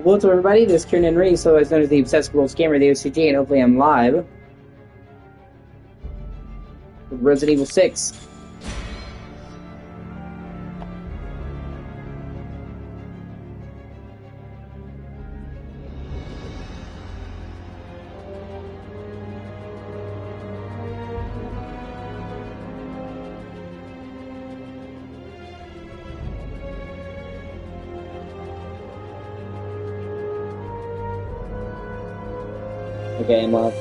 What's up, everybody? This is Kieran Resi, so as known as the Obsessed World Scammer, the O.C.G, and hopefully I'm live with Resident Evil 6. Okay, I'm up.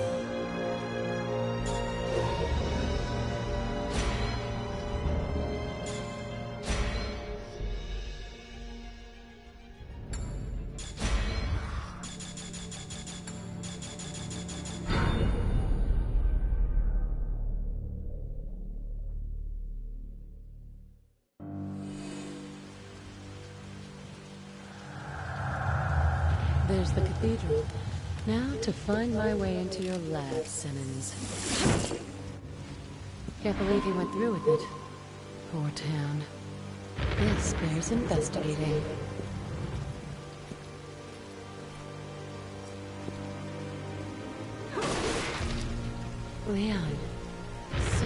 There's the cathedral. Now to find my way into your lab, Simmons. Can't believe he went through with it. Poor town. This bears investigating. Leon. So,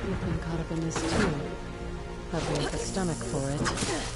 you've been caught up in this too. Probably have the stomach for it.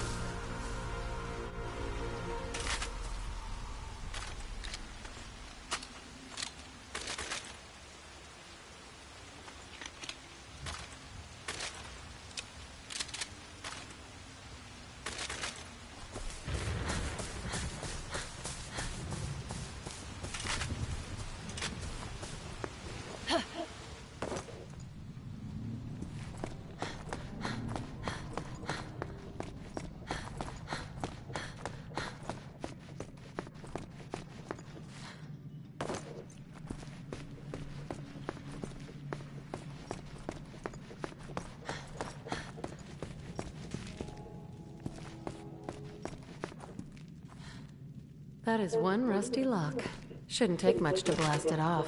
That is one rusty lock. Shouldn't take much to blast it off.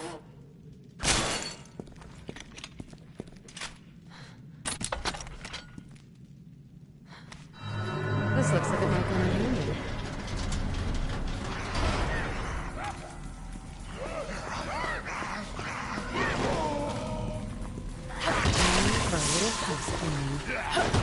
This looks like it might come in handy. Time for a little house cleaning.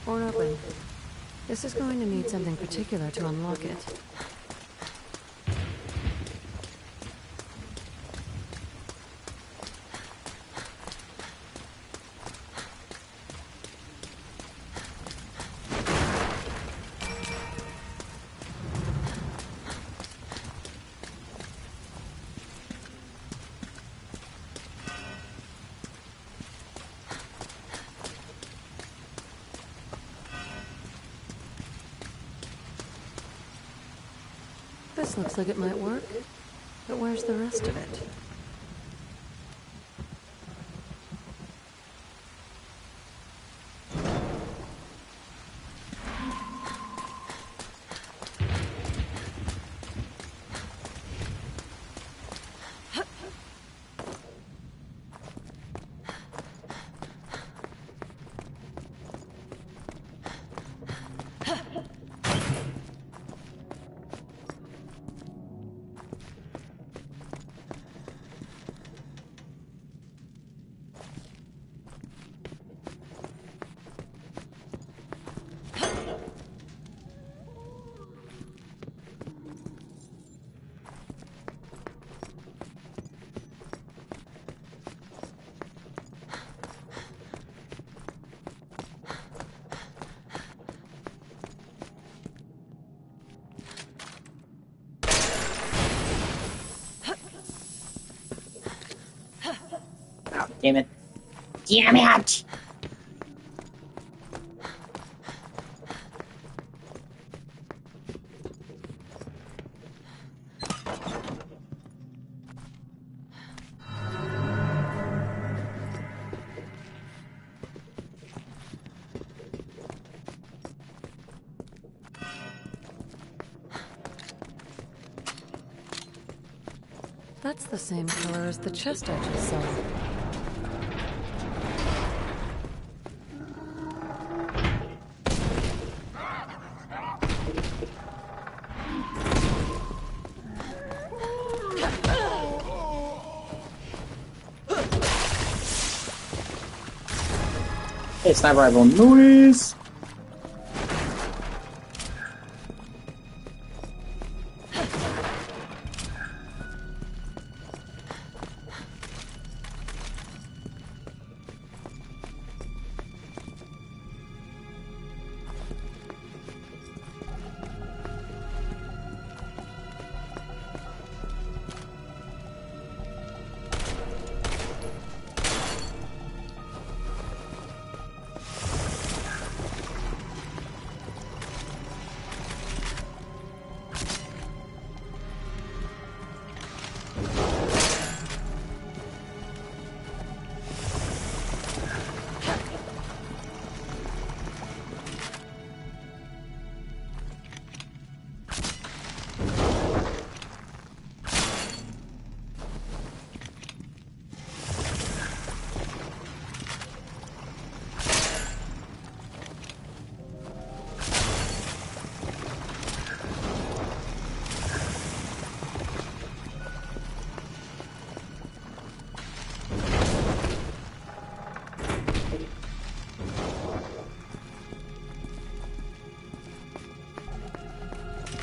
Or open. This is going to need something particular to unlock it. This looks like it might work, but where's the rest of it? Damn it. Damn it! That's the same color as the chest I just saw. Hey, sniper rifle noise!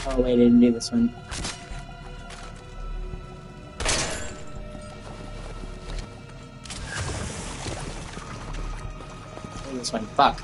Oh wait, I didn't do this one. Do this one, fuck.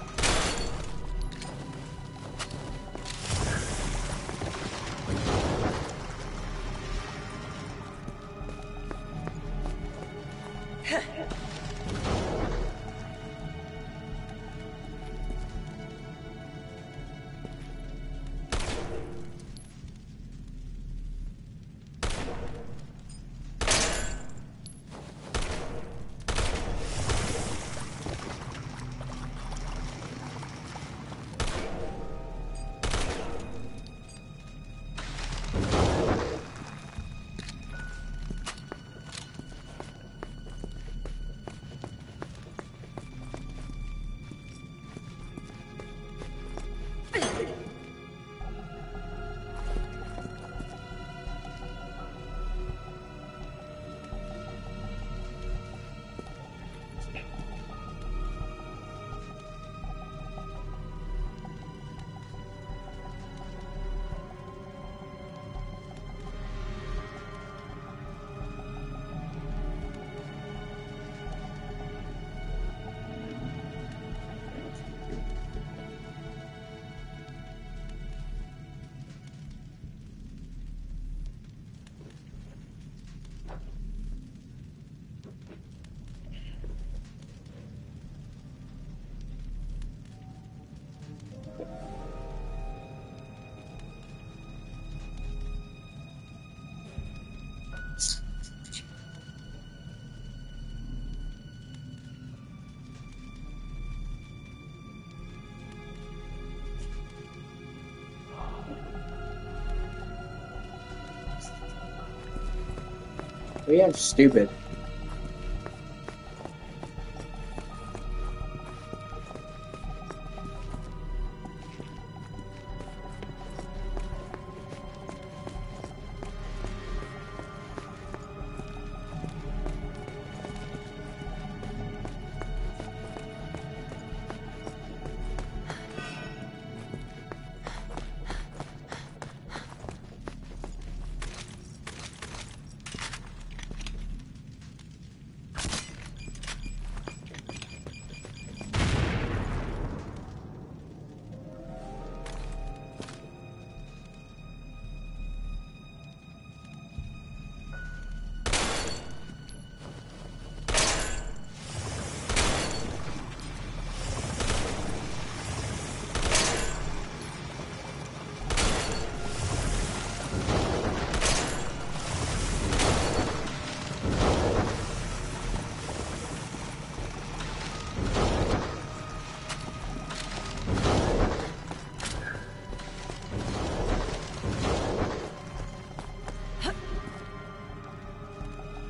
We are stupid.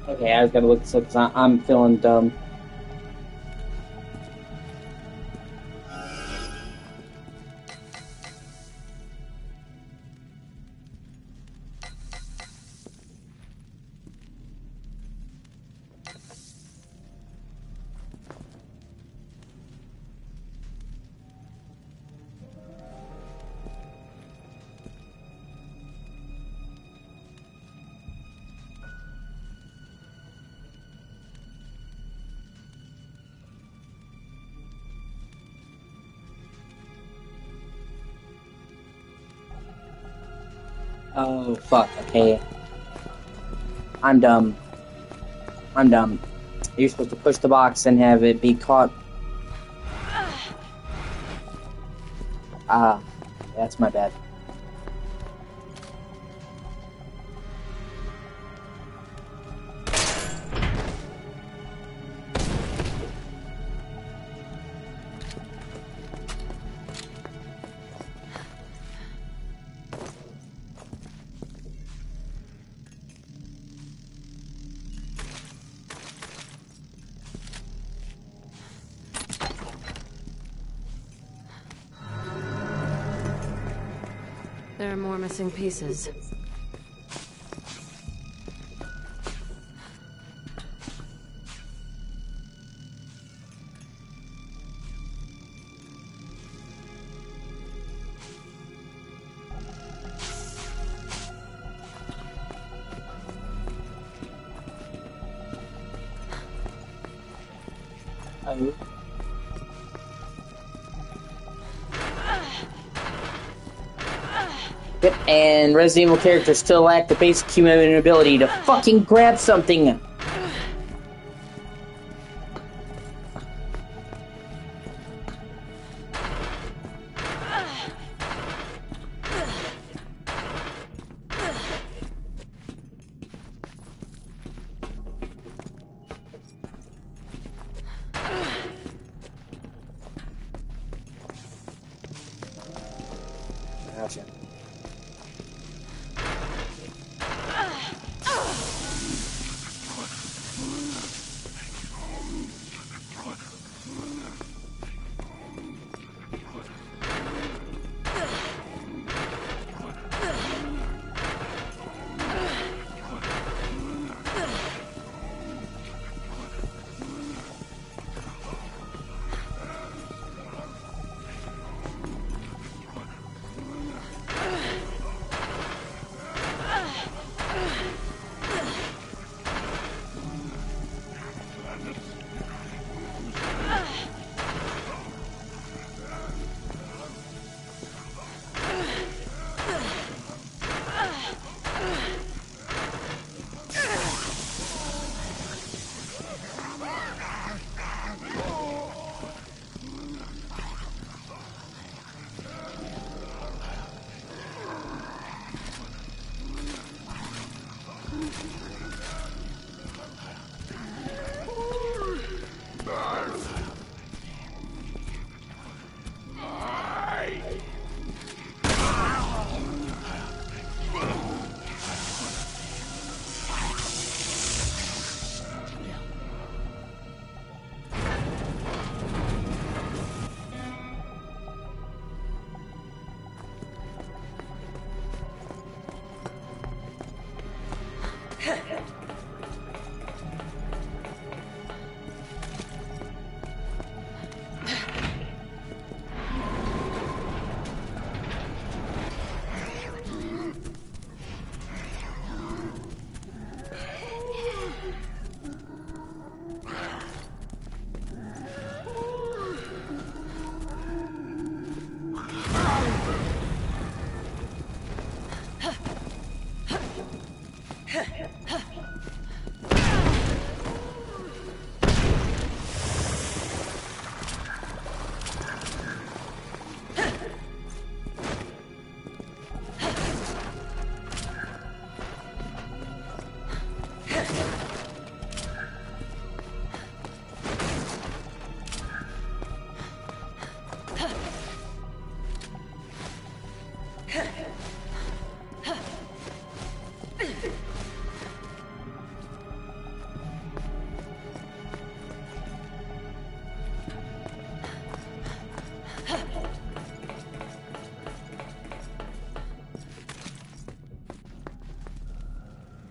Okay, I gotta look this up because I'm feeling dumb. Oh, fuck, okay. I'm dumb. I'm dumb. You're supposed to push the box and have it be caught. Ah, that's my bad. There are more missing pieces. Oh. Yep, and Resident Evil characters still lack the basic human ability to fucking grab something. Gotcha.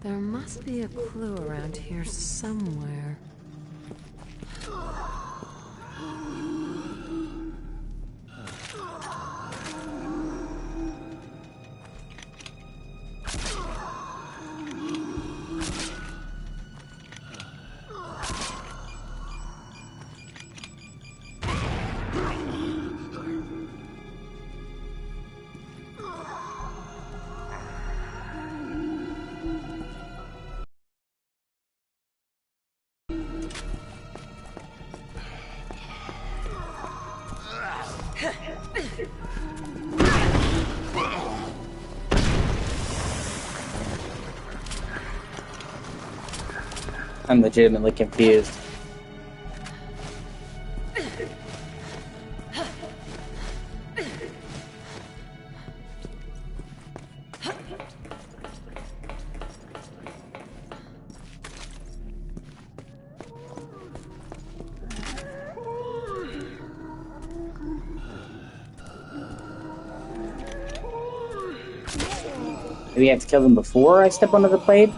There must be a clue around here somewhere. I'm legitimately confused. Maybe I have to kill them before I step onto the plate?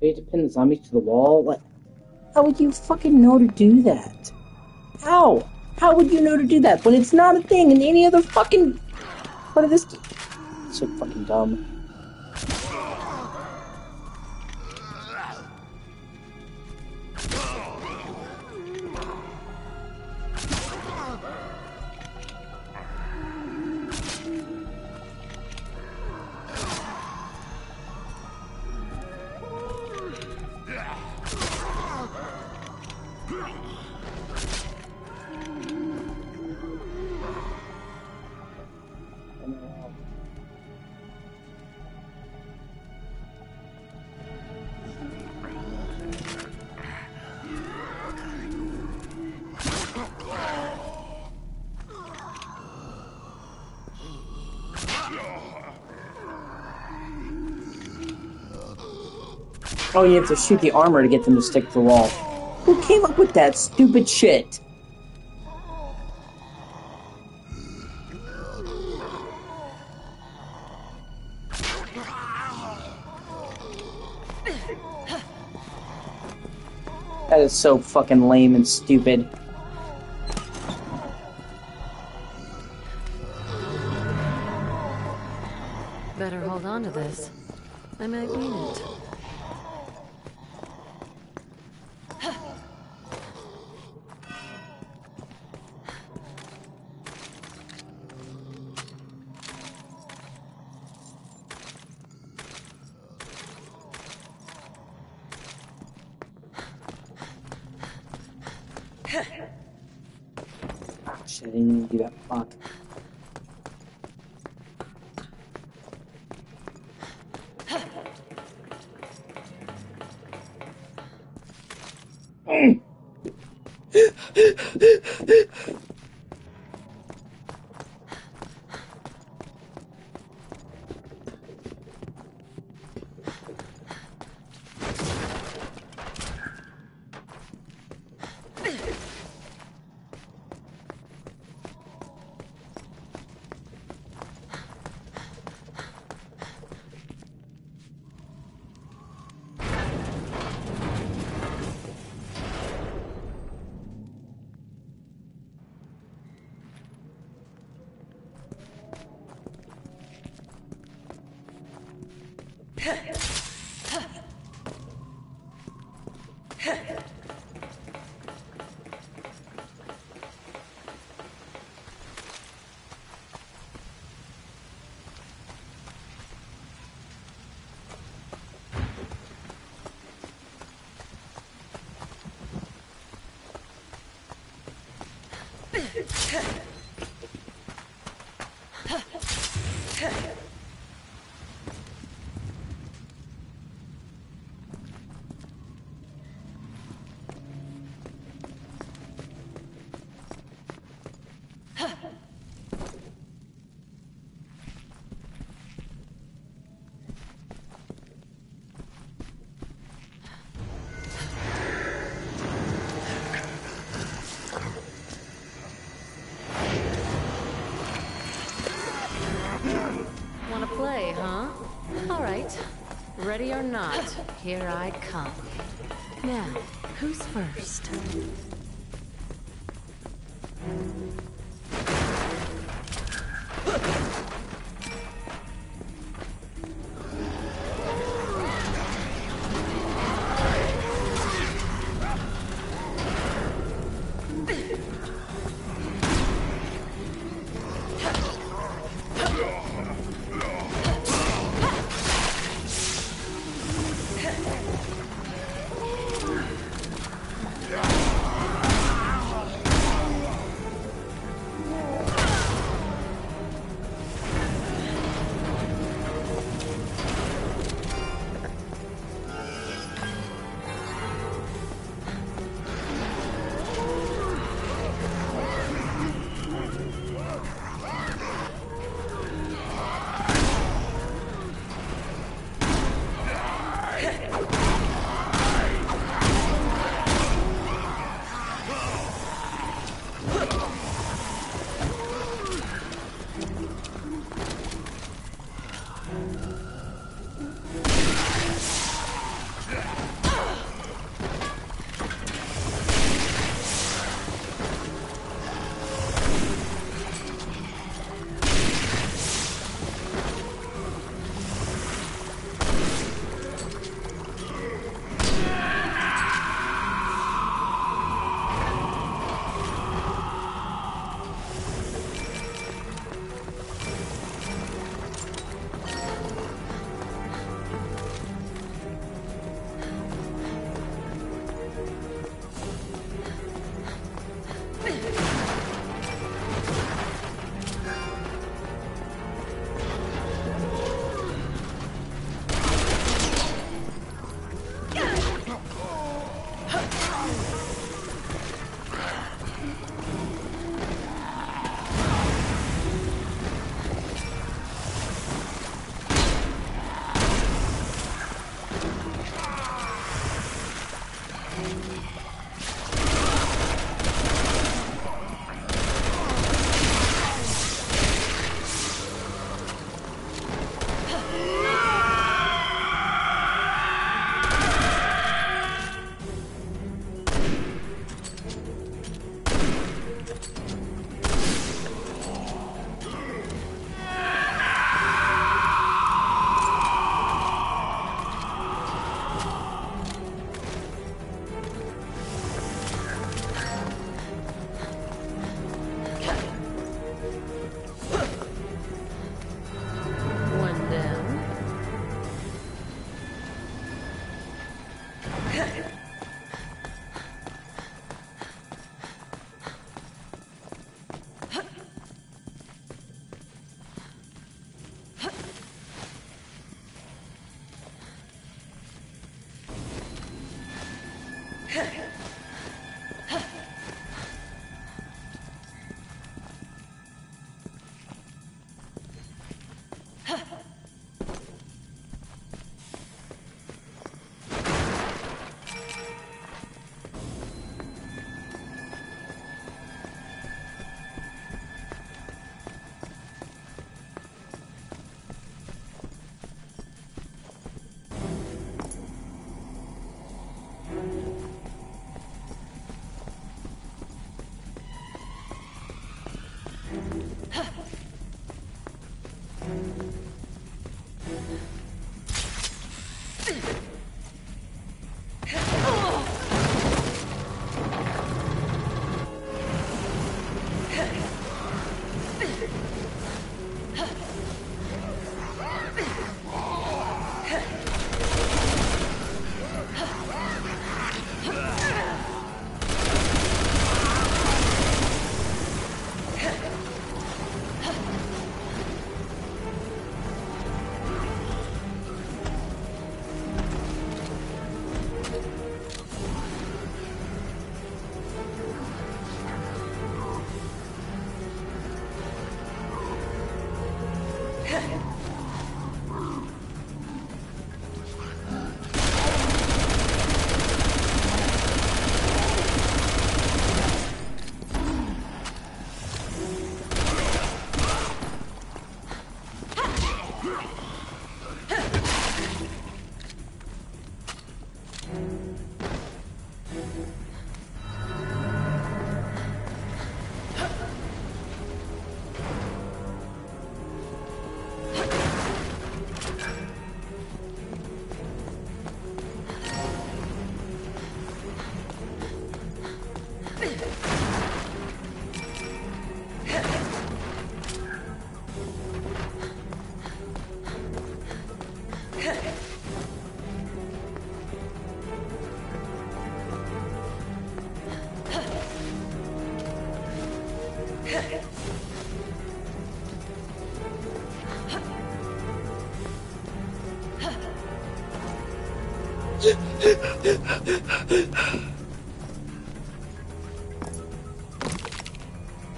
You have to pin the zombies to the wall? What? How would you fucking know to do that? How? How would you know to do that when it's not a thing in any other fucking part of this? So fucking dumb. Oh, you have to shoot the armor to get them to stick to the wall. Who came up with that stupid shit? That is so fucking lame and stupid. Better hold on to this. I might need it. Shit, I didn't even do that. Fuck. Wanna play, huh? All right. Ready or not, here I come. Now, who's first?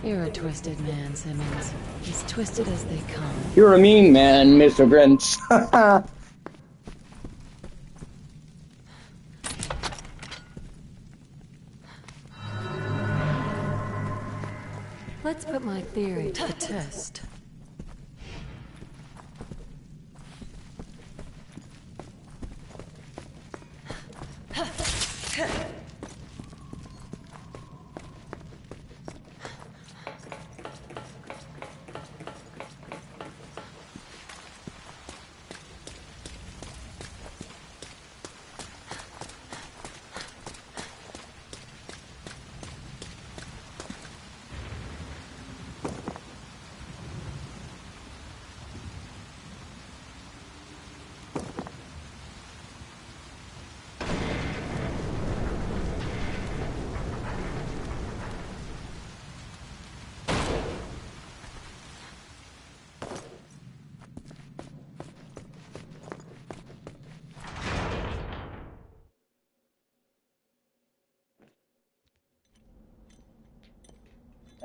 You're a twisted man, Simmons. As twisted as they come. You're a mean man, Mr. Prince. Let's put my theory to the test.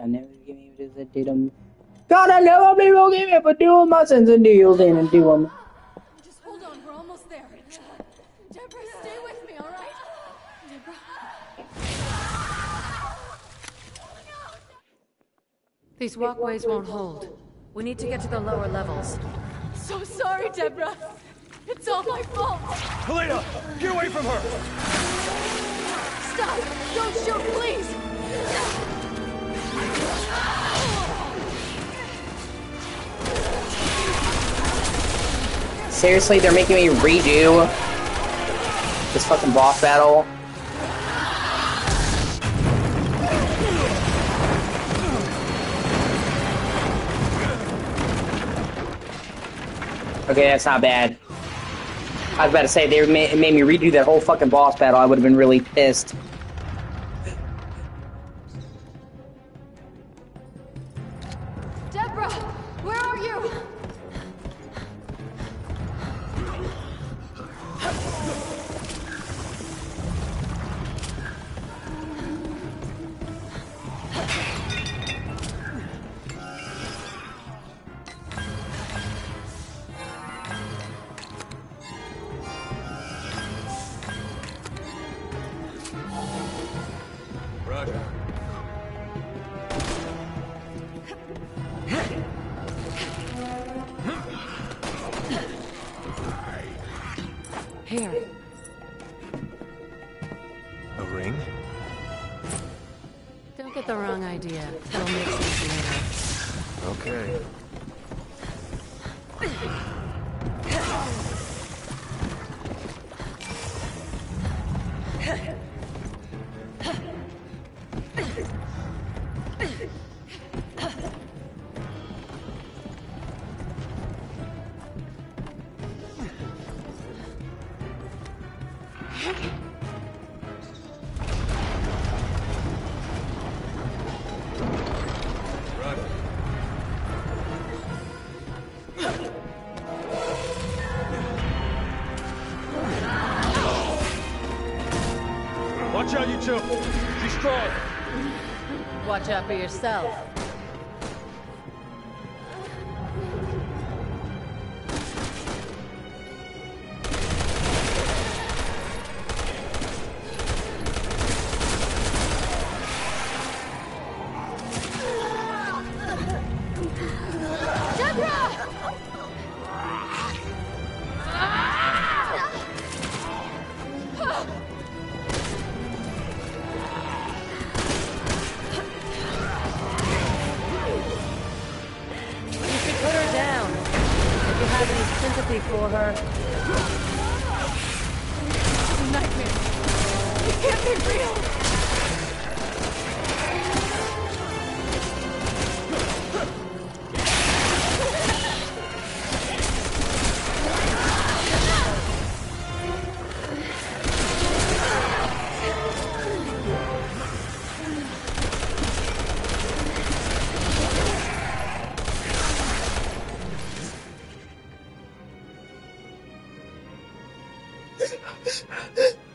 I never give me this I did them. God, I never be forgive me for doing my sins and deals in and do them. Just hold on, we're almost there. Deborah, stay with me, all right? Deborah. These walkways won't hold. We need to get to the lower levels. So sorry, Deborah. It's all my fault. Helena, get away from her! Stop! Don't shoot, please! Seriously, they're making me redo this fucking boss battle. Okay, that's not bad. I was about to say, they made me redo that whole fucking boss battle. I would have been really pissed. Deborah, where are you? Roger. Here. A ring? Don't get the wrong idea. We'll mix these later. Okay. Roger. Watch out, you two! She's strong! Watch out for yourself. Sympathy for her. It's a nightmare. It can't be real.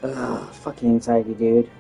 Ugh, fucking anxiety, dude.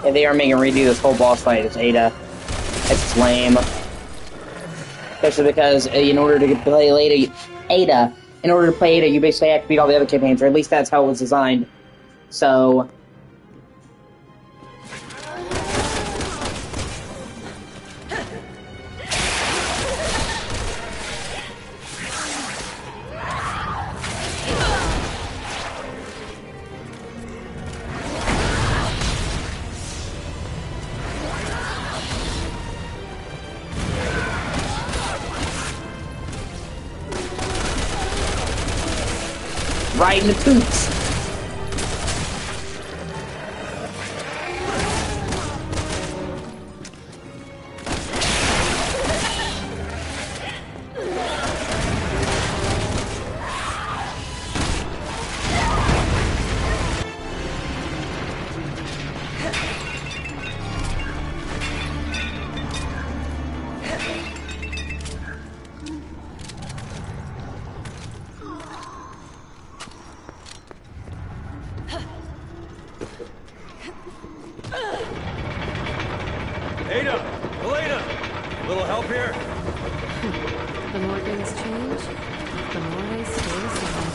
And they are making redo this whole boss fight as Ada. It's lame. Especially because in order to play Ada, in order to play Ada, you basically have to beat all the other campaigns, or at least that's how it was designed. So... right in the toots. Ada! Elena! Little help here? The more things change, the more they stay the same.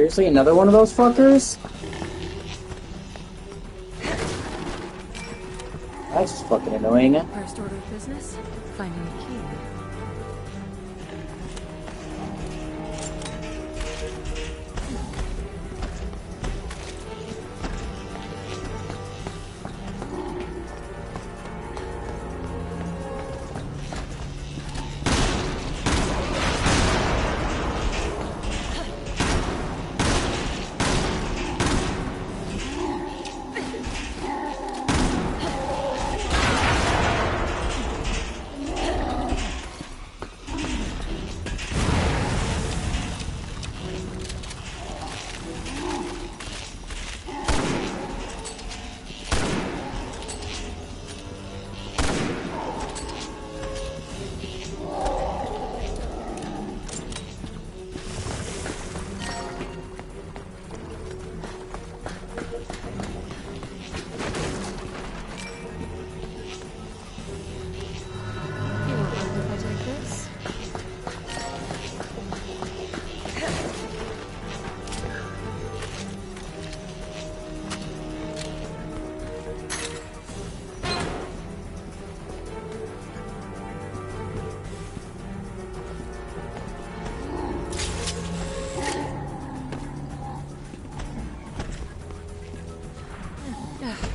Seriously, another one of those fuckers? That's just fucking annoying. First order of business? Finding the key.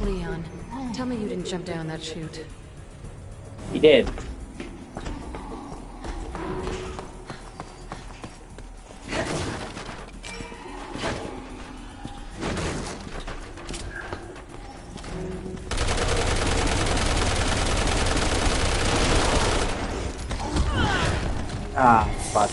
Leon, tell me you didn't jump down that chute. He did. Ah, fuck.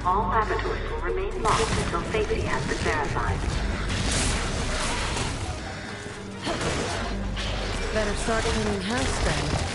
All laboratories will remain locked until safety has been verified. Better start cleaning house then.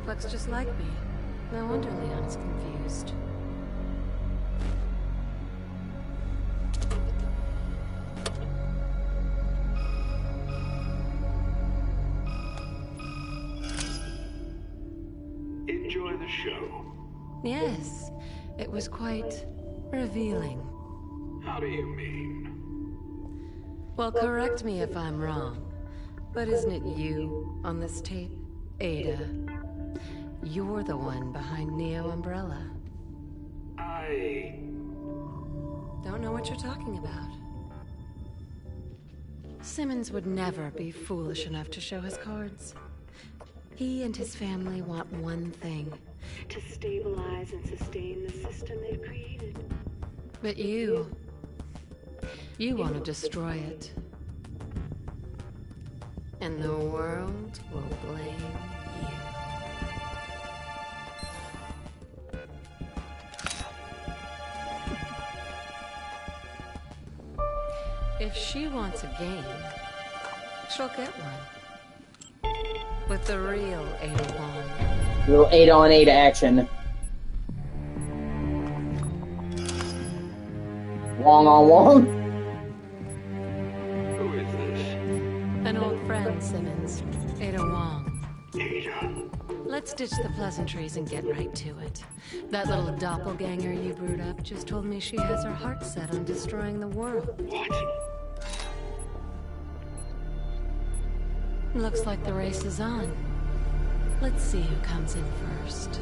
Looks just like me. No wonder Leon's confused. Enjoy the show. Yes, it was quite revealing. How do you mean? Well, correct me if I'm wrong, but isn't it you on this tape, Ada? You're the one behind Neo Umbrella. I... Don't know what you're talking about. Simmons would never be foolish enough to show his cards. He and his family want one thing. To stabilize and sustain the system they've created. But you want to destroy it. And the world will blame you. If she wants a game, she'll get one. With the real Ada Wong. Little Ada on Ada action. Wong on Wong. Who is this? An old friend, Simmons. Ada Wong. Ada. Let's ditch the pleasantries and get right to it. That little doppelganger you brewed up just told me she has her heart set on destroying the world. What? Looks like the race is on. Let's see who comes in first.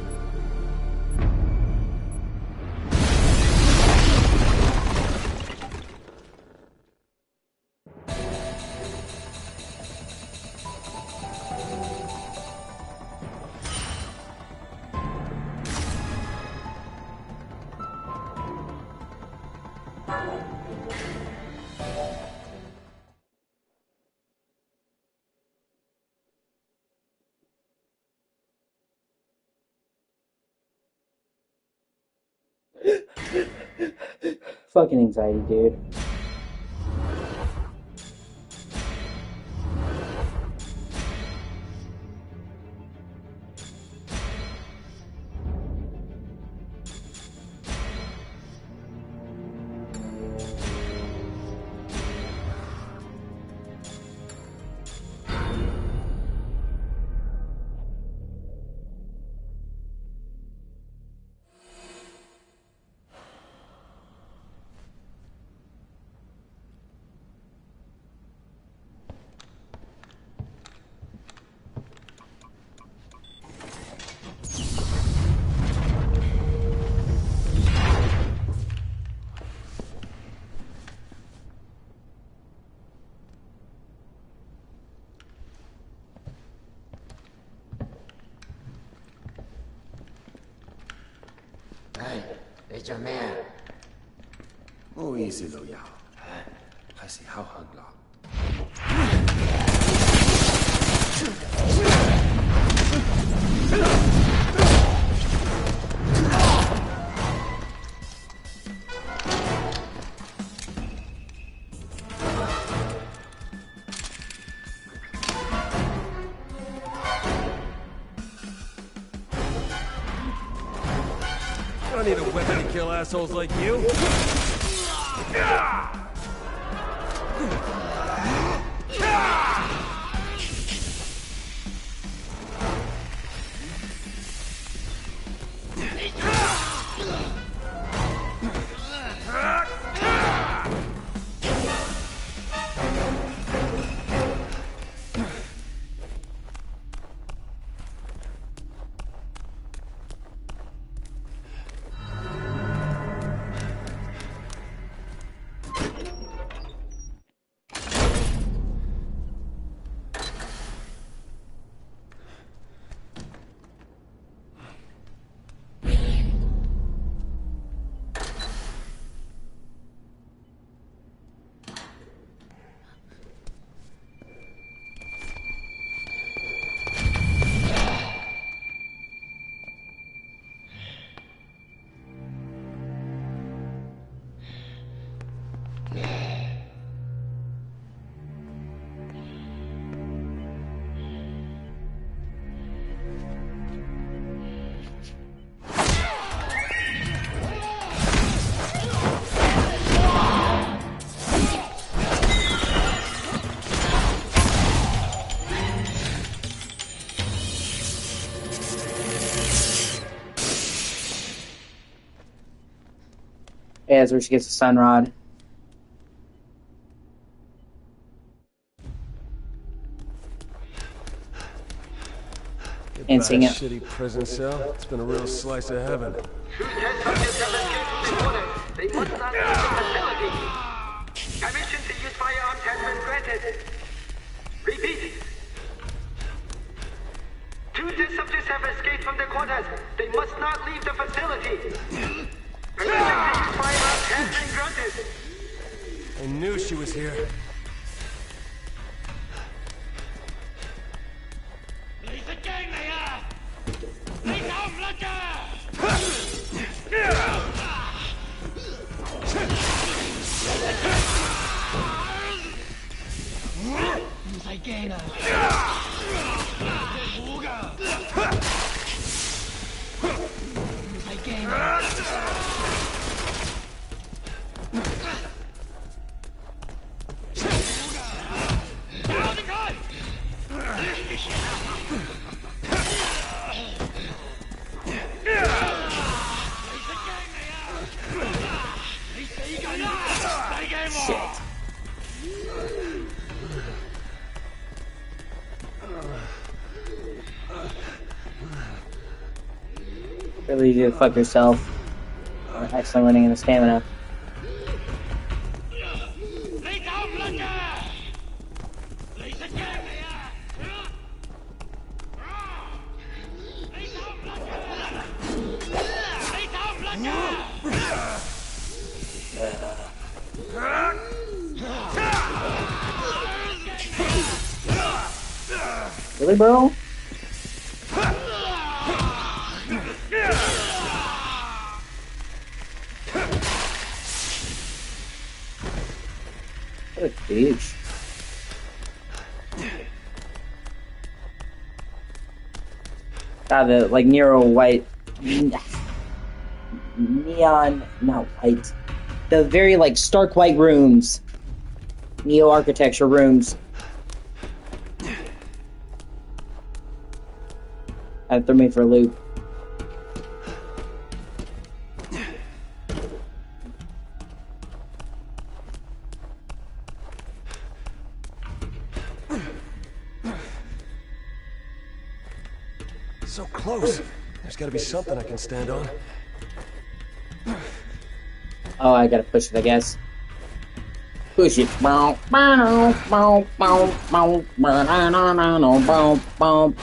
Fucking anxiety, dude.做咩啊？唔好意思，老友，係時候行啦。I need a weapon to kill assholes like you. Yeah, that's where she gets the sun rod. And sing it. Shitty prison cell. It's been a real slice of heaven. Two test subjects have escaped from the quarters. They must not leave the facility. Permission to use firearms has been granted. Repeat. Two test subjects have escaped from the quarters. They must not leave the facility. Permission to use firearms has been granted. I knew she was here. Really easy to fuck yourself. Or accidentally running into stamina. Really, bro? What a douche. God, the like Nero white, neon, not white. The very like stark white rooms, neo architecture rooms. That threw me for a loop. So close. There's gotta be something I can stand on. Oh, I gotta push it, I guess. Push it. Bow, bow, bow, bow, bow, bow, bow, bow.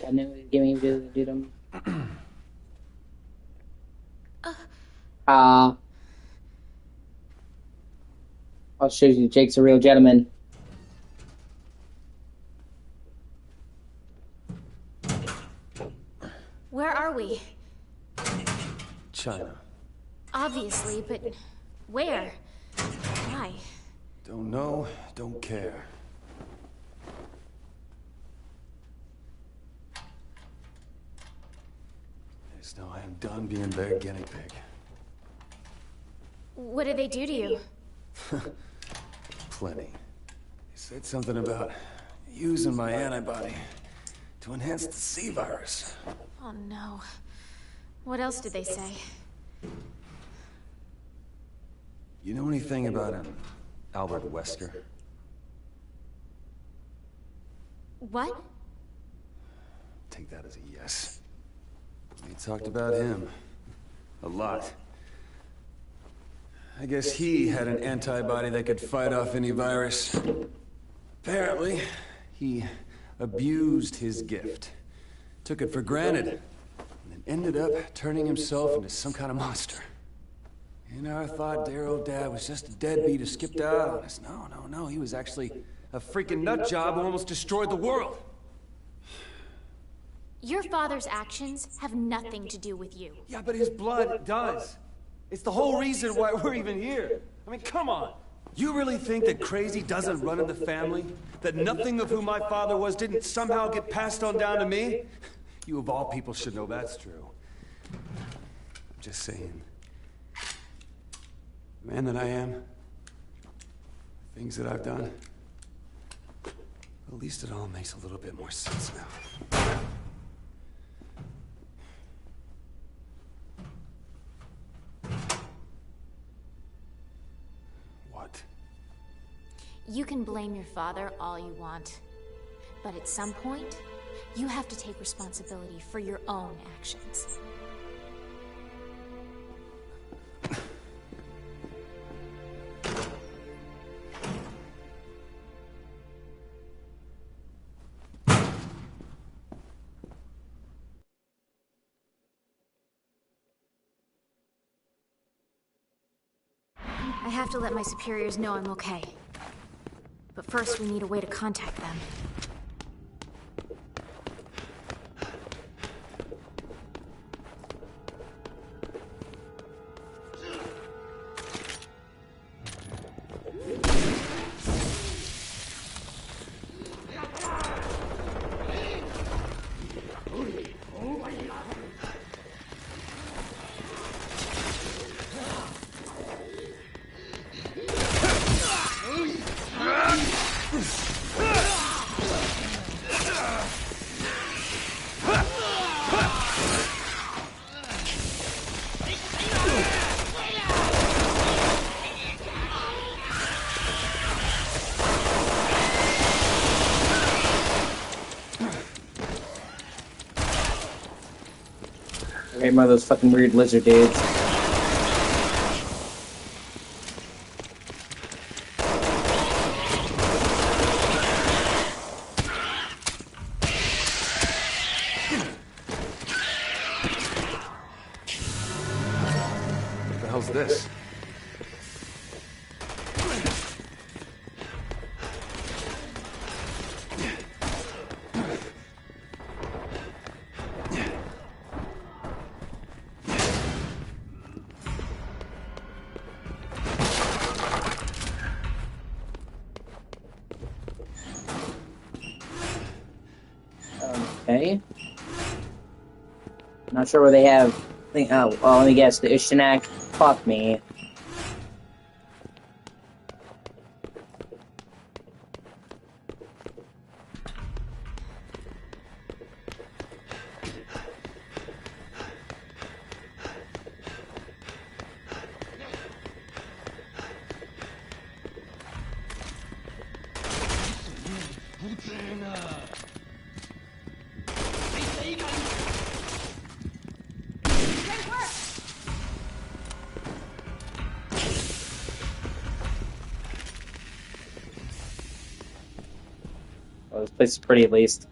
I knew he was giving me to them. I'll show you Jake's a real gentleman. Where are we? China. Obviously, but where? Why? Don't know, don't care. Just know I am done being their guinea pig. What did they do to you? Plenty. He said something about using my antibody to enhance the C virus. Oh no. What else did they say? You know anything about an Albert Wesker? What? Take that as a yes. We talked about him. A lot. I guess he had an antibody that could fight off any virus. Apparently, he abused his gift. Took it for granted. And then ended up turning himself into some kind of monster. And I thought dear old Dad was just a deadbeat who skipped out on us. No. He was actually a freaking nut job who almost destroyed the world. Your father's actions have nothing to do with you. Yeah, but his blood does. It's the whole reason why we're even here. I mean, come on. You really think that crazy doesn't run in the family? That nothing of who my father was didn't somehow get passed on down to me? You of all people should know that's true. I'm just saying. The man that I am, the things that I've done, at least it all makes a little bit more sense now. What? You can blame your father all you want. But at some point, you have to take responsibility for your own actions. I have to let my superiors know I'm okay. But first, we need a way to contact them. Right, one of those fucking weird lizard dudes. What the hell's this? Okay. Not sure where they have. Oh, well, let me guess. The Ishtanak. Fuck me. Well, this place is pretty, at least.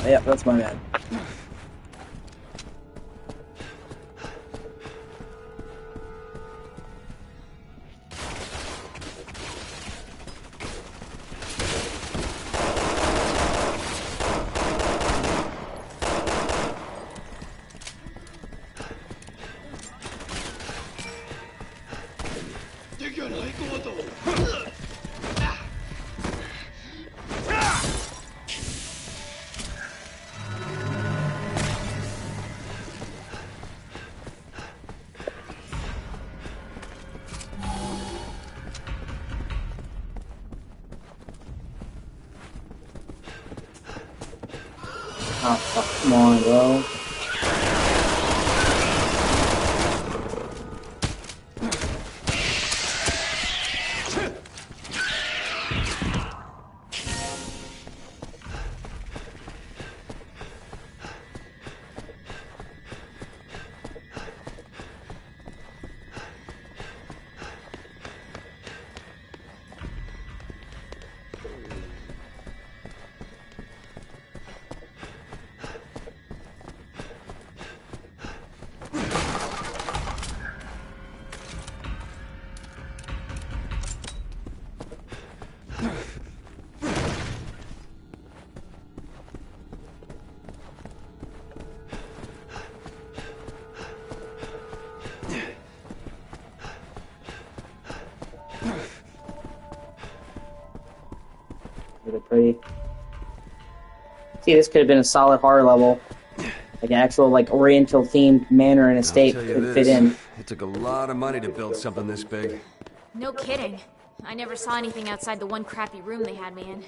Yeah, that's my man. Oh, fuck, come on, bro. Really pretty. See, this could have been a solid horror level. Like an actual, like, Oriental themed manor and estate could fit in. It took a lot of money to build something this big. No kidding. I never saw anything outside the one crappy room they had me in.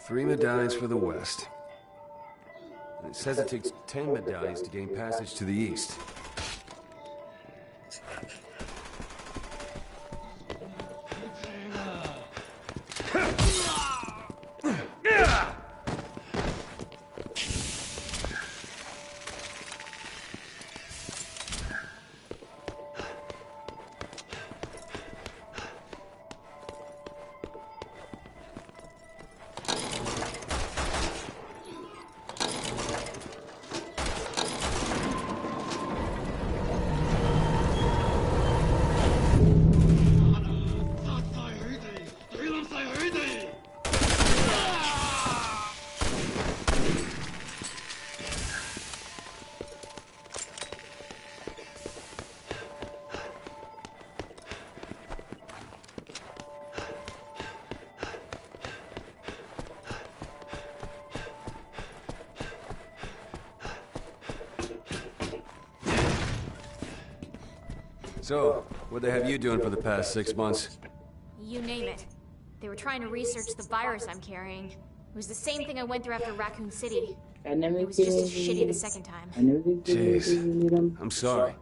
Three medallions for the west. And it says it takes 10 medallions to gain passage to the east. So, what they have you doing for the past 6 months? You name it. They were trying to research the virus I'm carrying. It was the same thing I went through after Raccoon City. I never It was just as did. shitty the second time. I never did. Jeez. I'm sorry.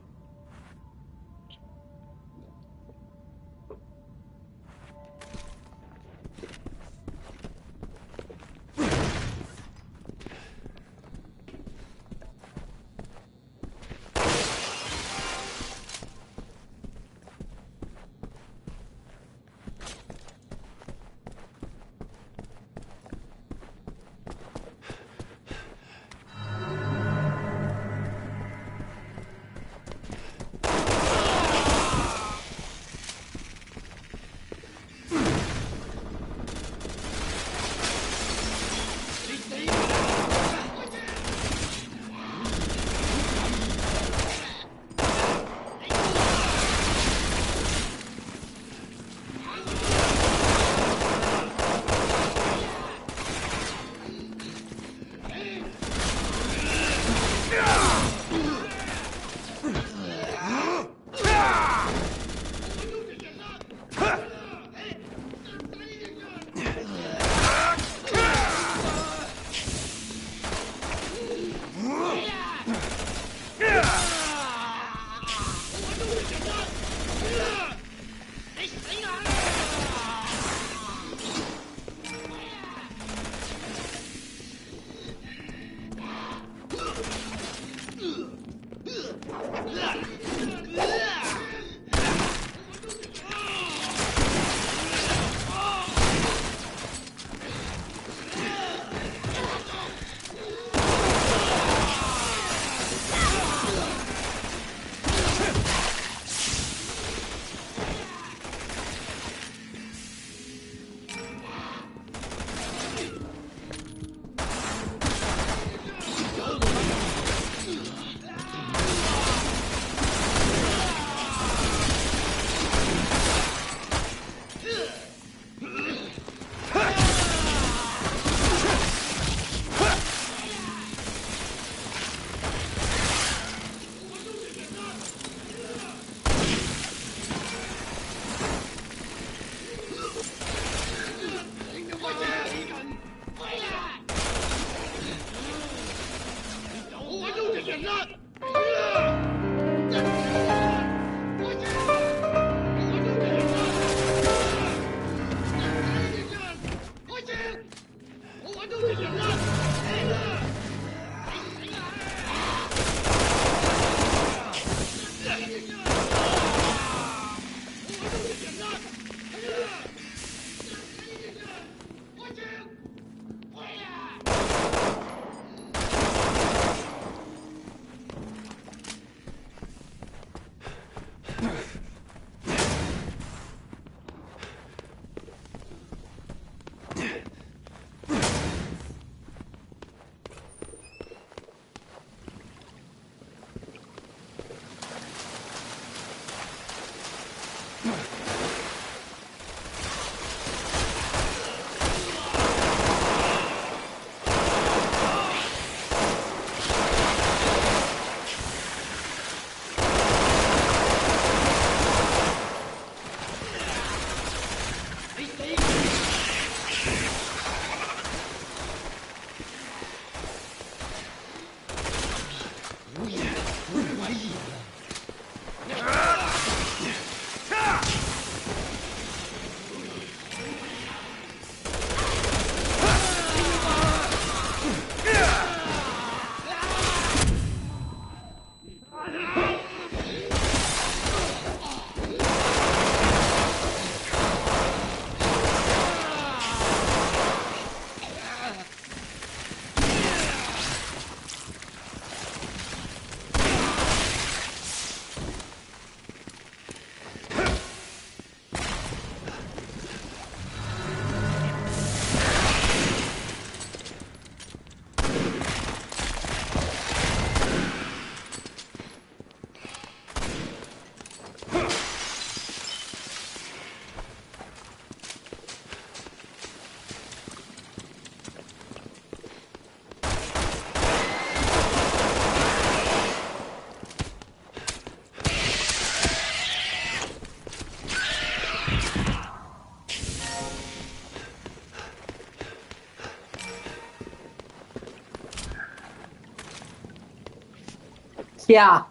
Yeah.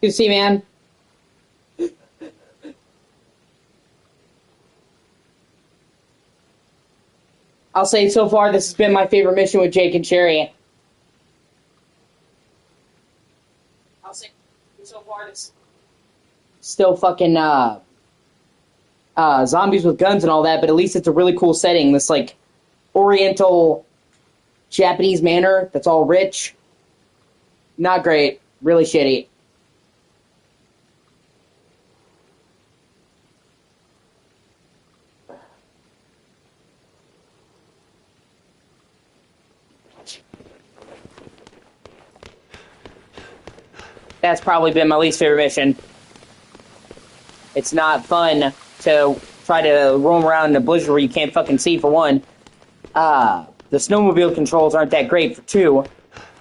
You see, man? I'll say so far this has been my favorite mission with Jake and Cherry. I'll say so far this still fucking zombies with guns and all that, but at least it's a really cool setting. This like Oriental Japanese manor that's all rich. Not great. Really shitty. That's probably been my least favorite mission. It's not fun to try to roam around in a blizzard where you can't fucking see, for one. The snowmobile controls aren't that great, for two.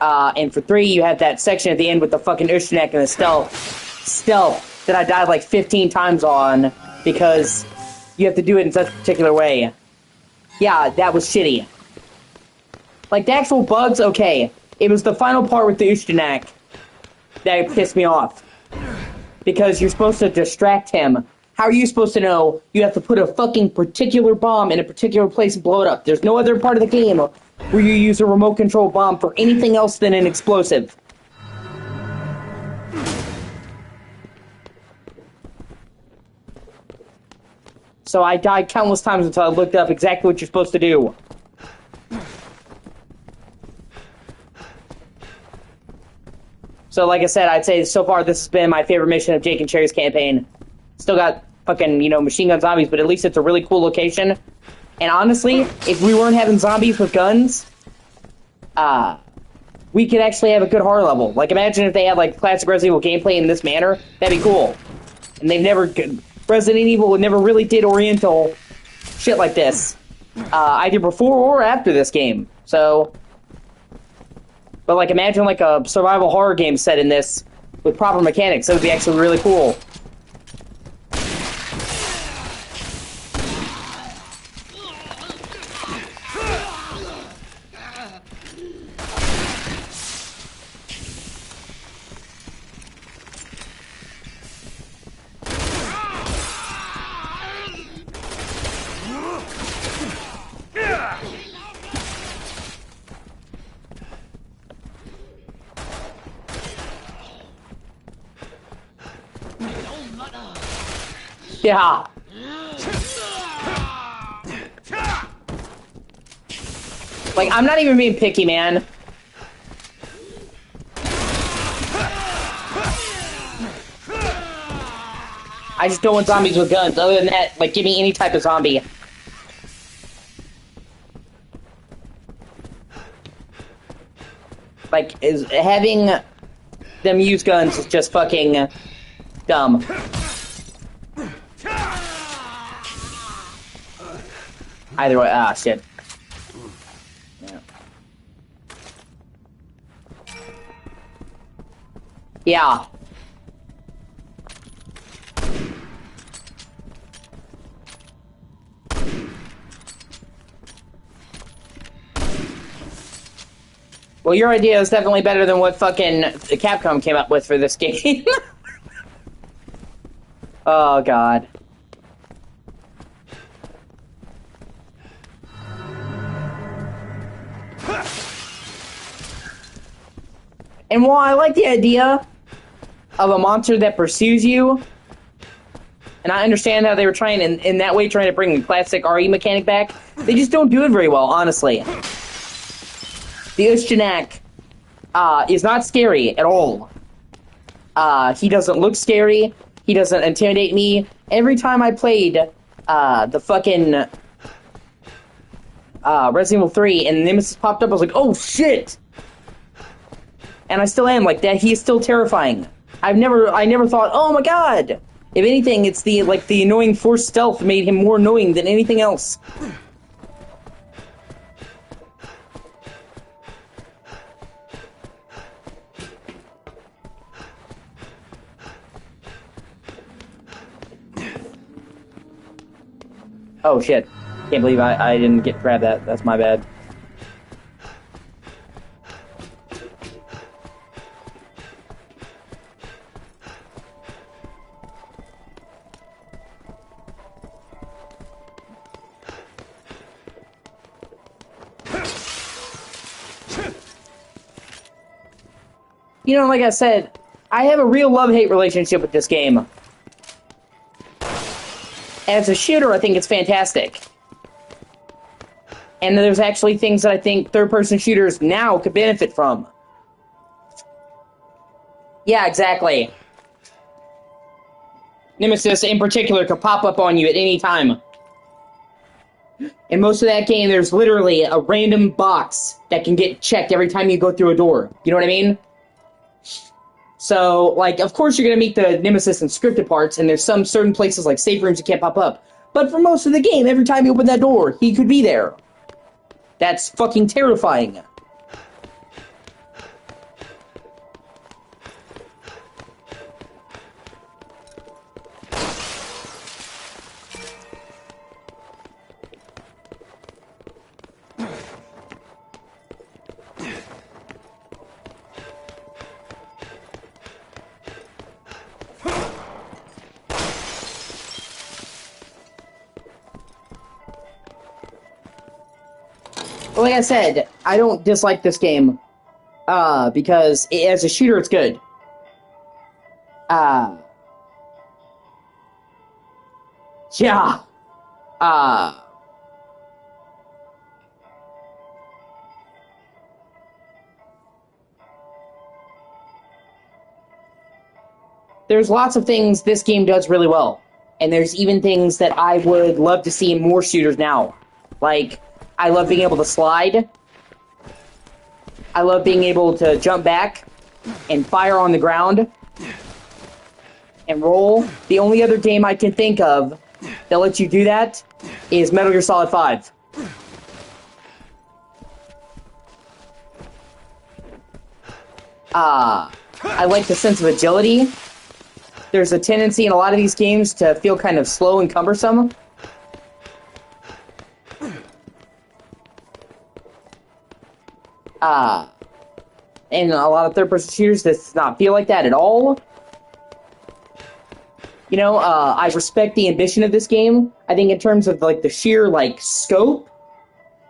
And for three, you have that section at the end with the fucking Ushnak and the stealth that I died like 15 times on because you have to do it in such a particular way. Yeah, that was shitty. Like, the actual bugs, okay. It was the final part with the Ushnak that pissed me off. Because you're supposed to distract him. How are you supposed to know you have to put a fucking particular bomb in a particular place and blow it up? There's no other part of the game where you use a remote control bomb for anything else than an explosive. So I died countless times until I looked up exactly what you're supposed to do. So like I said, I'd say so far this has been my favorite mission of Jake and Cherry's campaign. Still got fucking, machine gun zombies, but at least it's a really cool location. And honestly, if we weren't having zombies with guns, we could actually have a good horror level. Like, imagine if they had, like, classic Resident Evil gameplay in this manner. That'd be cool. And they've never... Resident Evil never really did Oriental shit like this. Either before or after this game. So... But, like, imagine, like, a survival horror game set in this with proper mechanics. That would be actually really cool. Yeah. Like, I'm not even being picky, man. I just don't want zombies with guns. Other than that, like, give me any type of zombie. Like, having them use guns is just fucking dumb. Either way, shit. Yeah. Well, your idea is definitely better than what fucking Capcom came up with for this game. Oh, God. And while I like the idea of a monster that pursues you, and I understand how they were trying, in that way, trying to bring the classic RE mechanic back, they just don't do it very well, honestly. The Ushnak is not scary at all. He doesn't look scary. He doesn't intimidate me. Every time I played the fucking Resident Evil 3 and Nemesis popped up, I was like, oh shit! And I still am like that. He is still terrifying. I never thought, oh my god! If anything, it's the annoying forced stealth made him more annoying than anything else. Oh shit. Can't believe I didn't grab that. That's my bad. You know, like I said, I have a real love-hate relationship with this game. As a shooter, I think it's fantastic. And there's actually things that I think third-person shooters now could benefit from. Yeah, exactly. Nemesis, in particular, could pop up on you at any time. In most of that game, there's literally a random box that can get checked every time you go through a door. You know what I mean? So, like, of course you're going to meet the Nemesis in scripted parts, and there's some certain places, like safe rooms, you can't pop up. But for most of the game, every time you open that door, he could be there. That's fucking terrifying. Like I said, I don't dislike this game, because as a shooter, it's good. Yeah. There's lots of things this game does really well, and there's even things that I would love to see in more shooters now. Like, I love being able to slide. I love being able to jump back and fire on the ground and roll. The only other game I can think of that lets you do that is Metal Gear Solid 5. I like the sense of agility. There's a tendency in a lot of these games to feel kind of slow and cumbersome. And a lot of third-person shooters does not feel like that at all. You know, I respect the ambition of this game. I think in terms of, like, the sheer, like, scope,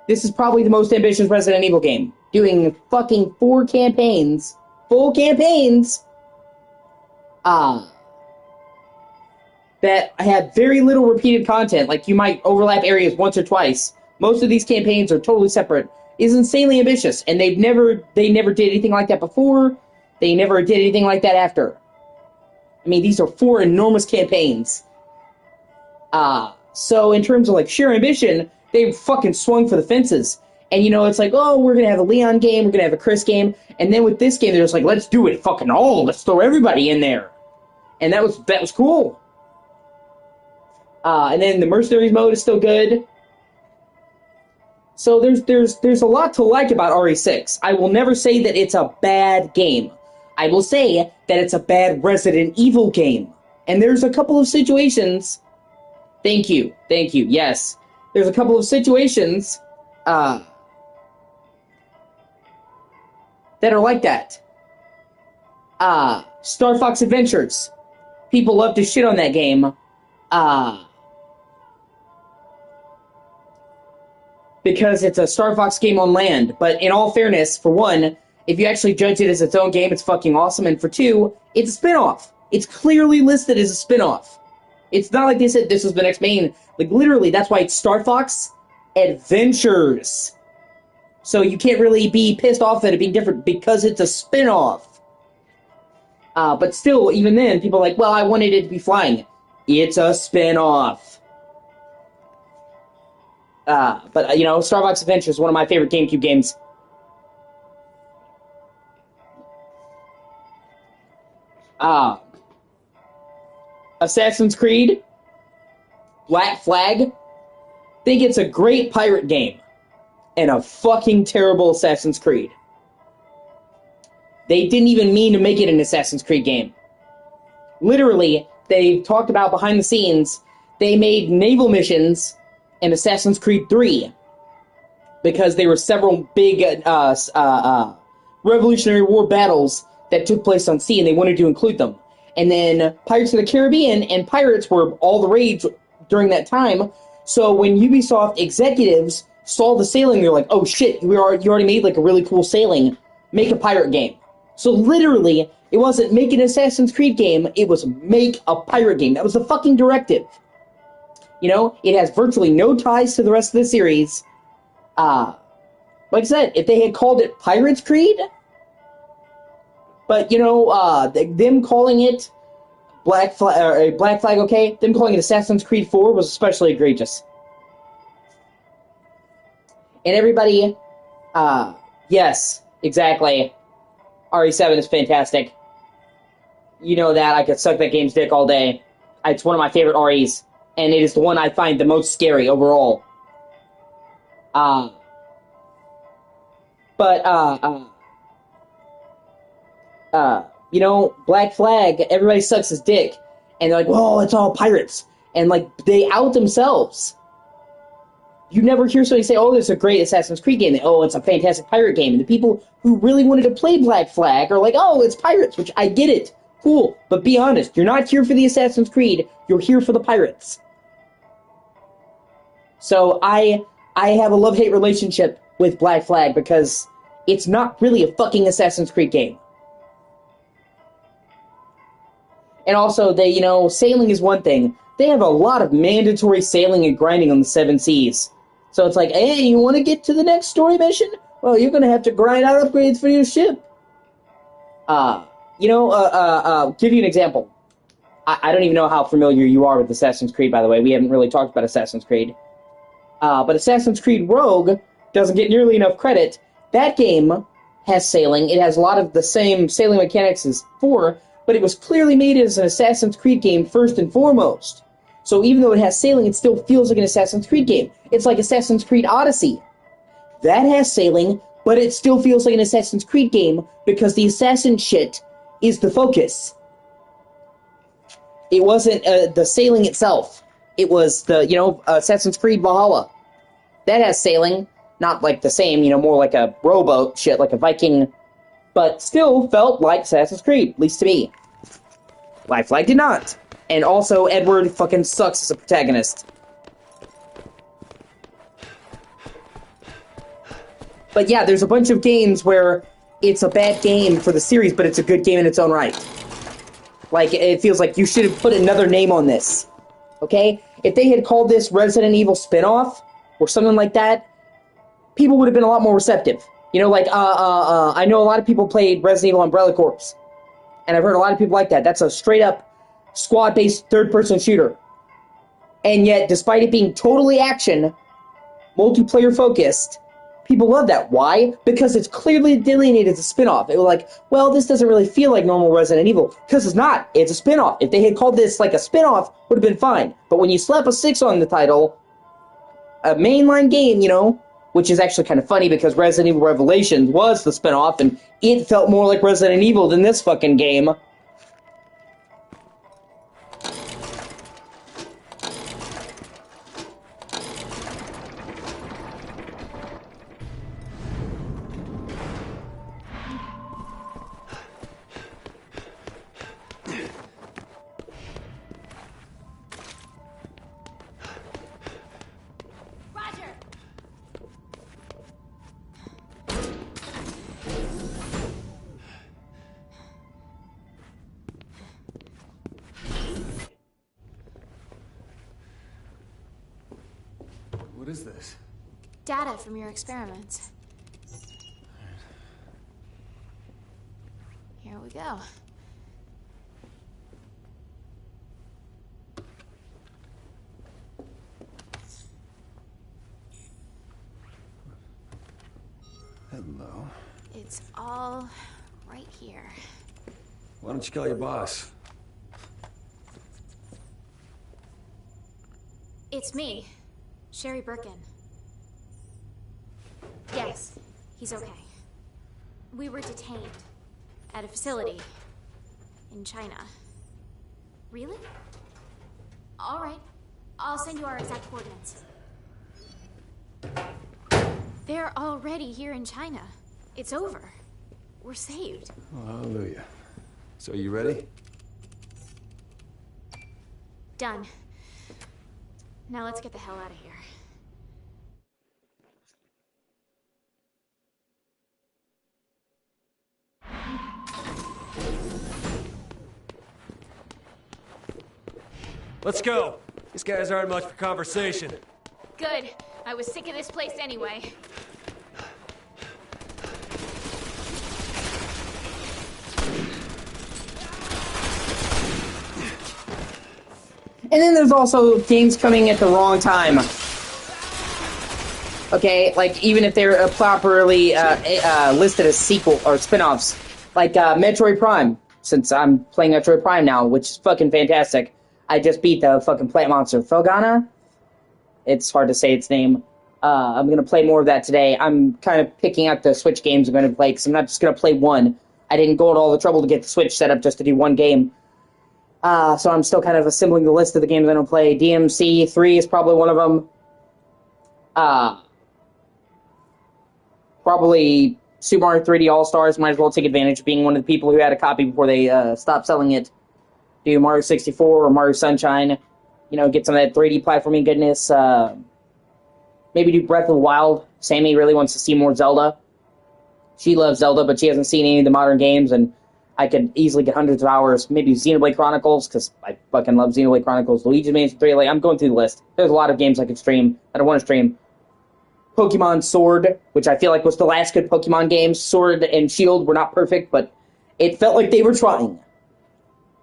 this is probably the most ambitious Resident Evil game. Doing fucking 4 campaigns, full campaigns, that have very little repeated content. Like, you might overlap areas once or twice. Most of these campaigns are totally separate. Is insanely ambitious, and they never did anything like that before. They never did anything like that after. I mean, these are 4 enormous campaigns. So in terms of, like, sheer ambition, they fucking swung for the fences. And, you know, it's like, oh, we're gonna have a Leon game, we're gonna have a Chris game, and then with this game, they're just like, let's do it fucking all, let's throw everybody in there. And that was cool. And then the Mercenaries mode is still good. So there's a lot to like about RE6. I will never say that it's a bad game. I will say that it's a bad Resident Evil game. And there's a couple of situations... Thank you, yes. There's a couple of situations, that are like that. Star Fox Adventures. People love to shit on that game. Because it's a Star Fox game on land. But in all fairness, for one, if you actually judge it as its own game, it's fucking awesome. And for two, it's a spin-off. It's clearly listed as a spin-off. It's not like they said this was the next main. Like, literally, that's why it's Star Fox Adventures. So you can't really be pissed off at it being different because it's a spin-off. But still, even then, people are like, well, I wanted it to be flying. It's a spin-off. But, you know, Star Fox Adventure is one of my favorite GameCube games. Assassin's Creed, Black Flag, think it's a great pirate game, and a fucking terrible Assassin's Creed. They didn't even mean to make it an Assassin's Creed game. Literally, they talked about behind the scenes, they made naval missions in Assassin's Creed 3 because there were several big Revolutionary War battles that took place on sea, and they wanted to include them. And then Pirates of the Caribbean and Pirates were all the rage during that time. So when Ubisoft executives saw the sailing, they're like, oh shit, you already made like a really cool sailing. Make a pirate game. So literally, it wasn't make an Assassin's Creed game, it was make a pirate game. That was the fucking directive. You know, it has virtually no ties to the rest of the series. Like I said, if they had called it Pirates Creed, but, you know, them calling it Black Flag, okay, them calling it Assassin's Creed 4 was especially egregious. And everybody, yes, exactly. RE7 is fantastic. You know that. I could suck that game's dick all day. It's one of my favorite REs. And it is the one I find the most scary overall. You know, Black Flag, everybody sucks his dick. And they're like, oh, it's all pirates. And, like, they out themselves. You never hear somebody say, oh, this is a great Assassin's Creed game. Oh, it's a fantastic pirate game. And the people who really wanted to play Black Flag are like, oh, it's pirates, which I get it. Cool. But be honest, you're not here for the Assassin's Creed. You're here for the pirates. So I have a love-hate relationship with Black Flag because it's not really a fucking Assassin's Creed game. And also, you know, sailing is one thing. They have a lot of mandatory sailing and grinding on the 7 seas. So it's like, hey, you want to get to the next story mission? Well, you're going to have to grind out upgrades for your ship. Give you an example. I don't even know how familiar you are with Assassin's Creed, by the way. We haven't really talked about Assassin's Creed. But Assassin's Creed Rogue doesn't get nearly enough credit. That game has sailing. It has a lot of the same sailing mechanics as 4, but it was clearly made as an Assassin's Creed game first and foremost. So even though it has sailing, it still feels like an Assassin's Creed game. It's like Assassin's Creed Odyssey. That has sailing, but it still feels like an Assassin's Creed game because the assassin shit is the focus. It wasn't the sailing itself. It was the, Assassin's Creed Valhalla. That has sailing, not like the same, more like a rowboat shit, like a Viking, but still felt like Assassin's Creed, at least to me. Black Flag did not. And also, Edward fucking sucks as a protagonist. But yeah, there's a bunch of games where it's a bad game for the series, but it's a good game in its own right. Like, it feels like you should have put another name on this. Okay? If they had called this Resident Evil spin-off, or something like that, people would have been a lot more receptive. I know a lot of people played Resident Evil Umbrella Corps. And I've heard a lot of people like that. That's a straight-up squad-based third-person shooter. And yet, despite it being totally action, multiplayer-focused, people love that. Why? Because it's clearly delineated as a spin-off. It was like, well, this doesn't really feel like normal Resident Evil. Because it's not. It's a spin-off. If they had called this like a spin-off, would have been fine. But when you slap a 6 on the title, a mainline game, which is actually kind of funny because Resident Evil Revelations was the spin-off, and it felt more like Resident Evil than this fucking game. What is this? Data from your experiments. Here we go. Hello. It's all right here. Why don't you call your boss? It's me, Sherry Birkin. Yes, he's okay. We were detained at a facility in China. Really? All right. I'll send you our exact coordinates. They're already here in China. It's over. We're saved. Oh, hallelujah. So you ready? Done. Now let's get the hell out of here. Let's go. These guys aren't much for conversation. Good. I was sick of this place anyway. And then there's also games coming at the wrong time. Okay, like even if they're properly listed as sequel or spin-offs, like Metroid Prime. Since I'm playing Metroid Prime now, which is fucking fantastic. I just beat the fucking plant monster Felgana. It's hard to say its name. I'm gonna play more of that today. I'm kind of picking out the Switch games I'm gonna play because I'm not just gonna play one. I didn't go to all the trouble to get the Switch set up just to do one game. So I'm still kind of assembling the list of the games I don't play. DMC 3 is probably one of them. Probably Super Mario 3D All-Stars. Might as well take advantage of being one of the people who had a copy before they stopped selling it. Do Mario 64 or Mario Sunshine. You know, get some of that 3D platforming goodness. Maybe do Breath of the Wild. Sammy really wants to see more Zelda. She loves Zelda, but she hasn't seen any of the modern games, and I could easily get hundreds of hours. Maybe Xenoblade Chronicles, because I fucking love Xenoblade Chronicles. Luigi's Mansion 3, like, I'm going through the list. There's a lot of games I could stream that I want to stream. Pokemon Sword, which I feel like was the last good Pokemon game. Sword and Shield were not perfect, but it felt like they were trying.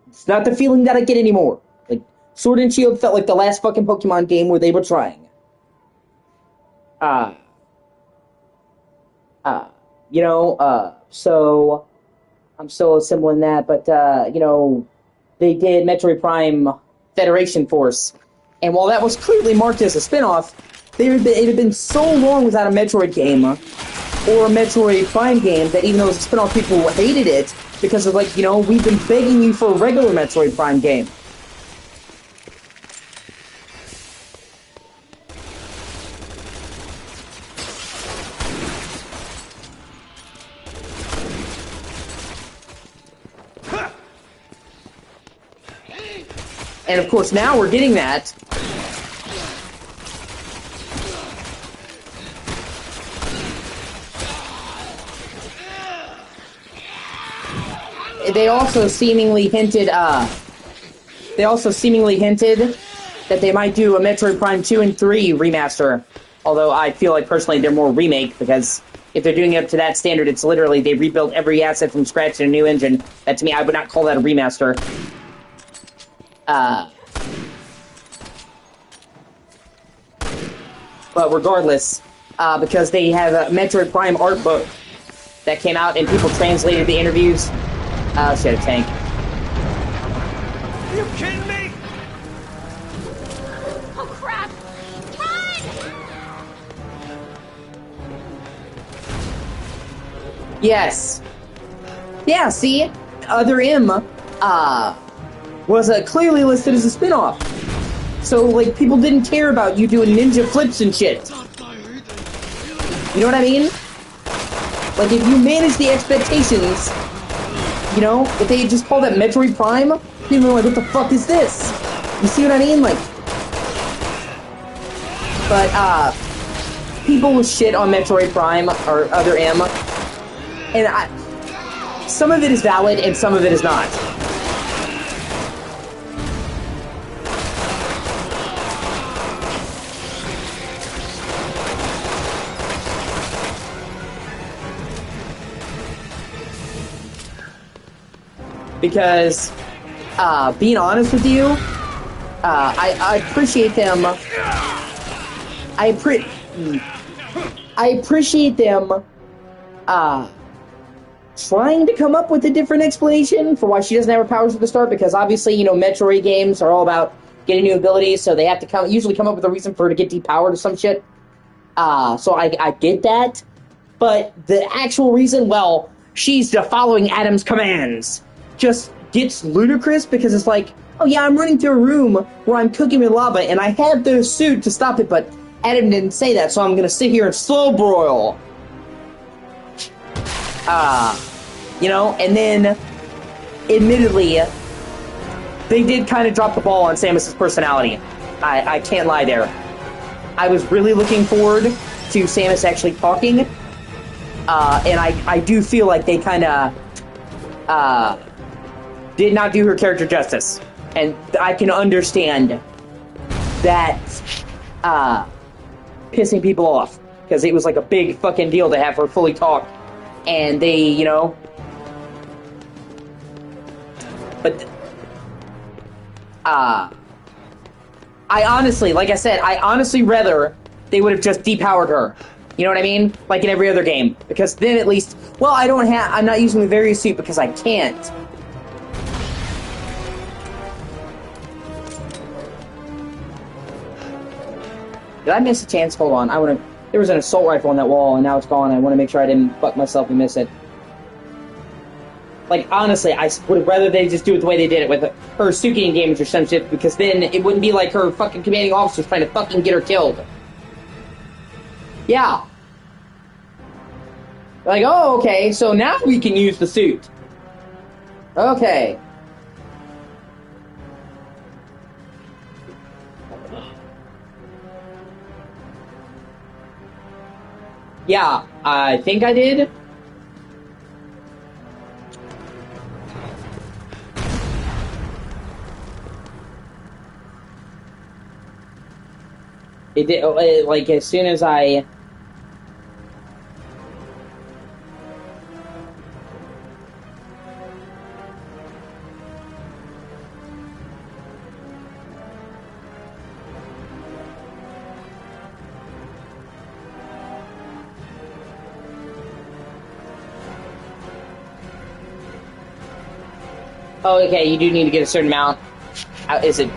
It's not the feeling that I get anymore. Like, Sword and Shield felt like the last fucking Pokemon game where they were trying. So I'm still assembling that, but, they did Metroid Prime Federation Force, and while that was clearly marked as a spinoff, it had been so long without a Metroid game, or a Metroid Prime game, that even though it was a spinoff, people hated it, because of, like, we've been begging you for a regular Metroid Prime game. And of course, now we're getting that. They also seemingly hinted that they might do a Metroid Prime 2 and 3 remaster. Although I feel like personally they're more remake, because if they're doing it up to that standard, it's literally they rebuilt every asset from scratch in a new engine. That, to me, I would not call that a remaster. But regardless, because they have a Metroid Prime art book that came out and people translated the interviews. Shit, a tank. Are you kidding me? Oh crap! Run! Yes. Yeah, see? Other M, was clearly listed as a spin-off. So, like, people didn't care about you doing ninja flips and shit. You know what I mean? Like, if you manage the expectations, if they just called that Metroid Prime, people were like, what the fuck is this? You see what I mean? Like, but, people will shit on Metroid Prime, or Other M, and some of it is valid and some of it is not. Because, being honest with you, I appreciate them. I appreciate them, trying to come up with a different explanation for why she doesn't have her powers at the start, because obviously, Metroid games are all about getting new abilities, so they have to usually come up with a reason for her to get depowered or some shit. So I get that. But the actual reason, well, she's following Adam's commands, just gets ludicrous, because it's like, oh yeah, I'm running through a room where I'm cooking with lava, and I have the suit to stop it, but Adam didn't say that, so I'm gonna sit here and slow broil. And then, admittedly, they did kind of drop the ball on Samus's personality. I can't lie there. I was really looking forward to Samus actually talking, and I do feel like they kind of, did not do her character justice. And I can understand that, pissing people off. Because it was like a big fucking deal to have her fully talk. And they, you know... But... I honestly, like I said, I honestly rather they would have just depowered her. You know what I mean? Like in every other game. Because then at least... Well, I'm not using the various suit because I can't. Did I miss a chance? Hold on. There was an assault rifle on that wall, and now it's gone. I want to make sure I didn't fuck myself and miss it. Like, honestly, I would rather they just do it the way they did it with her suit getting damage or some shit, because then it wouldn't be like her fucking commanding officers trying to fucking get her killed. Yeah. Like, oh, okay, so now we can use the suit. Okay. Yeah, I think I did. It did, like, as soon as I... Oh, okay, you do need to get a certain amount. Is it...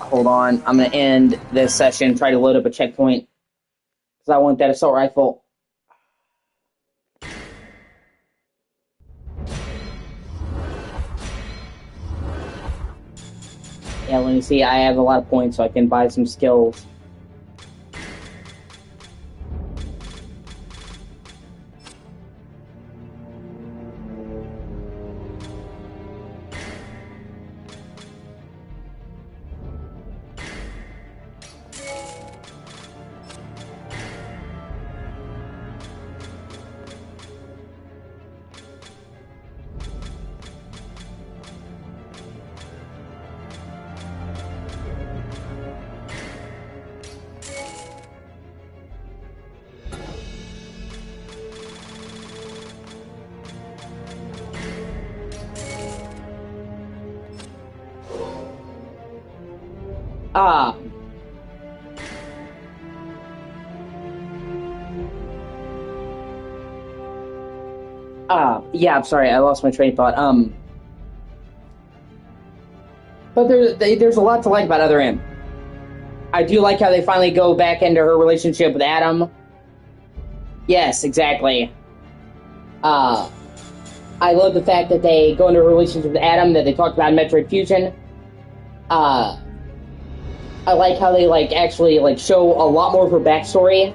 Hold on, I'm gonna end this session, try to load up a checkpoint. Because I want that assault rifle. Yeah, let me see, I have a lot of points, so I can buy some skills. Yeah, I'm sorry, I lost my train of thought. But there's a lot to like about Other M. I do like how they finally go back into her relationship with Adam. Yes, exactly. I love the fact that they go into a relationship with Adam, that they talked about Metroid Fusion. I like how they, like, actually, like, show a lot more of her backstory.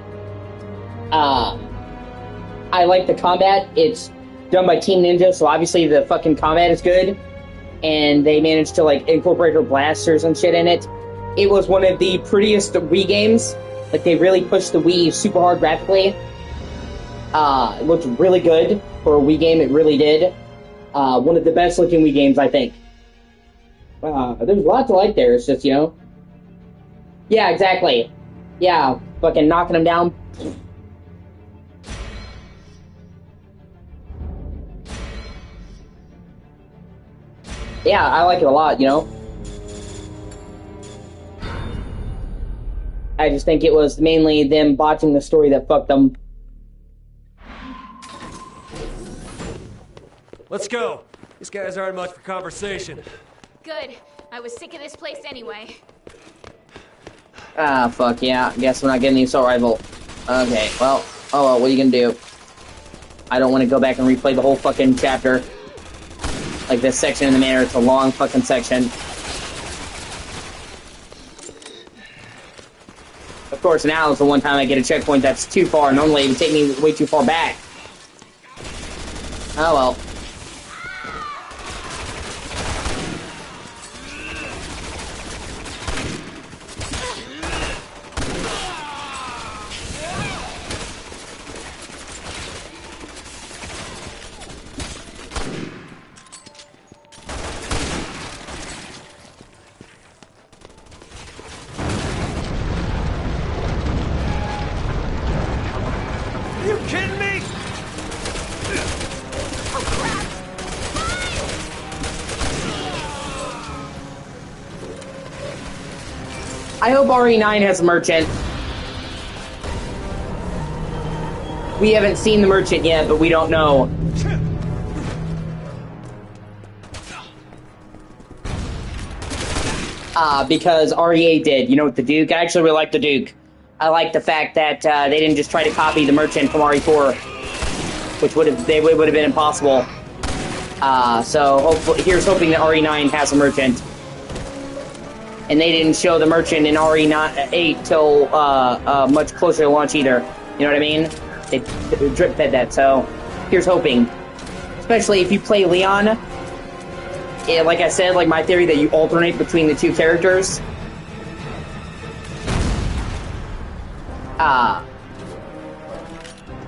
I like the combat. It's done by Team Ninja, so obviously the fucking combat is good. And they managed to, like, incorporate her blasters and shit in it. It was one of the prettiest Wii games. Like, they really pushed the Wii super hard graphically. It looked really good for a Wii game, it really did. One of the best looking Wii games, I think. There's a lot to like there, it's just, you know. Yeah, exactly. Yeah, fucking knocking them down. Yeah, I like it a lot, you know? I just think it was mainly them botching the story that fucked them. Let's go. These guys aren't much for conversation. Good. I was sick of this place anyway. Ah, fuck, yeah. Guess we're not getting the assault rifle. Okay, well, oh well, what are you gonna do? I don't want to go back and replay the whole fucking chapter. Like this section in the manor, it's a long fucking section. Of course, now is the one time I get a checkpoint that's too far. Normally it would take me way too far back. Oh well. I hope RE9 has a merchant. We haven't seen the merchant yet, but we don't know. Because RE8 did. You know what, the Duke? I actually really like the Duke. I like the fact that they didn't just try to copy the merchant from RE4, which would have been impossible. So hopefully, here's hoping that RE9 has a merchant. And they didn't show the merchant in RE8 till much closer to launch either. You know what I mean? They drip fed that, so here's hoping. Especially if you play Leon. Yeah, like I said, like my theory that you alternate between the two characters.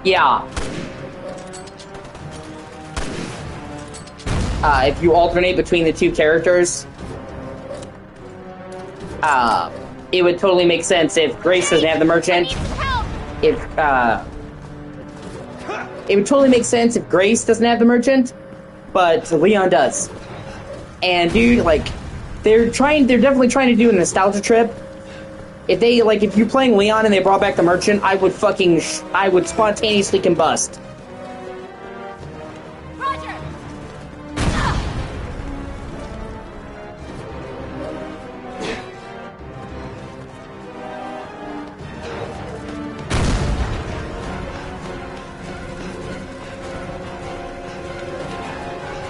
Yeah. If you alternate between the two characters, it would totally make sense if Grace doesn't have the merchant. It would totally make sense if Grace doesn't have the merchant, but Leon does. And dude, like, they're definitely trying to do a nostalgia trip. If you're playing Leon and they brought back the merchant, I would spontaneously combust. Roger!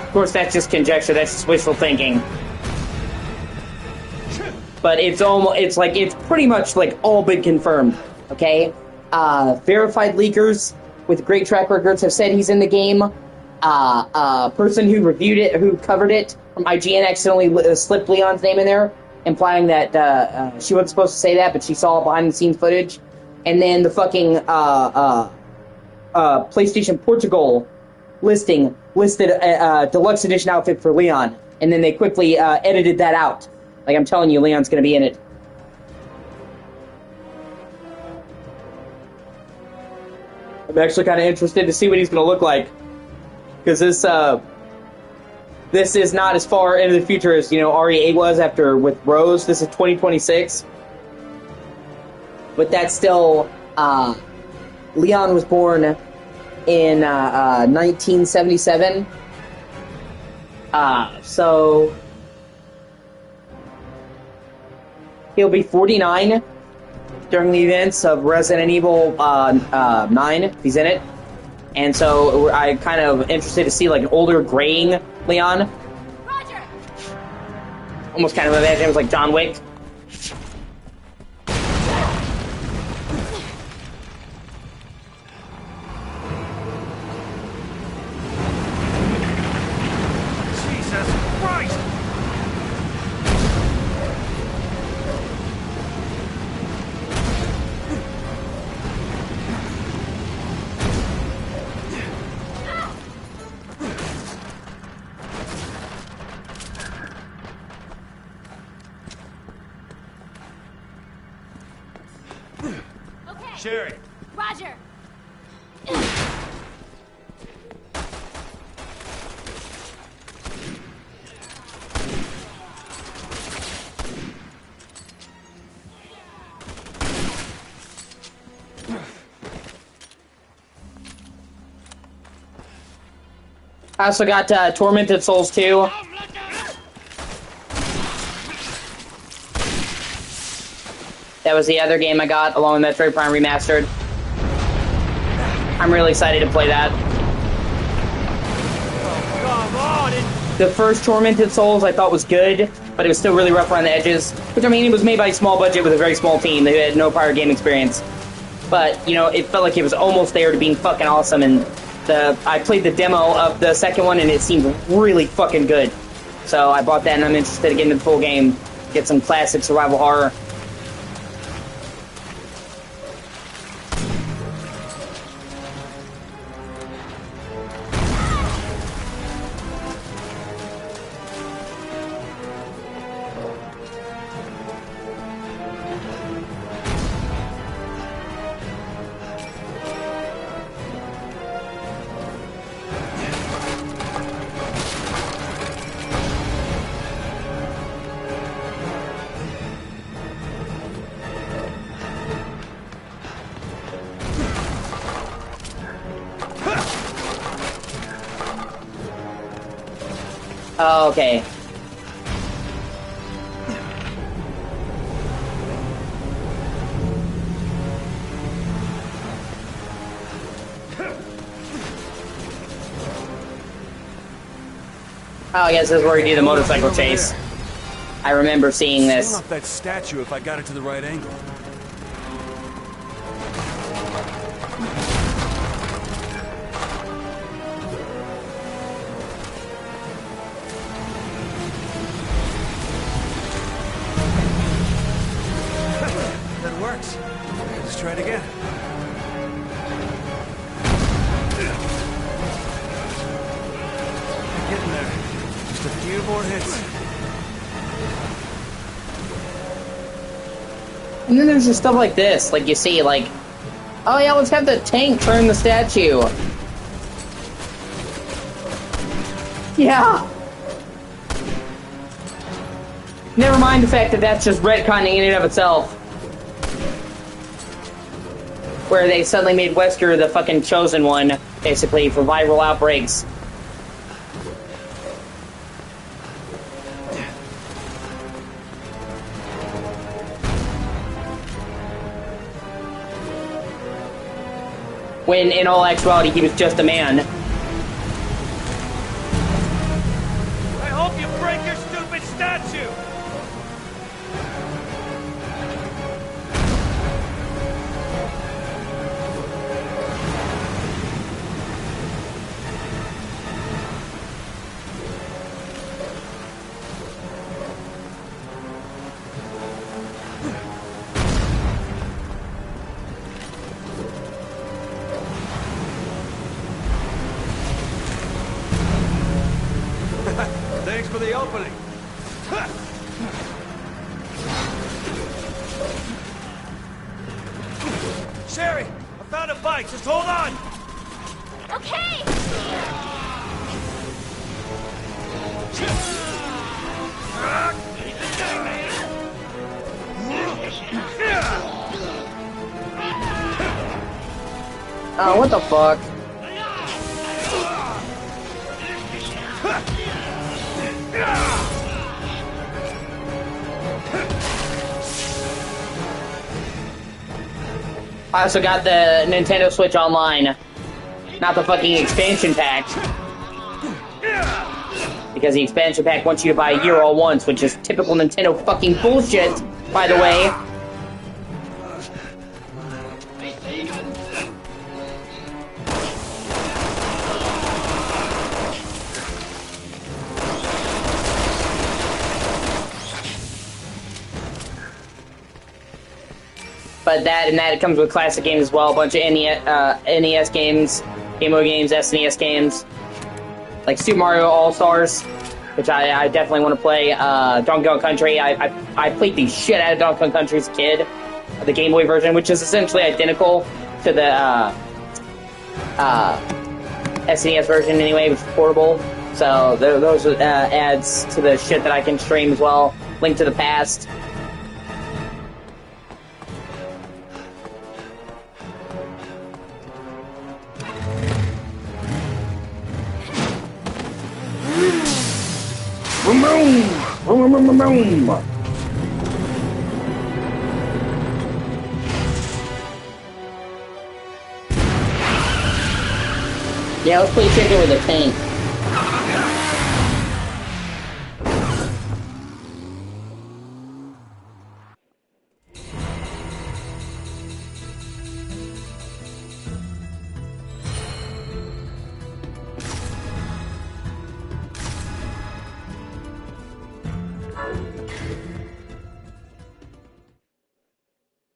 Of course, that's just conjecture, that's just wishful thinking. But it's pretty much like all been confirmed, okay? Verified leakers with great track records have said he's in the game. A person who reviewed it, who covered it from IGN, accidentally slipped Leon's name in there, implying that she wasn't supposed to say that, but she saw behind-the-scenes footage. And then the fucking PlayStation Portugal listed a deluxe edition outfit for Leon, and then they quickly edited that out. Like, I'm telling you, Leon's gonna be in it. I'm actually kind of interested to see what he's gonna look like, because this is not as far into the future as, you know, RE8 was with Rose. This is 2026, but that's still Leon was born in 1977. So he'll be 49 during the events of Resident Evil 9, if he's in it. And so I'm kind of interested to see like an older graying Leon. Roger! Almost kind of imagine it was like John Wick. Jesus Christ! Okay. Sherry! Roger! I also got Tormented Souls 2. That was the other game I got, along with Metroid Prime Remastered. I'm really excited to play that. Come on! The first Tormented Souls I thought was good, but it was still really rough around the edges. Which, I mean, it was made by a small budget with a very small team. They had no prior game experience. But, you know, it felt like it was almost there to being fucking awesome, and I played the demo of the second one, and it seemed really fucking good. So I bought that, and I'm interested in getting the full game, get some classic survival horror. Oh, okay. Oh, I guess this is where we do the motorcycle chase. I remember seeing this. Swing off that statue if I got it to the right angle. That works. Let's try it again. Getting there. Just a few more hits. And then there's just stuff like this, like you see, like, oh yeah, let's have the tank turn the statue. Yeah. Never mind the fact that that's just retconning in and of itself. Where they suddenly made Wesker the fucking chosen one, basically, for viral outbreaks. When, in all actuality, he was just a man. I hope you break your stupid statue! Thanks for the opening. Sherry, I found a bike. Just hold on. Okay! Oh, what the fuck? I also got the Nintendo Switch Online, not the fucking expansion pack. Because the expansion pack wants you to buy a year all once, which is typical Nintendo fucking bullshit, by the way. But that comes with classic games as well, a bunch of NES games, Game Boy games, SNES games, like Super Mario All-Stars, which I definitely want to play. Donkey Kong Country, I played the shit out of Donkey Kong Country as a kid, the Game Boy version, which is essentially identical to the SNES version anyway, which is portable. So those adds to the shit that I can stream as well. Link to the Past. Yeah, let's play chicken with a tank.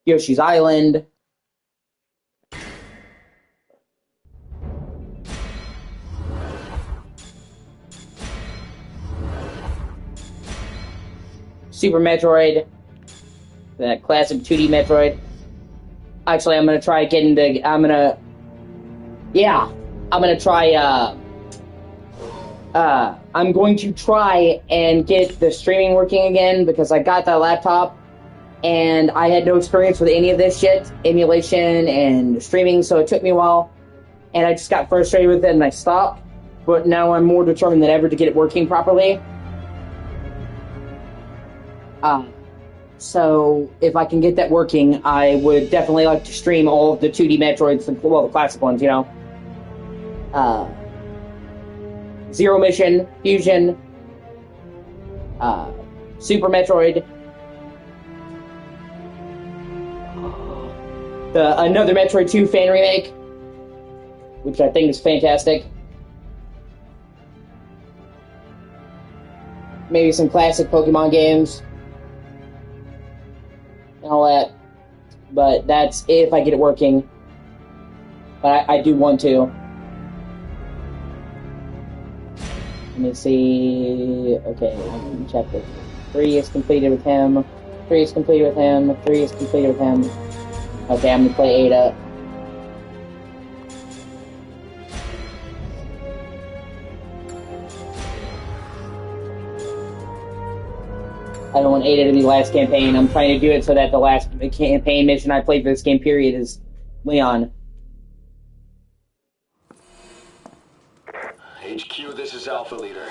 Yoshi's Island. Super Metroid. That classic 2D Metroid. Actually, I'm gonna try getting the... I'm gonna try, I'm going to try and get the streaming working again, because I got that laptop, and I had no experience with any of this shit, emulation and streaming, so it took me a while, and I just got frustrated with it, and I stopped. but now I'm more determined than ever to get it working properly. So if I can get that working, I would definitely like to stream all of the 2D Metroids, well, the classic ones, you know. Zero Mission, Fusion, Super Metroid, another Metroid 2 fan remake, which I think is fantastic. Maybe some classic Pokemon games and all that. But that's if I get it working. But I do want to. Let me see. Okay, chapter 3 is completed with him. 3 is completed with him. 3 is completed with him. Okay, I'm gonna play Ada. I don't want Ada to be the last campaign. I'm trying to do it so that the last campaign mission I played for this game period is Leon. HQ, this is Alpha Leader.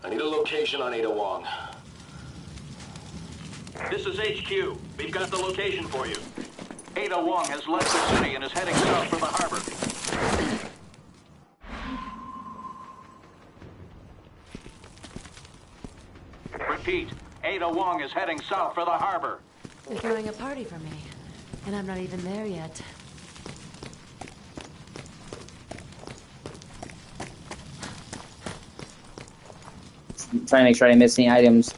I need a location on Ada Wong. This is HQ. We've got the location for you. Ada Wong has left the city and is heading south for the harbor. Repeat. Ada Wong is heading south for the harbor. They're throwing a party for me, and I'm not even there yet. I'm trying to make sure I didn't miss any items.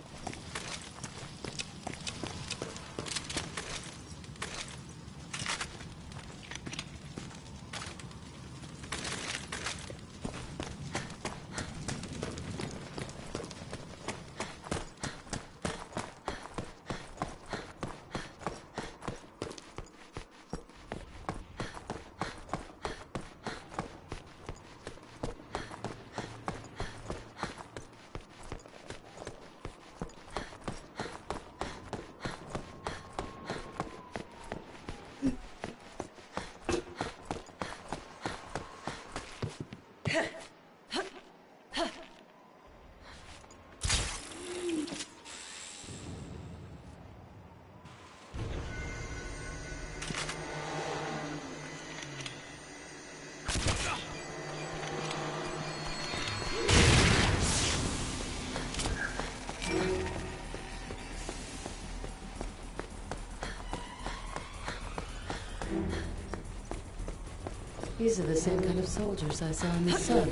These are the same kind of soldiers I saw in the sun.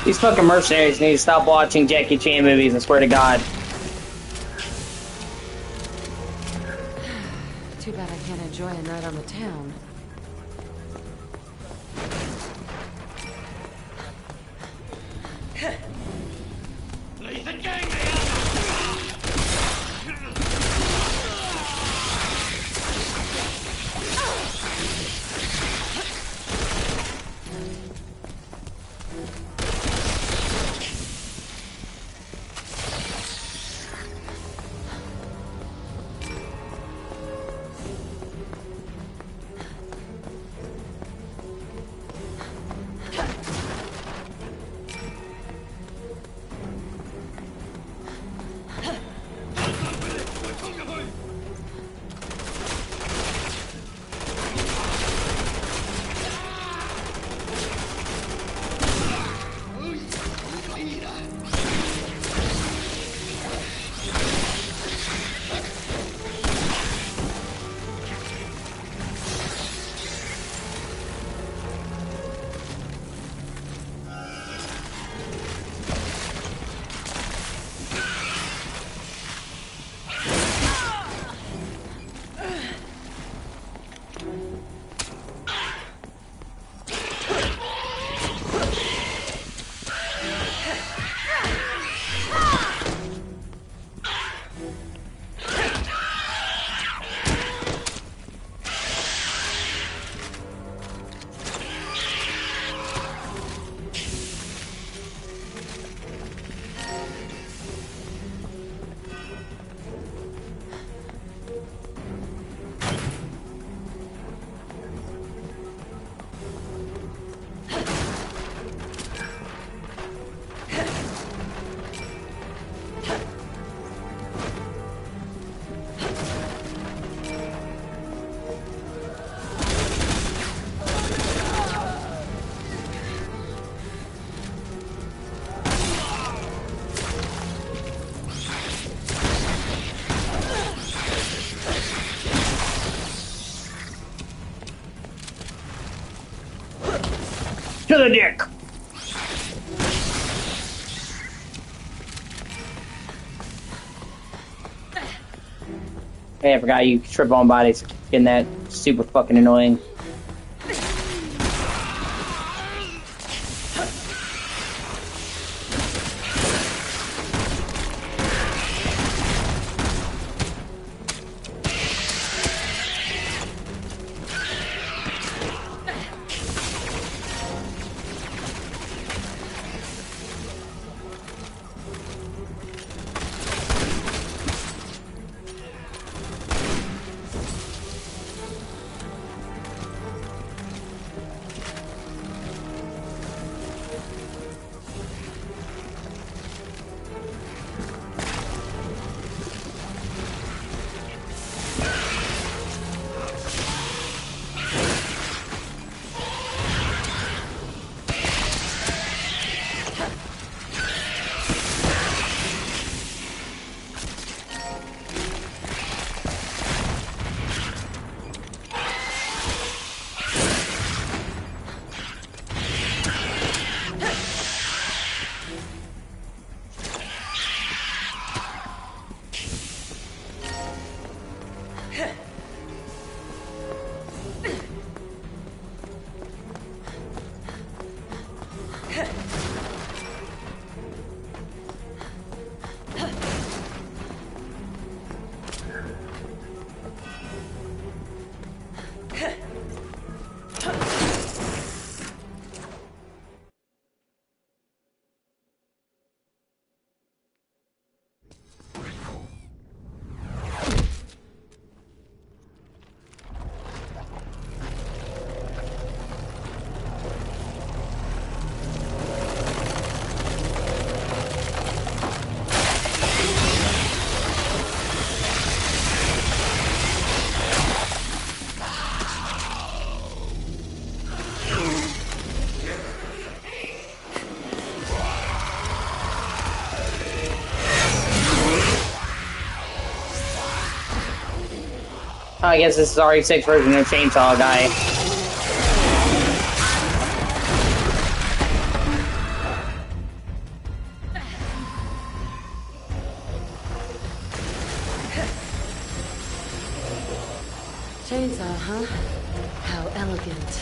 These fucking mercenaries need to stop watching Jackie Chan movies, I swear to God. Too bad I can't enjoy a night on the town. the dick! Hey, I forgot you trip on bodies. Getting that super fucking annoying. Oh, I guess this is RE6 version of Chainsaw Guy. Chainsaw, huh? How elegant.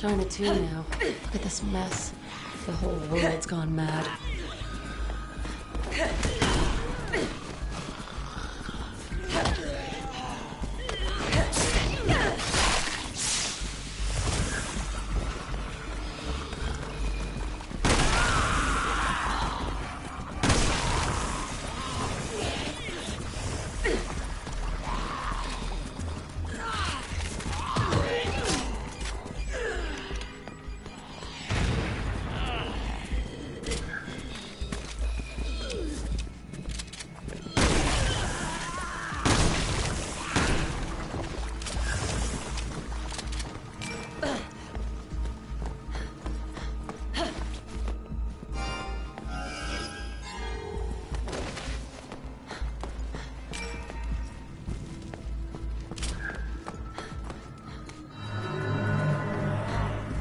China too now. Look at this mess. The whole world's gone mad.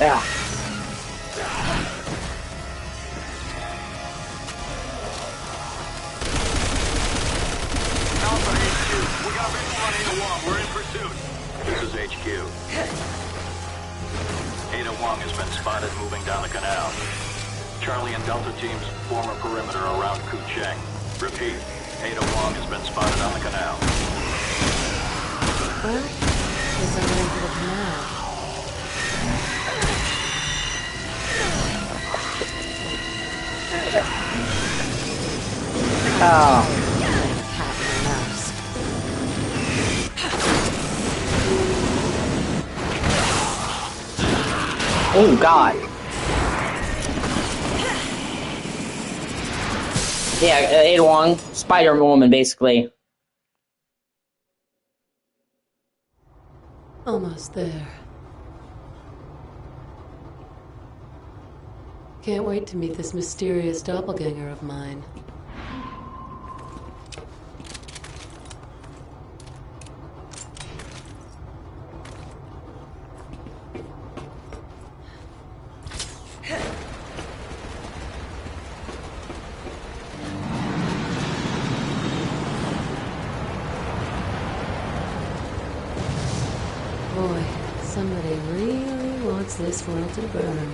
Yeah. Alpha HQ, we got visual on Ada Wong. We're in pursuit. This is HQ. Ada Wong has been spotted moving down the canal. Charlie and Delta teams form a perimeter around Kucheng. Repeat, Ada Wong has been spotted on the canal. Well, guess I'm going to the canal. Oh. Cat and mouse. Oh, God. Yeah, Ada Wong, Spider-Woman, basically. Almost there. Can't wait to meet this mysterious doppelganger of mine. Boy, somebody really wants this world to burn.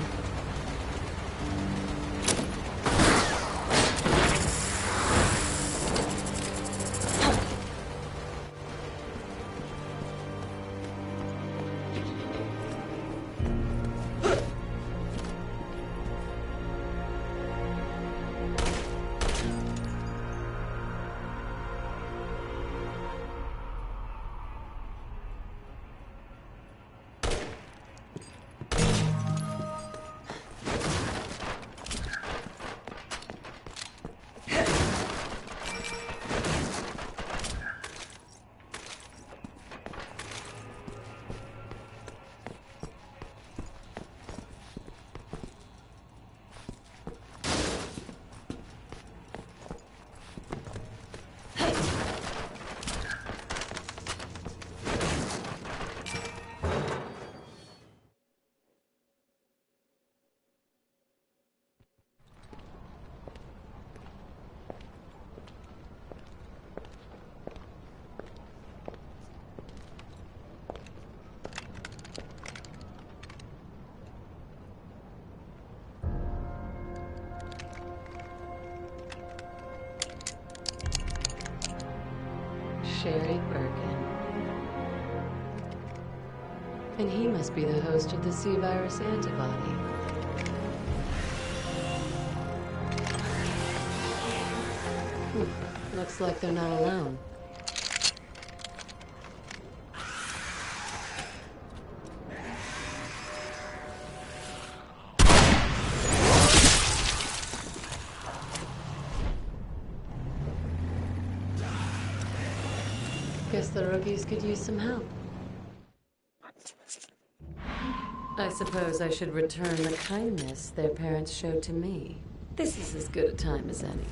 Sherry Birkin. And he must be the host of the C-virus antibody. Looks like they're not alone. Guess the rookies could use some help. I suppose I should return the kindness their parents showed to me. This is as good a time as any.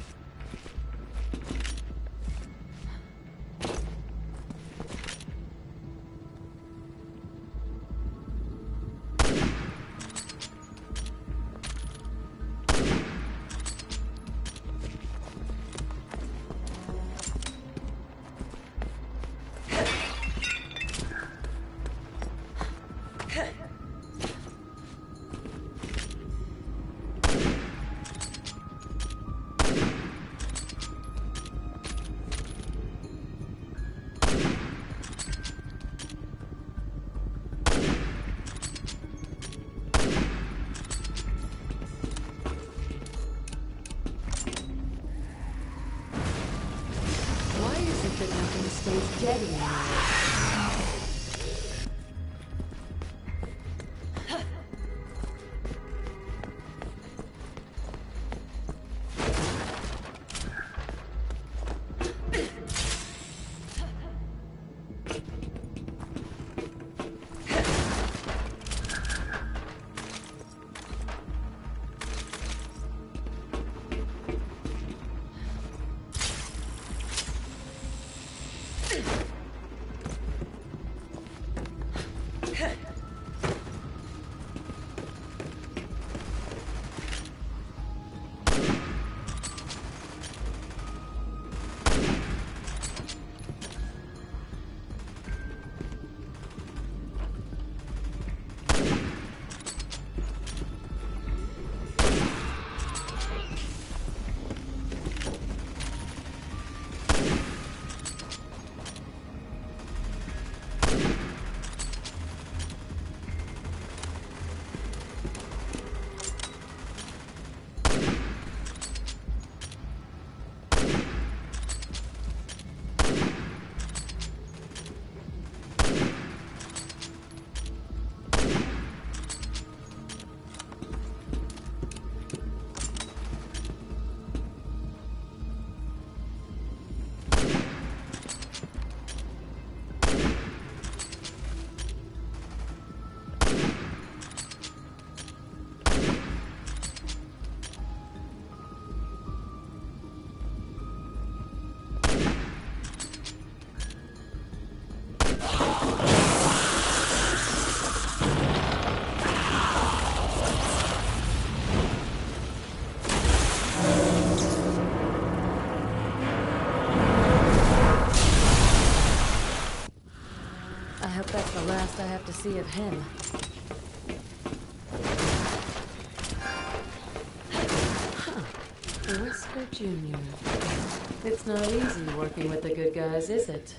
I hope that's the last I have to see of him. Huh. Wesker Jr. It's not easy working with the good guys, is it?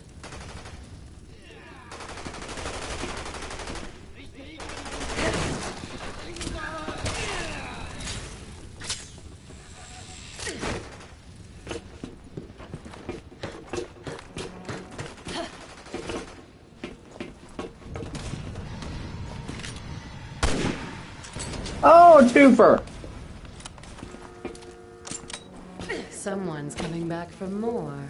Oh, twofer! Someone's coming back for more.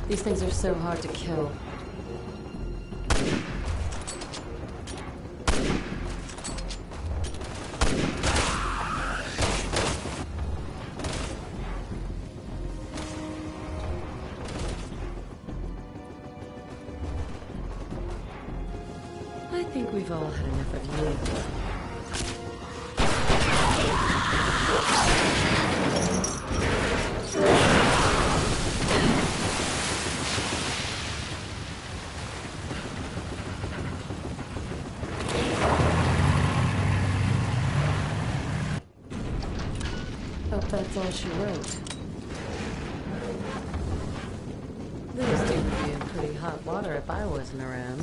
These things are so hard to kill. I think we've all had enough of you. That's all she wrote. These two would be in pretty hot water if I wasn't around.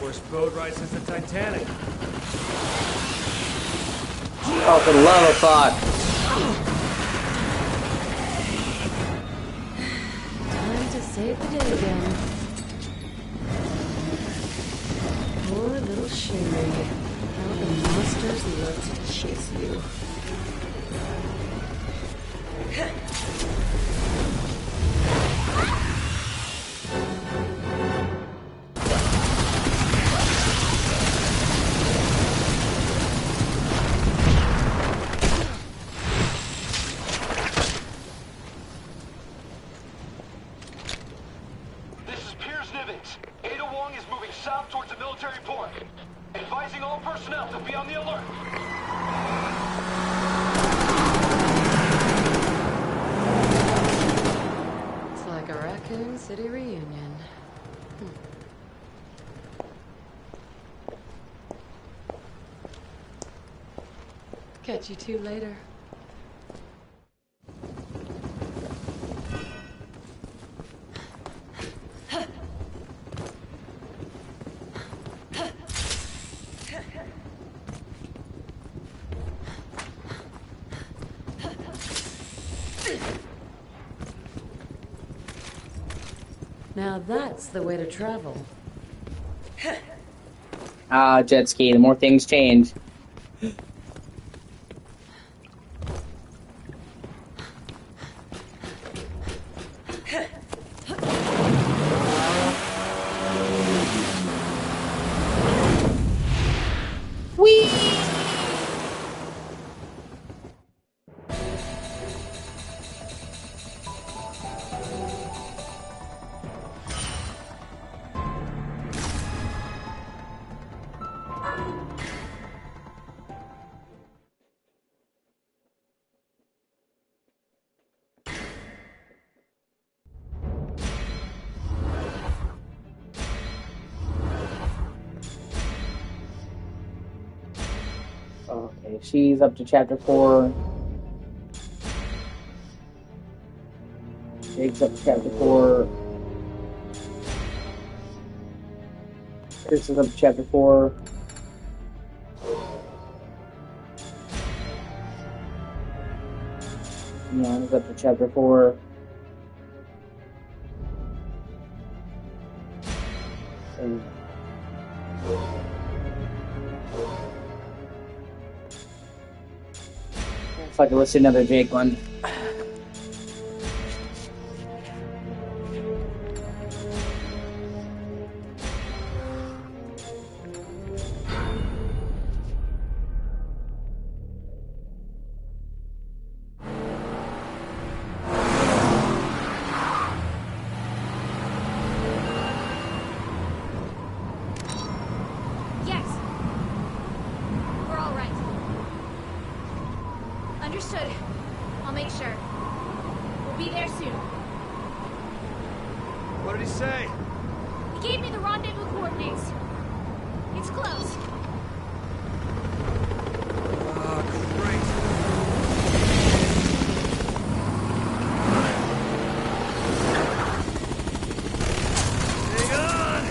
Worst boat ride since the Titanic. Oh, for the love of fuck! Save the day again. Poor little Sherry. How the monsters love to chase you. City reunion. Catch you two later. Now that's the way to travel. Ah, jet ski. The more things change. Okay, she's up to chapter 4. Jake's up to chapter 4. Chris is up to chapter 4. Neon is up to chapter 4. And fuck it, let's do another Jake one. Yes. We're all right. Understood. I'll make sure. We'll be there soon. What did he say? He gave me the rendezvous coordinates. It's close. Oh, great. Hang on!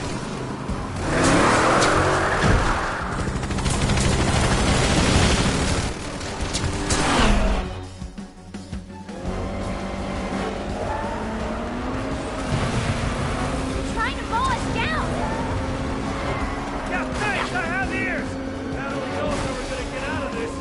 He's trying to mow us down! Yeah, thanks! I have ears! God only knows how we're gonna get out of this.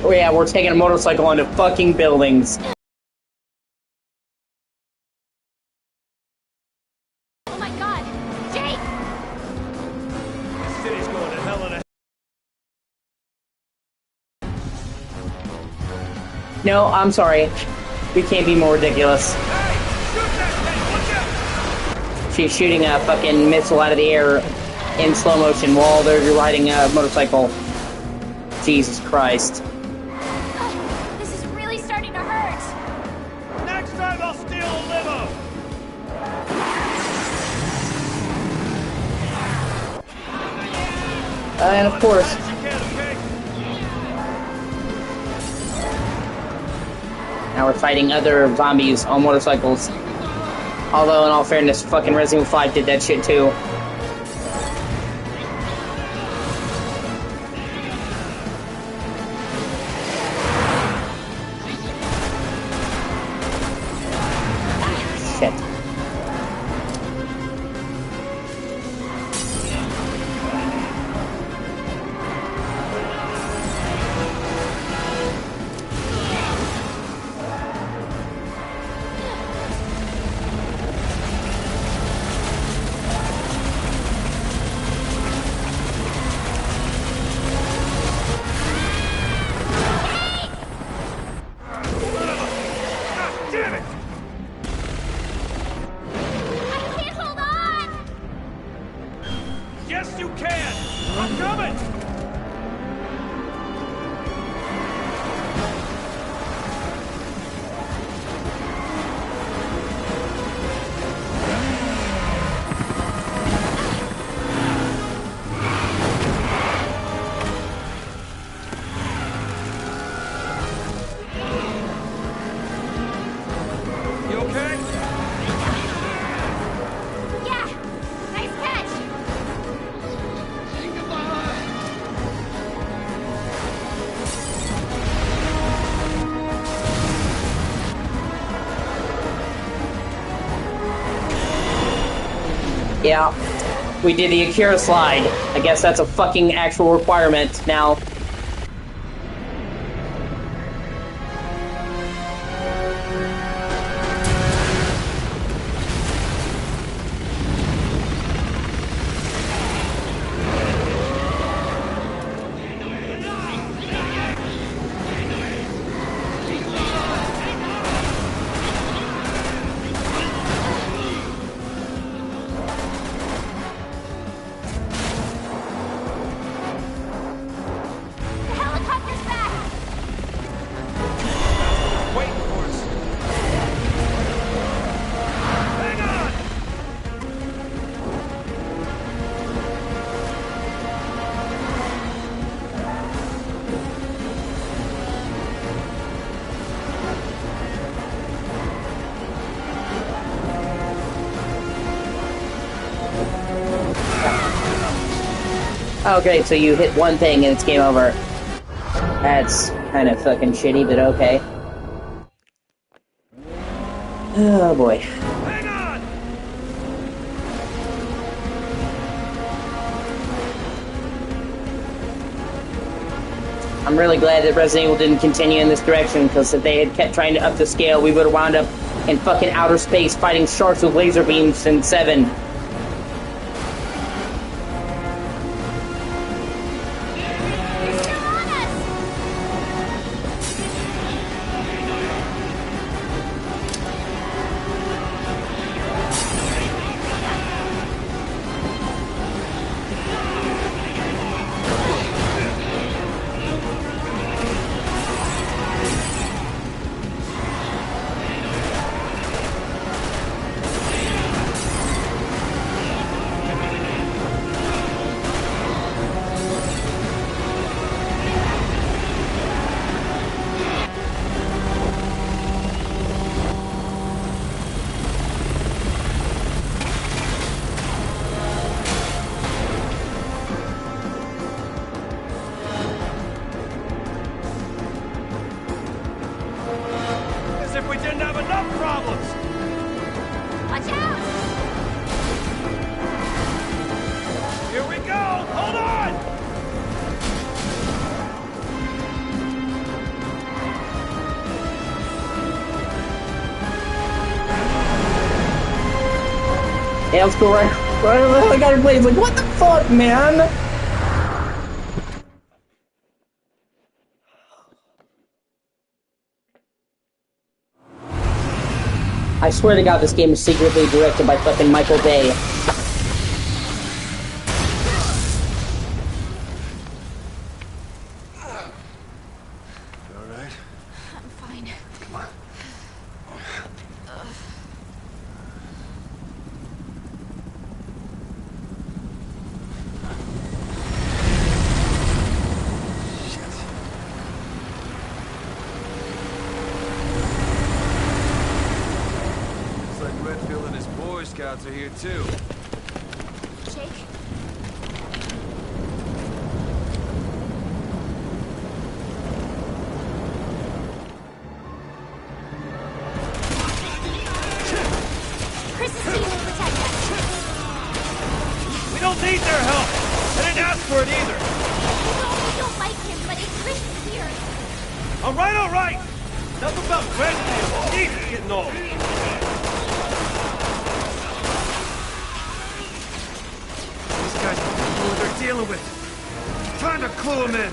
Oh yeah, we're taking a motorcycle into fucking buildings. Oh my god! Jake! This city's going to hell in a... No, I'm sorry. We can't be more ridiculous. Hey! Shoot that thing! Look out! She's shooting a fucking missile out of the air in slow motion while they're riding a motorcycle. Jesus Christ. This is really starting to hurt! Next time I'll steal a limo! And of course, You can, okay? now we're fighting other zombies on motorcycles. Although, in all fairness, fucking Resident Evil 5 did that shit too. Shit. Yeah. We did the Akira slide. I guess that's a fucking actual requirement now. Oh, great, so you hit one thing and it's game over. That's kind of fucking shitty, but okay. Oh, boy. Hang on! I'm really glad that Resident Evil didn't continue in this direction, because if they had kept trying to up the scale, we would have wound up in fucking outer space fighting sharks with laser beams in 7. As if we didn't have enough problems! Watch out! Here we go! Hold on! Yeah, let's go right over the helicopter blades. Like, what the fuck, man? I swear to God, this game is secretly directed by fucking Michael Bay. Alright? I'm fine. Come on. Looks like Redfield and his Boy Scouts are here too. Jake? Chris's team will protect us. We don't need their help! I didn't ask for it either! We don't like him, but it's Chris is here. Alright, alright! Enough about Redfield! Jesus, getting old! These guys don't know what they're dealing with. Time to clue them in!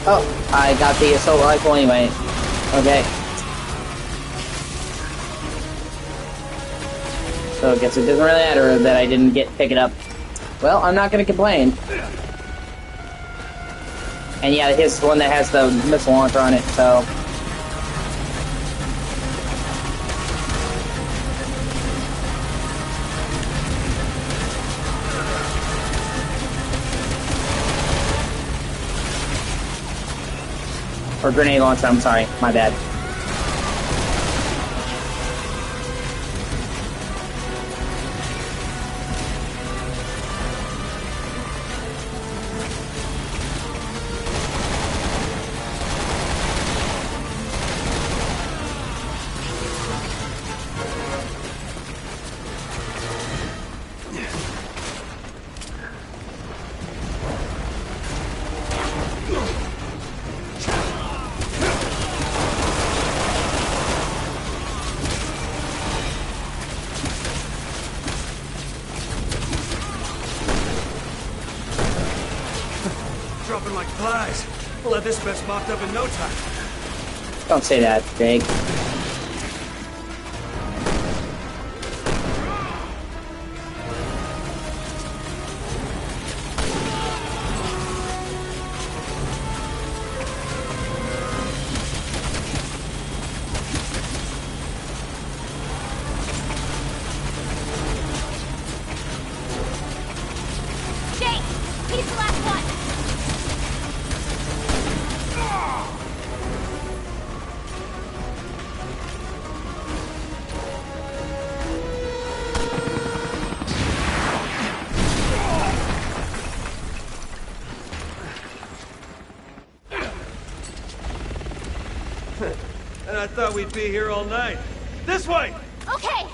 Oh, I got the assault rifle anyway. Okay. So I guess it doesn't really matter that I didn't pick it up. Well, I'm not gonna complain. And yeah, his is the one that has the missile launcher on it, so... Or grenade launcher, I'm sorry. My bad. Dropping like flies. We'll have this mess mopped up in no time. Don't say that, Jake. Jake, he's the last one. And I thought we'd be here all night. This way! Okay.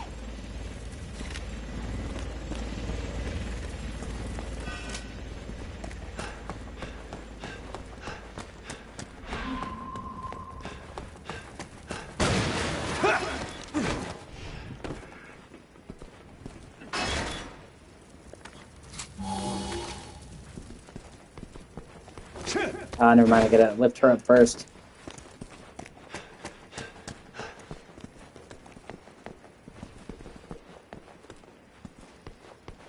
Never mind, I gotta lift her up first.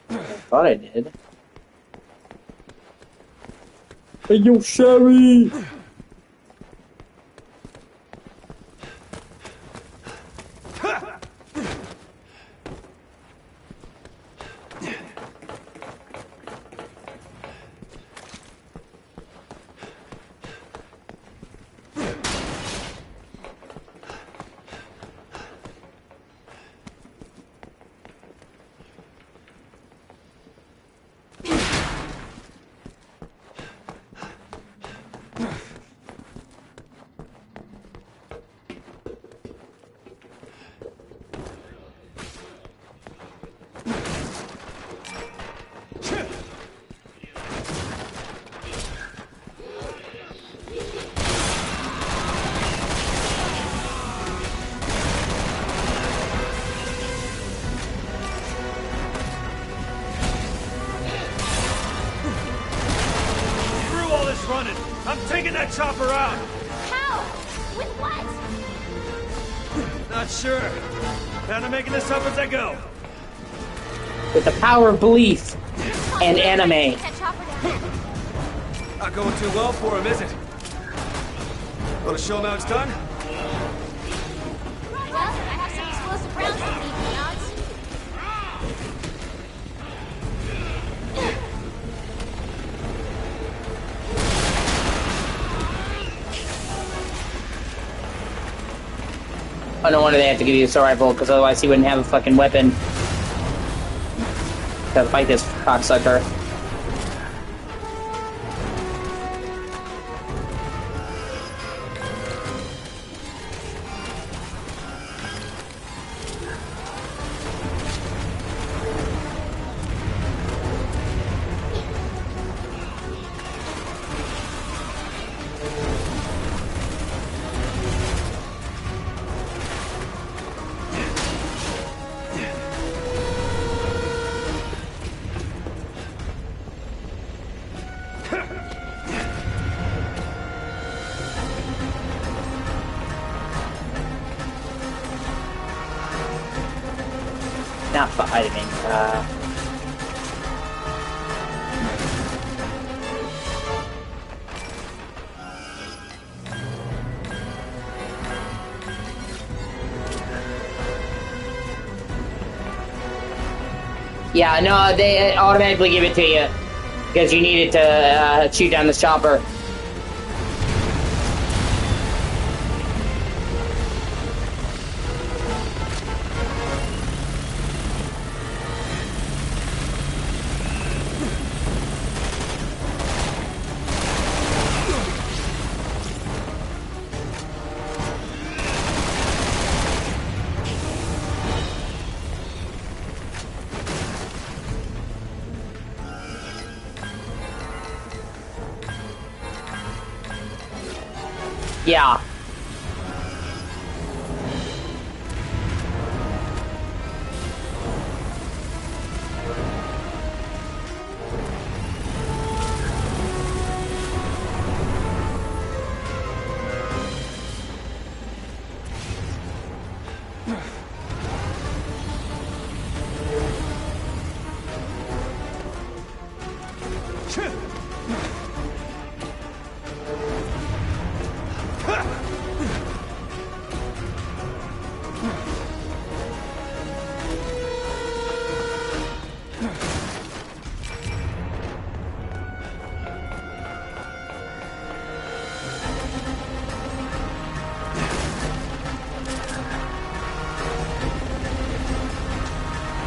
Thought I did. Hey, yo, Sherry! Running! I'm taking that chopper out! How? With what? Not sure. Kind of making this up as I go. With the power of belief and anime. Not going too well for him, is it? Want to show him how it's done? Well, I have some explosive rounds to leave the odds. Oh, no wonder they have to give you a assault rifle, because otherwise he wouldn't have a fucking weapon to fight this cocksucker. Not fighting. Yeah, no, they automatically give it to you because you needed to shoot down the chopper. Yeah.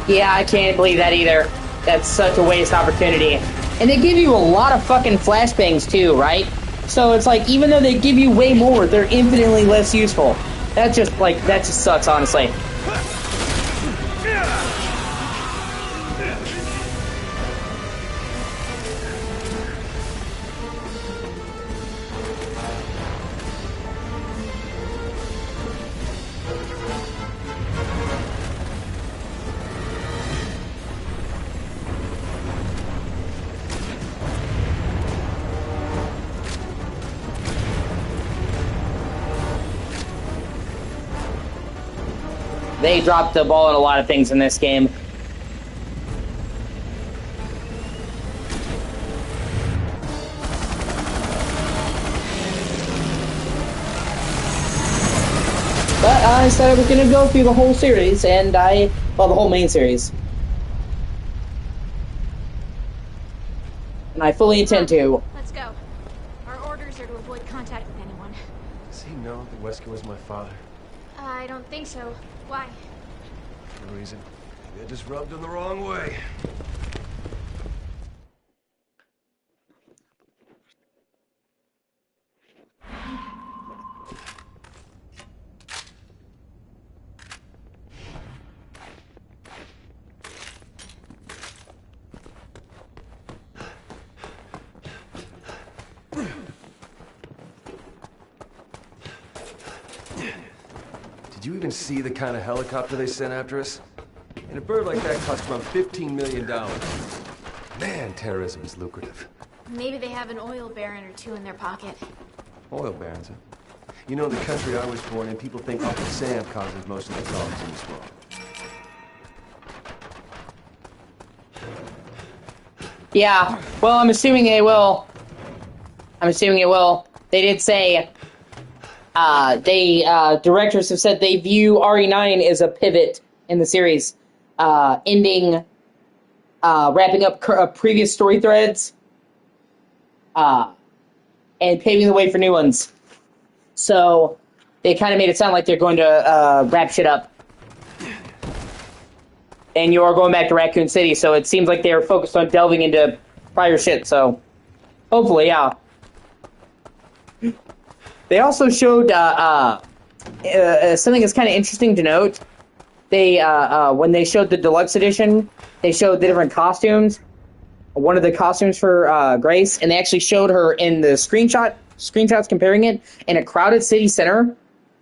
Yeah, I can't believe that either. That's such a waste opportunity. And they give you a lot of fucking flashbangs too, right? So it's like, even though they give you way more, they're infinitely less useful. That just sucks, honestly. They dropped the ball in a lot of things in this game. But I said I was going to go through the whole series, and the whole main series. And I fully intend to. Let's go. Our orders are to avoid contact with anyone. Does he know that Wesker was my father? I don't think so. Why? No reason. Maybe I just rubbed him the wrong way. Did you even see the kind of helicopter they sent after us? And a bird like that costs around $15 million. Man, terrorism is lucrative. Maybe they have an oil baron or two in their pocket. Oil barons, huh? You know, in the country I was born in, people think Uncle Sam causes most of the problems in this world. Yeah, well, I'm assuming they will. They did say, directors have said they view RE9 as a pivot in the series, wrapping up previous story threads, and paving the way for new ones. So, they kind of made it sound like they're going to wrap shit up. And you are going back to Raccoon City, so it seems like they're focused on delving into prior shit, so hopefully, yeah. They also showed something that's kind of interesting to note. They when they showed the deluxe edition, they showed the different costumes. One of the costumes for Grace, and they actually showed her in the screenshots comparing it in a crowded city center,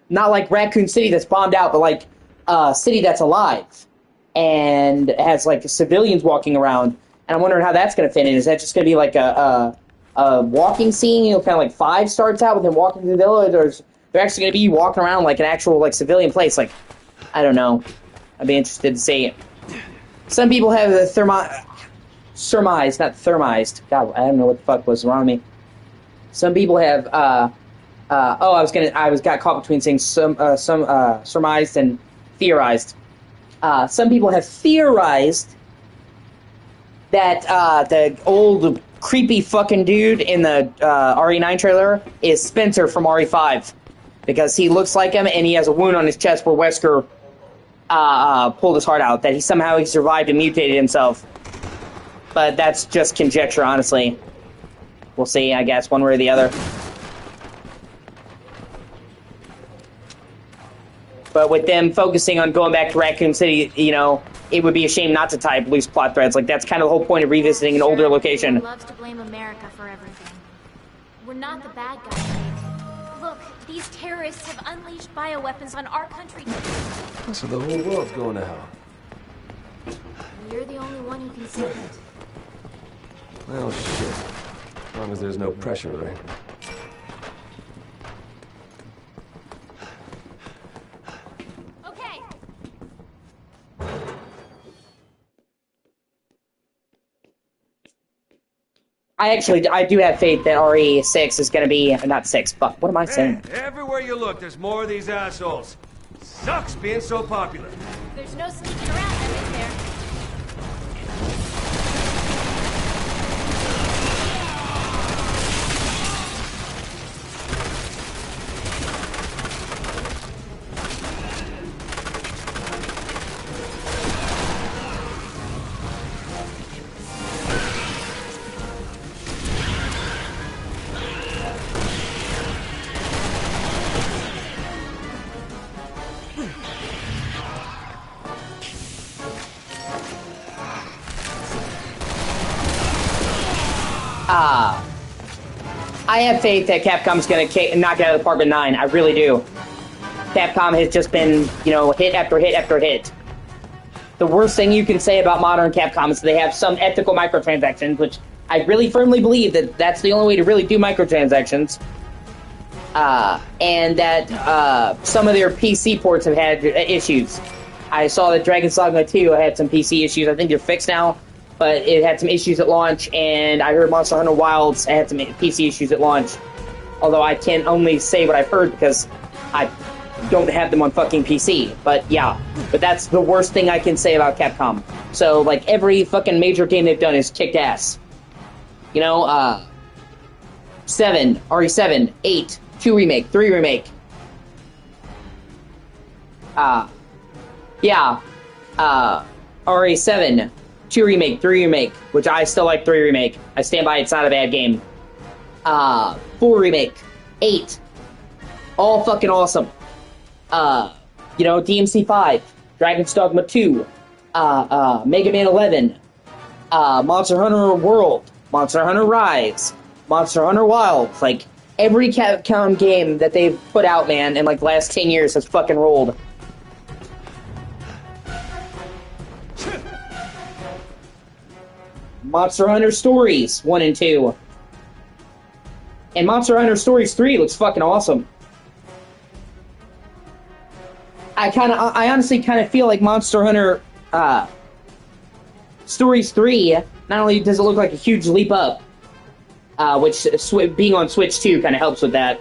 not like Raccoon City that's bombed out, but like a city that's alive and has like civilians walking around. And I'm wondering how that's going to fit in. Is that just going to be like a walking scene, you know, kind of like 5 starts out with him walking through the village, or is they're actually going to be walking around like an actual like civilian place? Like, I don't know. I'd be interested to see it. Some people have surmised, not thermized. God, I don't know what the fuck was wrong with me. Some people have I got caught between saying surmised and theorized. Some people have theorized that the old creepy fucking dude in the RE9 trailer is Spencer from RE5, because he looks like him and he has a wound on his chest where Wesker pulled his heart out, that he somehow survived and mutated himself. But that's just conjecture, honestly. We'll see, I guess, one way or the other. But with them focusing on going back to Raccoon City, you know, it would be a shame not to tie up loose plot threads. Like, that's kind of the whole point of revisiting an older location. Loves to blame America for everything. We're not the bad guys. Look, these terrorists have unleashed bioweapons on our country. So the whole world's going to hell. You're the only one who can see it. Well, shit. As long as there's no pressure, right? Okay. I do have faith that RE6 is gonna be, not 6, fuck, what am I saying? Hey, everywhere you look, there's more of these assholes. Sucks being so popular. There's no sneaking around them, is there? I have faith that Capcom's gonna knock it out of the park with 9. I really do. Capcom has just been, you know, hit after hit after hit. The worst thing you can say about modern Capcom is they have some ethical microtransactions, which I really firmly believe that that's the only way to really do microtransactions. And that some of their PC ports have had issues. I saw that Dragon's Dogma 2 had some PC issues. I think they're fixed now, but it had some issues at launch, and I heard Monster Hunter Wilds had some PC issues at launch. Although I can only say what I've heard because I don't have them on fucking PC. But yeah, but that's the worst thing I can say about Capcom. So, like, every fucking major game they've done is kicked ass. You know, 7, RE7, 8, 2 remake, 3 remake. RE7, 2 remake, 3 remake, which I still like 3 remake. I stand by, it's not a bad game. 4 remake, 8, all fucking awesome. You know, DMC 5, Dragon's Dogma 2, Mega Man 11, Monster Hunter World, Monster Hunter Rise, Monster Hunter Wilds. Like, every Capcom game that they've put out, man, in like the last 10 years has fucking rolled. Monster Hunter Stories 1 and 2. And Monster Hunter Stories 3 looks fucking awesome. I honestly kind of feel like Monster Hunter Stories 3, not only does it look like a huge leap up, which being on Switch 2 kind of helps with that,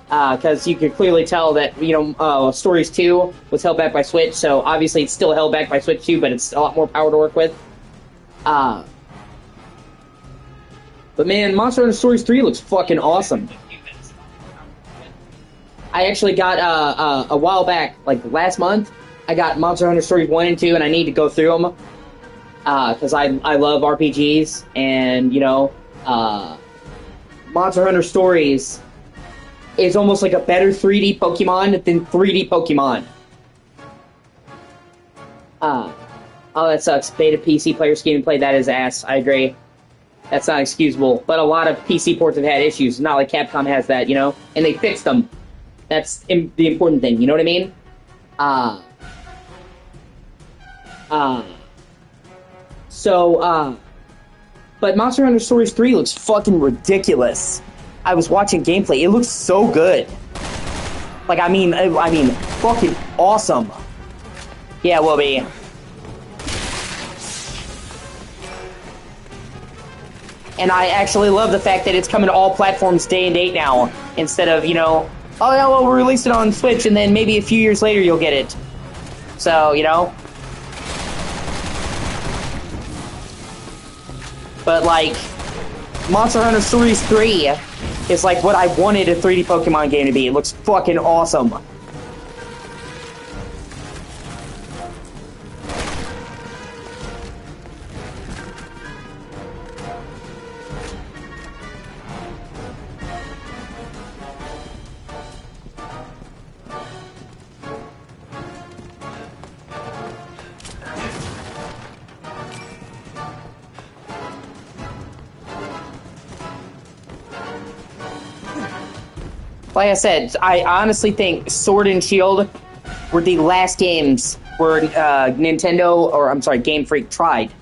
because you could clearly tell that, you know, Stories 2 was held back by Switch, so obviously it's still held back by Switch 2, but it's a lot more power to work with. But man, Monster Hunter Stories 3 looks fucking awesome. I actually got, a while back, like last month, I got Monster Hunter Stories 1 and 2, and I need to go through them. Because I love RPGs, and, you know, Monster Hunter Stories is almost like a better 3D Pokemon than 3D Pokemon. Oh, that sucks. Beta PC players can't even play that as ass. I agree. That's not excusable. But a lot of PC ports have had issues. Not like Capcom has that, you know? And they fixed them. That's the important thing, you know what I mean? But Monster Hunter Stories 3 looks fucking ridiculous. I was watching gameplay. It looks so good. Like, I mean, fucking awesome. Yeah, it will be. And I actually love the fact that it's coming to all platforms day and date now, instead of, you know, oh yeah, well, we'll release it on Switch, and then maybe a few years later you'll get it. So, you know. But, like, Monster Hunter Stories 3 is like what I wanted a 3D Pokemon game to be. It looks fucking awesome. Like I said, I honestly think Sword and Shield were the last games where Nintendo, or I'm sorry, Game Freak tried.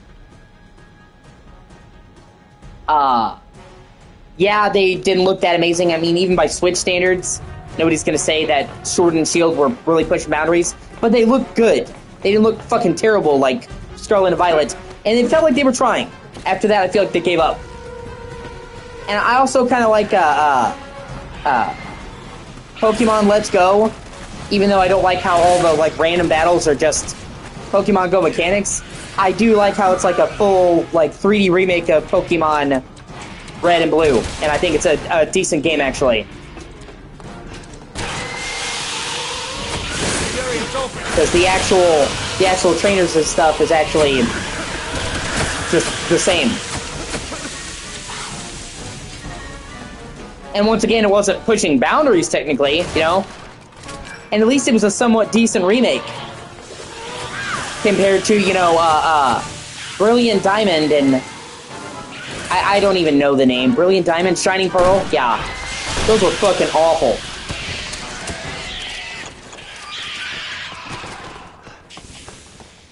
Yeah, they didn't look that amazing. I mean, even by Switch standards, nobody's gonna say that Sword and Shield were really pushing boundaries, but they looked good. They didn't look fucking terrible like Scarlet and Violet, and it felt like they were trying. After that, I feel like they gave up. And I also kind of like Pokemon Let's Go, even though I don't like how all the like random battles are just Pokemon Go mechanics. I do like how it's like a full like 3D remake of Pokemon Red and Blue, and I think it's a decent game actually. Because the actual trainers and stuff is actually just the same. And once again, it wasn't pushing boundaries technically, you know? And at least it was a somewhat decent remake. Compared to, you know, Brilliant Diamond and... I don't even know the name. Brilliant Diamond, Shining Pearl? Yeah. Those were fucking awful.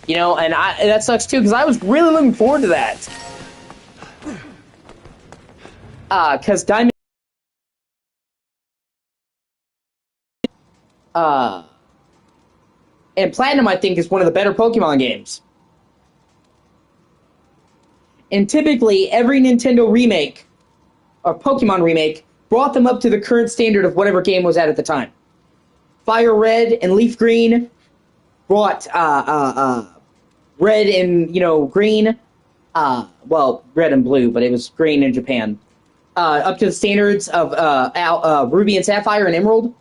You know, and that sucks too, because I was really looking forward to that. Because Diamond... and Platinum, I think, is one of the better Pokemon games. And typically, every Nintendo remake, or Pokemon remake, brought them up to the current standard of whatever game was at the time. Fire Red and Leaf Green brought Red and, you know, Green, well, Red and Blue, but it was Green in Japan, up to the standards of Ruby and Sapphire and Emerald.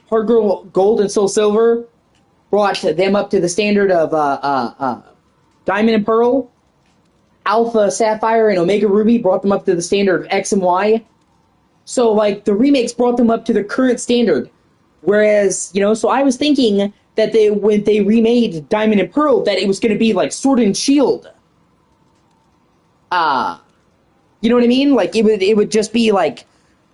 Heart Gold and Soul Silver brought them up to the standard of Diamond and Pearl. Alpha Sapphire and Omega Ruby brought them up to the standard of X and Y. So, like, the remakes brought them up to the current standard. Whereas, you know, so I was thinking that when they remade Diamond and Pearl, that it was going to be like Sword and Shield. You know what I mean? Like, it would just be like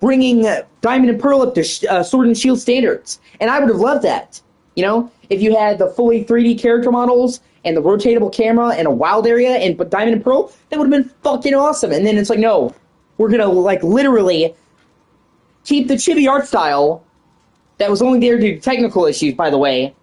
bringing Diamond and Pearl up to Sword and Shield standards. And I would have loved that. You know, if you had the fully 3D character models and the rotatable camera and a wild area and Diamond and Pearl, that would have been fucking awesome. And then it's like, no, we're going to, like, literally keep the chibi art style that was only there due to technical issues, by the way.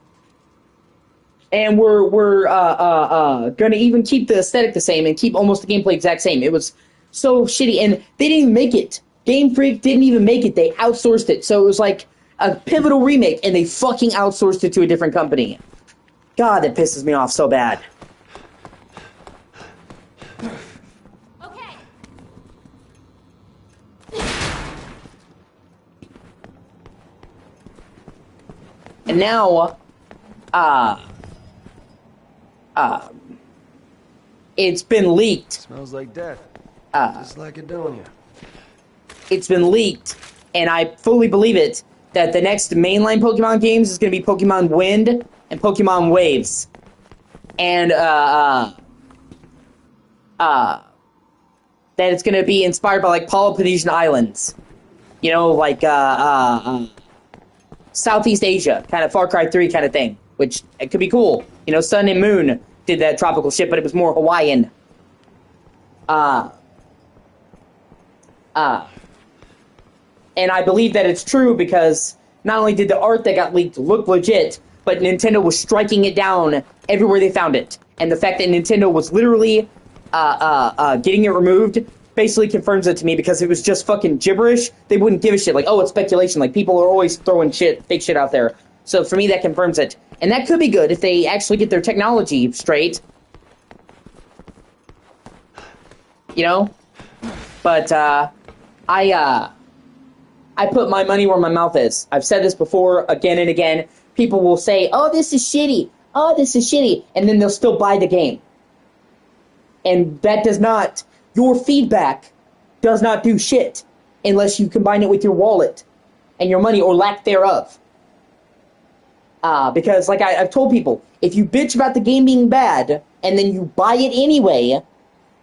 And we're going to even keep the aesthetic the same and keep almost the gameplay exact same. It was so shitty. And they didn't even make it. Game Freak didn't even make it. They outsourced it. So it was like a pivotal remake, and they fucking outsourced it to a different company. God, that pisses me off so bad. Okay. And now, it's been leaked. Smells like death. Just like Adonia. It's been leaked, and I fully believe it, that the next mainline Pokemon games is going to be Pokemon Wind and Pokemon Waves. And, that it's going to be inspired by, like, Peloponnesian Islands. You know, like, Southeast Asia, kind of Far Cry 3 kind of thing, which it could be cool. You know, Sun and Moon did that tropical shit, but it was more Hawaiian. And I believe that it's true because not only did the art that got leaked look legit, but Nintendo was striking it down everywhere they found it. And the fact that Nintendo was literally getting it removed basically confirms it to me, because it was just fucking gibberish. They wouldn't give a shit. Like, oh, it's speculation. Like, people are always throwing fake shit out there. So for me, that confirms it. And that could be good if they actually get their technology straight. You know? But, I put my money where my mouth is. I've said this before again and again. People will say, oh, this is shitty. Oh, this is shitty. And then they'll still buy the game. And that does not... Your feedback does not do shit unless you combine it with your wallet and your money or lack thereof. Because, like I've told people, if you bitch about the game being bad and then you buy it anyway,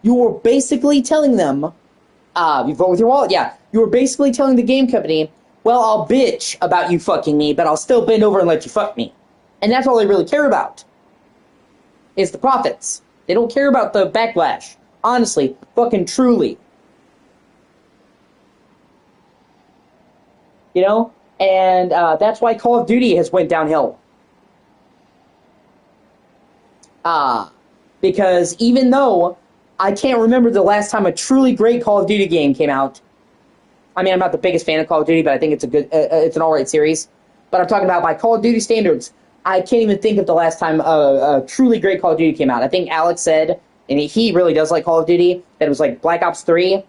you are basically telling them, you vote with your wallet, yeah, You were basically telling the game company, well, I'll bitch about you fucking me, but I'll still bend over and let you fuck me. And that's all they really care about, is the profits. They don't care about the backlash. Honestly, fucking truly. You know? And that's why Call of Duty has went downhill. Because even though I can't remember the last time a truly great Call of Duty game came out. I mean, I'm not the biggest fan of Call of Duty, but I think it's it's an alright series. But I'm talking about by Call of Duty standards, I can't even think of the last time a truly great Call of Duty came out. I think Alex said, and he really does like Call of Duty, that it was like Black Ops 3.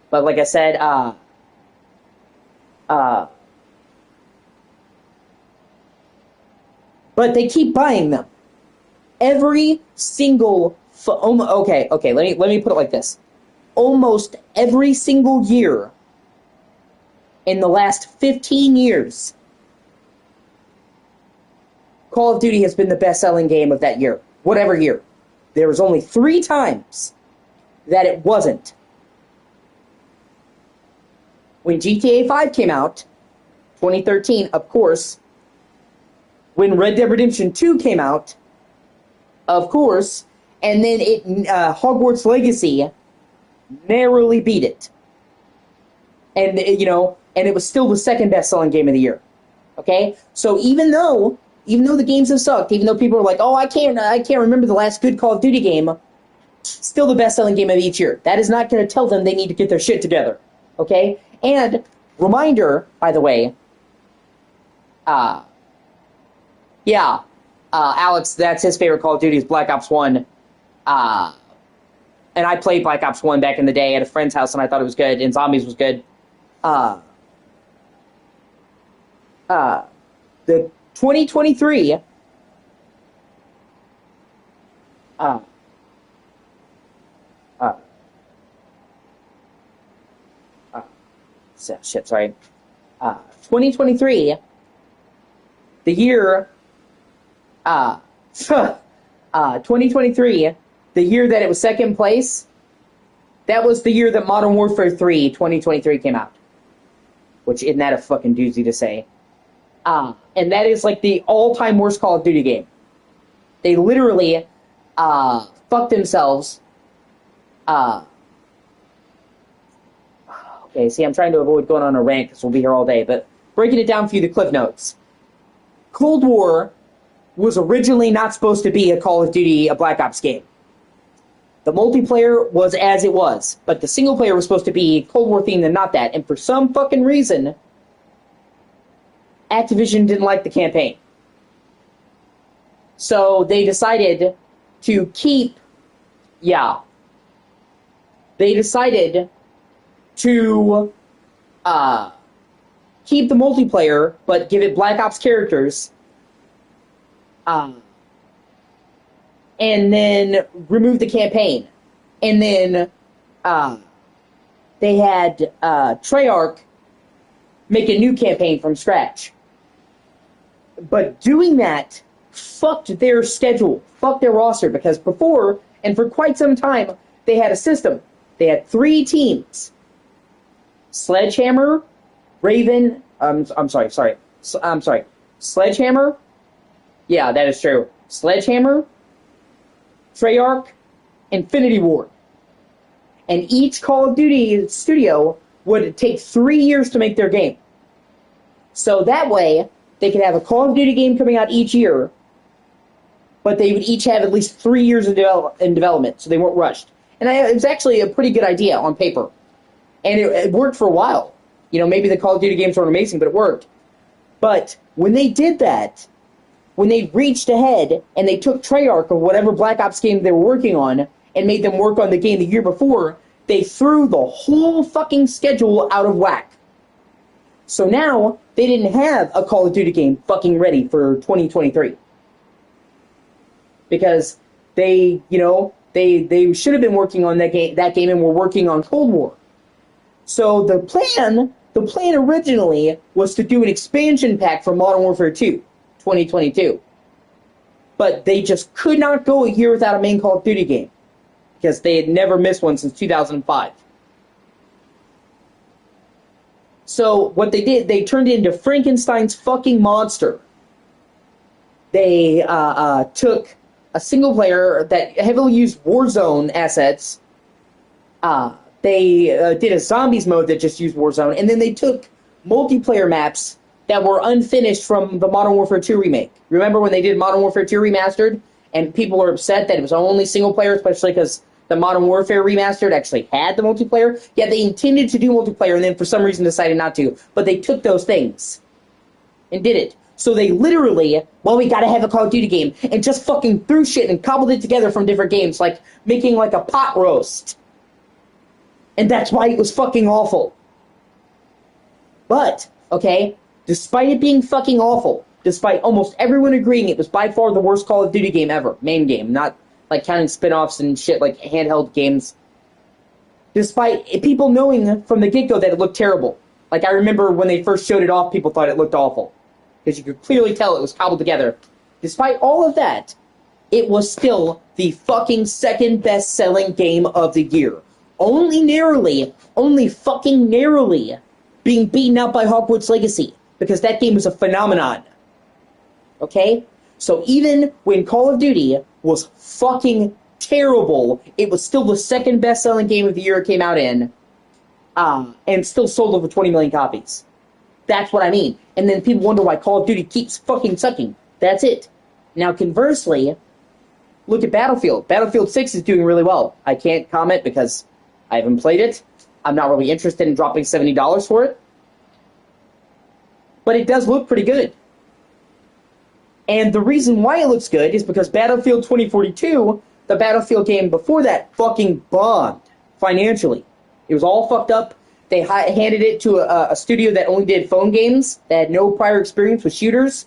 But like I said, but they keep buying them. Every single okay, let me put it like this. Almost every single year in the last 15 years, Call of Duty has been the best-selling game of that year. Whatever year. There was only 3 times that it wasn't. When GTA 5 came out, 2013, of course. When Red Dead Redemption 2 came out, of course. And then Hogwarts Legacy narrowly beat it. And, and it was still the second best-selling game of the year. Okay? So even though the games have sucked, even though people are like, oh, I can't remember the last good Call of Duty game, still the best-selling game of each year. That is not going to tell them they need to get their shit together. Okay? And, reminder, by the way, Alex, that's his favorite Call of Duty is Black Ops 1. And I played Black Ops 1 back in the day at a friend's house, and I thought it was good, and Zombies was good. The 2023 sorry. 2023, the year 2023, the year that it was second place, that was the year that Modern Warfare 3 2023 came out. Which, isn't that a fucking doozy to say? And that is like the all-time worst Call of Duty game. They literally fucked themselves. Okay, see, I'm trying to avoid going on a rant because we'll be here all day, but breaking it down for you, the Cliff Notes. Cold War was originally not supposed to be a Call of Duty, a Black Ops game. The multiplayer was as it was, but the single player was supposed to be Cold War themed and not that, and for some fucking reason, Activision didn't like the campaign. So they decided to keep, keep the multiplayer, but give it Black Ops characters, and then remove the campaign. And then they had Treyarch make a new campaign from scratch. But doing that fucked their schedule, fucked their roster, because before, and for quite some time, they had a system. They had 3 teams. Sledgehammer, Raven, I'm sorry. Sledgehammer, yeah, that is true. Sledgehammer, Treyarch, Infinity Ward. And each Call of Duty studio would take 3 years to make their game. So that way, they could have a Call of Duty game coming out each year, but they would each have at least 3 years in development, so they weren't rushed. And it was actually a pretty good idea on paper. And it worked for a while. Maybe the Call of Duty games weren't amazing, but it worked. But when they did that, when they reached ahead and they took Treyarch or whatever Black Ops game they were working on and made them work on the game the year before, they threw the whole fucking schedule out of whack. So now, they didn't have a Call of Duty game fucking ready for 2023. Because they should have been working on that game and were working on Cold War. So the plan originally was to do an expansion pack for Modern Warfare 2, 2022. But they just could not go a year without a main Call of Duty game. Because they had never missed one since 2005. So what they did, they turned it into Frankenstein's fucking monster. They took a single player that heavily used Warzone assets. They did a zombies mode that just used Warzone, and then they took multiplayer maps that were unfinished from the Modern Warfare 2 remake. Remember when they did Modern Warfare 2 Remastered, and people were upset that it was only single player, especially because the Modern Warfare Remastered actually had the multiplayer? Yeah, they intended to do multiplayer, and then for some reason decided not to. But they took those things and did it. So they literally, well, we gotta have a Call of Duty game, and just fucking threw shit and cobbled it together from different games, like making like a pot roast. And that's why it was fucking awful. But, okay, despite it being fucking awful, despite almost everyone agreeing it was by far the worst Call of Duty game ever, main game, not like counting spin-offs and shit like handheld games, despite people knowing from the get-go that it looked terrible. Like, I remember when they first showed it off, people thought it looked awful. Because you could clearly tell it was cobbled together. Despite all of that, it was still the fucking second best-selling game of the year. Only fucking narrowly, being beaten out by Hogwarts Legacy. Because that game was a phenomenon. Okay? So even when Call of Duty was fucking terrible, it was still the second best-selling game of the year it came out in. And still sold over 20 million copies. That's what I mean. And then people wonder why Call of Duty keeps fucking sucking. That's it. Now, conversely, look at Battlefield. Battlefield 6 is doing really well. I can't comment because I haven't played it. I'm not really interested in dropping $70 for it. But it does look pretty good. And the reason why it looks good is because Battlefield 2042, the Battlefield game before that, fucking bombed financially. It was all fucked up. They handed it to a studio that only did phone games, that had no prior experience with shooters.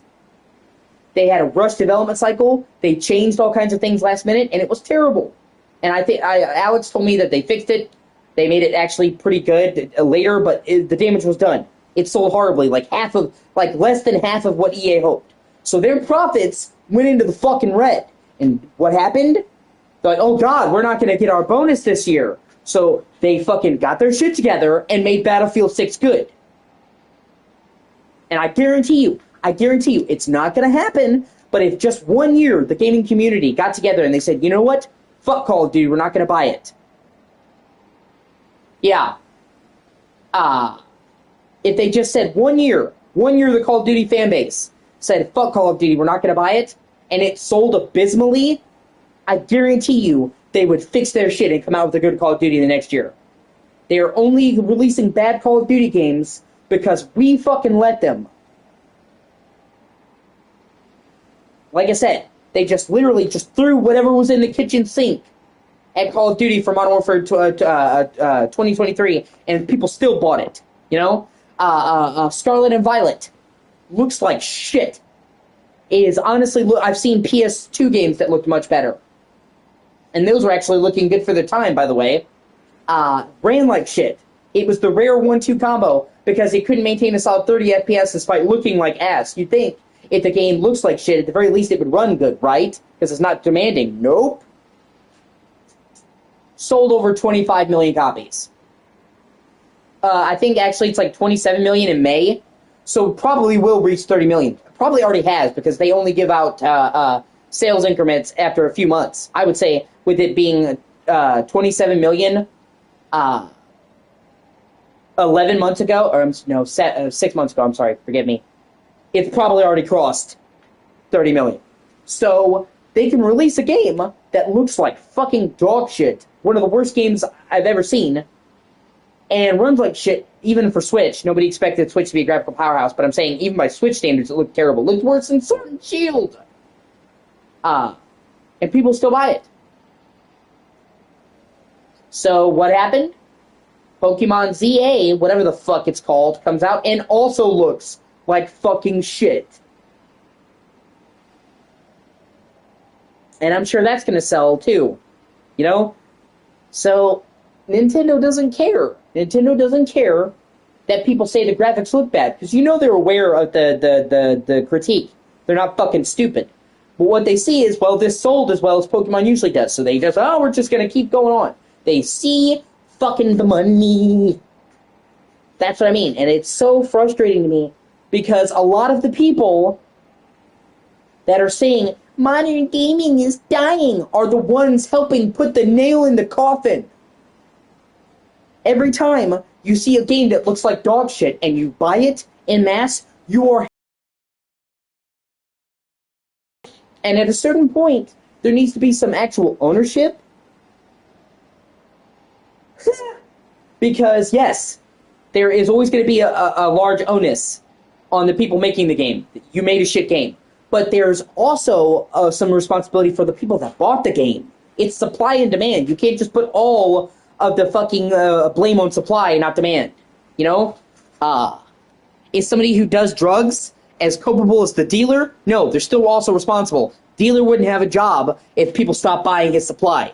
They had a rushed development cycle. They changed all kinds of things last minute, and it was terrible. And I think Alex told me that they fixed it. They made it actually pretty good later, but the damage was done. It sold horribly, like less than half of what EA hoped. So their profits went into the fucking red. And what happened? They're like, oh god, we're not going to get our bonus this year. So they fucking got their shit together and made Battlefield 6 good. And I guarantee you, it's not going to happen, but if just 1 year the gaming community got together and they said, you know what? Fuck Call of Duty, we're not going to buy it. Yeah. If they just said 1 year the Call of Duty fan base said, fuck Call of Duty, we're not going to buy it, and it sold abysmally, I guarantee you, they would fix their shit and come out with a good Call of Duty the next year. They are only releasing bad Call of Duty games because we fucking let them. Like I said, they just literally just threw whatever was in the kitchen sink at Call of Duty for Modern Warfare 2023, and people still bought it. You know? Scarlet and Violet looks like shit. It is honestly, I've seen PS2 games that looked much better. And those were actually looking good for the time, by the way. Ran like shit. It was the rare 1-2 combo because it couldn't maintain a solid 30 FPS despite looking like ass. You'd think if the game looks like shit, at the very least it would run good, right? Because it's not demanding. Nope. Sold over 25 million copies. I think actually it's like 27 million in May. So probably will reach 30 million. Probably already has because they only give out sales increments after a few months. I would say with it being 27 million 11 months ago, or no, 6 months ago, I'm sorry, forgive me, it's probably already crossed 30 million. So they can release a game that looks like fucking dog shit, one of the worst games I've ever seen, and runs like shit, even for Switch. Nobody expected Switch to be a graphical powerhouse, but I'm saying even by Switch standards, it looked terrible. It looked worse than Sword and Shield. And people still buy it. So what happened? Pokemon ZA, whatever the fuck it's called, comes out and also looks like fucking shit. And I'm sure that's going to sell too. You know? So Nintendo doesn't care. Nintendo doesn't care that people say the graphics look bad, because you know they're aware of the critique. They're not fucking stupid. But what they see is, well, this sold as well as Pokemon usually does. So they just, we're just going to keep going on. They see fucking the money. That's what I mean. And it's so frustrating to me because a lot of the people that are saying modern gaming is dying are the ones helping put the nail in the coffin. Every time you see a game that looks like dog shit and you buy it en masse, you are... And at a certain point, there needs to be some actual ownership. Because, yes, there is always going to be a large onus on the people making the game. You made a shit game. But there's also some responsibility for the people that bought the game. It's supply and demand. You can't just put all of the fucking blame on supply and not demand. You know? Is somebody who does drugs as culpable as the dealer? No, they're still also responsible. Dealer wouldn't have a job if people stopped buying his supply.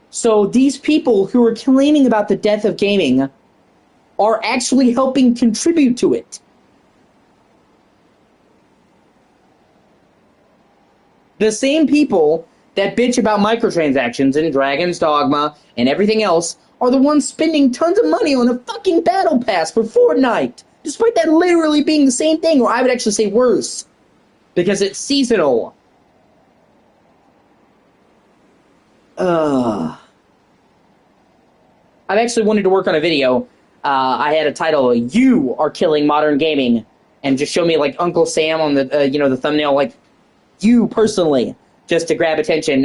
So these people who are claiming about the death of gaming are actually helping contribute to it. The same people that bitch about microtransactions and Dragon's Dogma and everything else are the ones spending tons of money on a fucking battle pass for Fortnite, despite that literally being the same thing, or I would actually say worse, because it's seasonal. I've actually wanted to work on a video. I had a title, "You Are Killing Modern Gaming," and just show me like Uncle Sam on the the thumbnail, like you personally, just to grab attention,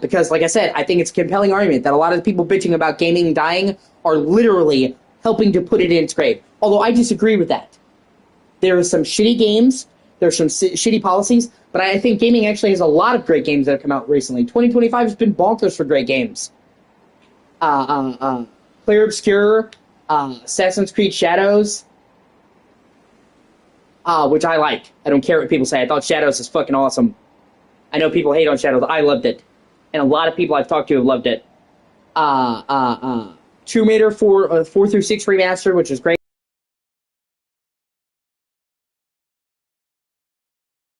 because like I said, I think it's a compelling argument that a lot of the people bitching about gaming dying are literally helping to put it in its grave. Although I disagree with that. There are some shitty games, there's some shitty policies, but I think gaming actually has a lot of great games that have come out recently. 2025 has been bonkers for great games. Clear Obscure, Assassin's Creed Shadows, which I like. I don't care what people say. I thought Shadows is fucking awesome. I know people hate on Shadows. I loved it. And a lot of people I've talked to have loved it. Tomb Raider 4 through 6 remaster, which is great.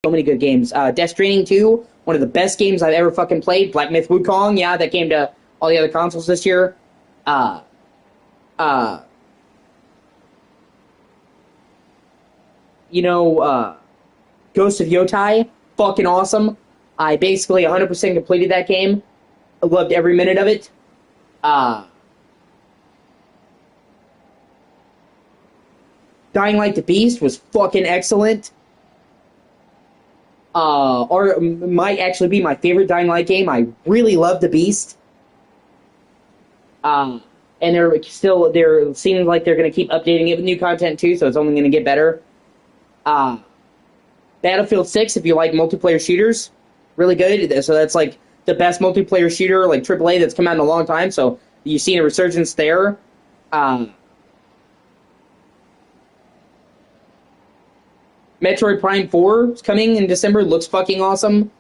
So many good games. Death Stranding 2, one of the best games I've ever fucking played. Black Myth Wukong, yeah, that came to all the other consoles this year. Ghost of Yotai, fucking awesome. I basically 100% completed that game. I loved every minute of it. Dying Light the Beast was fucking excellent. Or might actually be my favorite Dying Light game. I really love the Beast. And they're seeming like they're going to keep updating it with new content too, so it's only going to get better. Battlefield 6, if you like multiplayer shooters, really good. So that's like the best multiplayer shooter, like AAA, that's come out in a long time. So you've seen a resurgence there. Metroid Prime 4 is coming in December. Looks fucking awesome.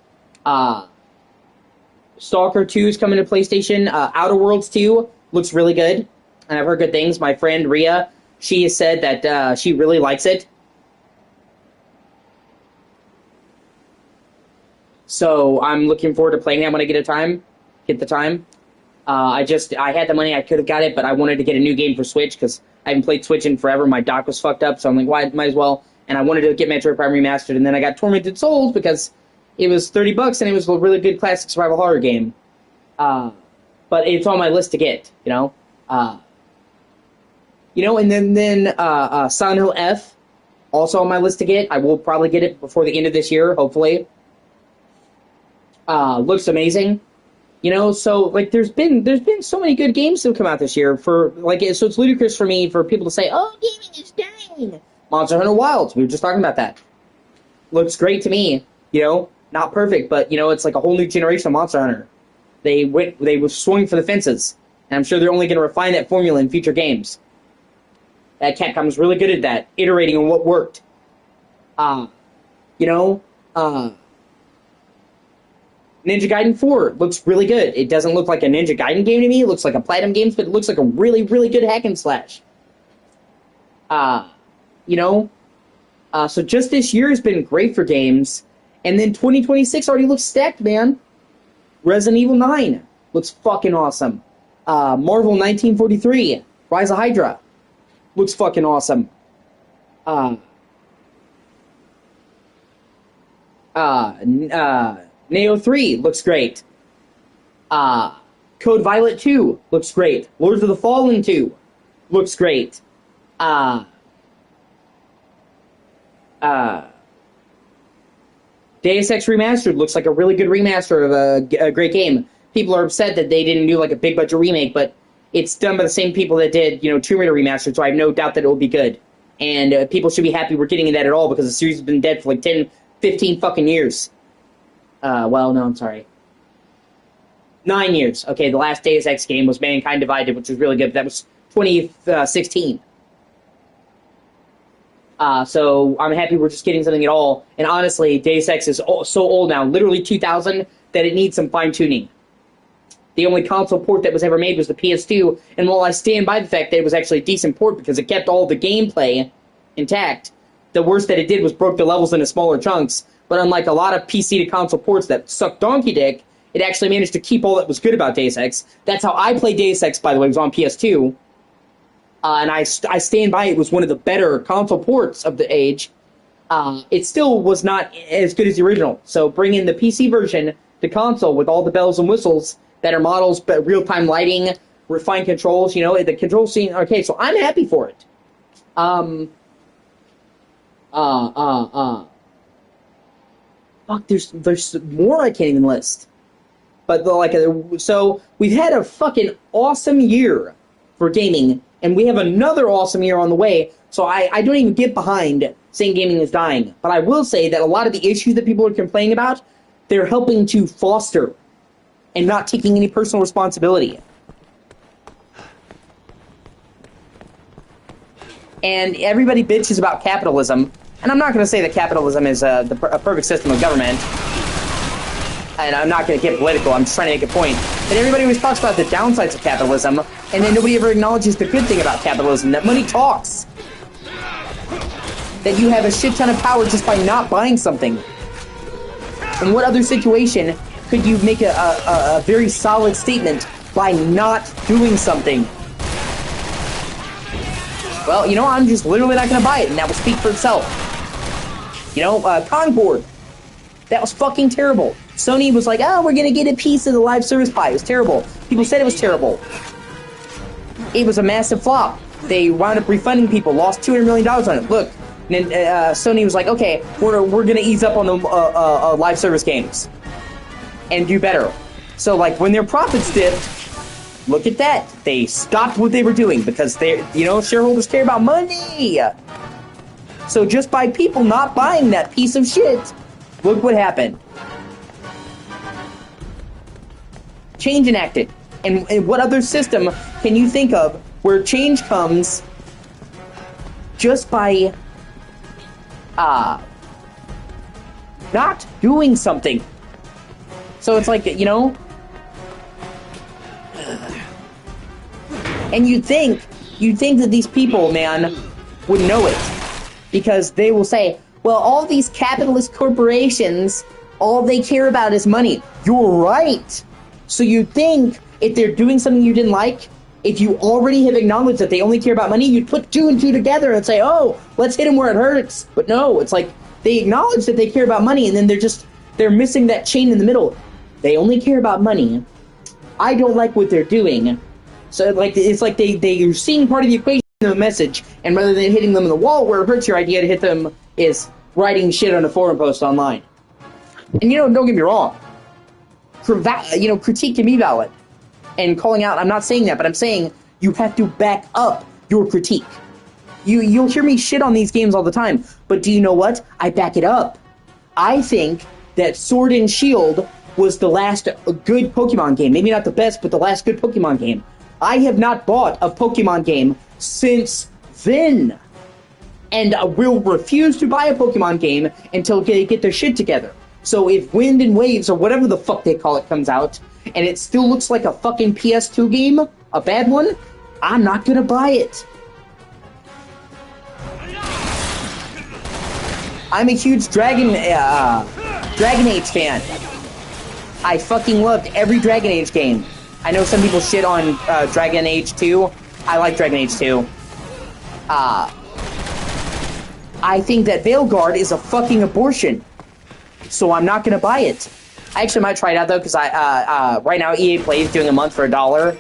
Stalker 2 is coming to PlayStation. Outer Worlds 2 looks really good. And I've heard good things. My friend Rhea, she has said that she really likes it. So I'm looking forward to playing that when I get the time. I had the money, I could have got it, but I wanted to get a new game for Switch because I haven't played Switch in forever. My dock was fucked up, so I'm like, why? Might as well. And I wanted to get Metroid Prime Remastered, and then I got Tormented Souls because it was $30 and it was a really good classic survival horror game. But it's on my list to get, and then Silent Hill F, also on my list to get. I will probably get it before the end of this year, hopefully. Looks amazing. So like there's been so many good games that have come out this year so it's ludicrous for me for people to say, oh, gaming is dying. Monster Hunter Wilds, we were just talking about that. Looks great to me, not perfect, but it's like a whole new generation of Monster Hunter. They were swinging for the fences, and I'm sure they're only going to refine that formula in future games. Capcom's really good at that, iterating on what worked. Ninja Gaiden 4 looks really good. It doesn't look like a Ninja Gaiden game to me. It looks like a Platinum Games, but it looks like a really, really good hack and slash. So just this year has been great for games. And then 2026 already looks stacked, man. Resident Evil 9 looks fucking awesome. Marvel 1943, Rise of Hydra, looks fucking awesome. Neo 3 looks great. Code Violet 2 looks great. Lords of the Fallen 2 looks great. Deus Ex Remastered looks like a really good remaster of a great game. People are upset that they didn't do like a big budget remake, but it's done by the same people that did, Tomb Raider Remastered, so I have no doubt that it will be good. And people should be happy we're getting that at all, because the series has been dead for like 10, 15 fucking years. Well, no, I'm sorry. 9 years. Okay, the last Deus Ex game was Mankind Divided, which was really good, but that was 2016. So I'm happy we're just getting something at all. And honestly, Deus Ex is so old now, literally 2000, that it needs some fine-tuning. The only console port that was ever made was the PS2, and while I stand by the fact that it was actually a decent port because it kept all the gameplay intact, the worst that it did was broke the levels into smaller chunks. But unlike a lot of PC to console ports that suck donkey dick, it actually managed to keep all that was good about Deus Ex. That's how I played Deus Ex, by the way. It was on PS2. And I stand by it was one of the better console ports of the age. It still was not as good as the original. So bring in the PC version to console with all the bells and whistles, better models, but real-time lighting, refined controls, the control scene. Okay, so I'm happy for it. Fuck, there's more I can't even list. But so we've had a fucking awesome year for gaming, and we have another awesome year on the way. So I don't even get behind saying gaming is dying. But I will say that a lot of the issues that people are complaining about, they're helping to foster and not taking any personal responsibility. And everybody bitches about capitalism, and I'm not going to say that capitalism is a perfect system of government, and I'm not going to get political, I'm just trying to make a point. But everybody always talks about the downsides of capitalism, and then nobody ever acknowledges the good thing about capitalism, that money talks. That you have a shit ton of power just by not buying something. In what other situation could you make a very solid statement by not doing something? Well, I'm just literally not going to buy it, and that will speak for itself. Concord. That was fucking terrible. Sony was like, oh, we're going to get a piece of the live service pie. It was terrible. People said it was terrible. It was a massive flop. They wound up refunding people, lost $200 million on it. Look, and Sony was like, okay, we're going to ease up on the live service games and do better. So, when their profits dipped, look at that. They stopped what they were doing because shareholders care about money. So just by people not buying that piece of shit, look what happened. Change enacted. And what other system can you think of where change comes just by not doing something? So it's like, and you'd think that these people, man, would know it. Because they will say, well, all these capitalist corporations, all they care about is money. You're right. So you'd think if they're doing something you didn't like, if you already have acknowledged that they only care about money, you'd put two and two together and say, oh, let's hit them where it hurts. But no, it's like they acknowledge that they care about money, and then they're missing that chain in the middle. They only care about money. I don't like what they're doing. So it's like they're seeing part of the equation of the message, and rather than hitting them in the wall where it hurts, your idea to hit them is writing shit on a forum post online. And don't get me wrong. Critique can be valid. And calling out, I'm not saying that, but I'm saying you have to back up your critique. You'll hear me shit on these games all the time, but do you know what? I back it up. I think that Sword and Shield was the last good Pokemon game. Maybe not the best, but the last good Pokemon game. I have not bought a Pokemon game since then. And will refuse to buy a Pokemon game until they get their shit together. So if Wind and Waves, or whatever the fuck they call it, comes out, and it still looks like a fucking PS2 game, a bad one, I'm not gonna buy it. I'm a huge Dragon Age fan. I fucking loved every Dragon Age game. I know some people shit on Dragon Age 2. I like Dragon Age 2. I think that Veilguard is a fucking abortion. So I'm not gonna buy it. I actually might try it out though, because right now EA Play is doing a month for $1.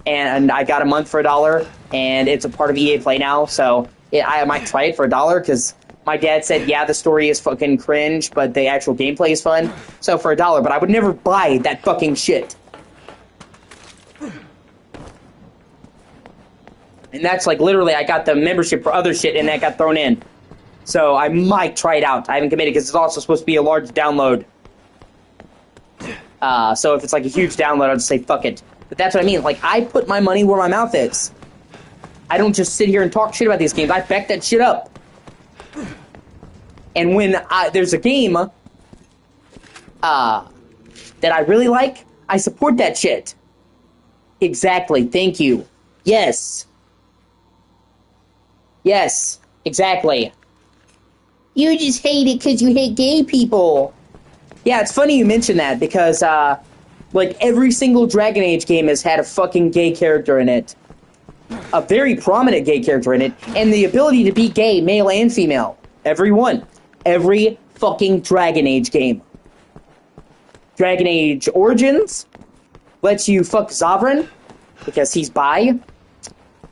And I got a month for $1, and it's a part of EA Play now, so I might try it for $1, because my dad said, yeah, the story is fucking cringe, but the actual gameplay is fun. So for $1, but I would never buy that fucking shit. And that's like literally, I got the membership for other shit, and that got thrown in. So I might try it out. I haven't committed, because it's also supposed to be a large download. So if it's like a huge download, I'll just say fuck it. But that's what I mean. Like, I put my money where my mouth is. I don't just sit here and talk shit about these games. I back that shit up. And when there's a game that I really like, I support that shit. Exactly. Thank you. Yes. Yes. Exactly. You just hate it because you hate gay people. Yeah, it's funny you mention that, because, like, every single Dragon Age game has had a fucking gay character in it. A very prominent gay character in it, and the ability to be gay, male and female. Every one. Every fucking Dragon Age game. Dragon Age Origins lets you fuck Zavrin, because he's bi.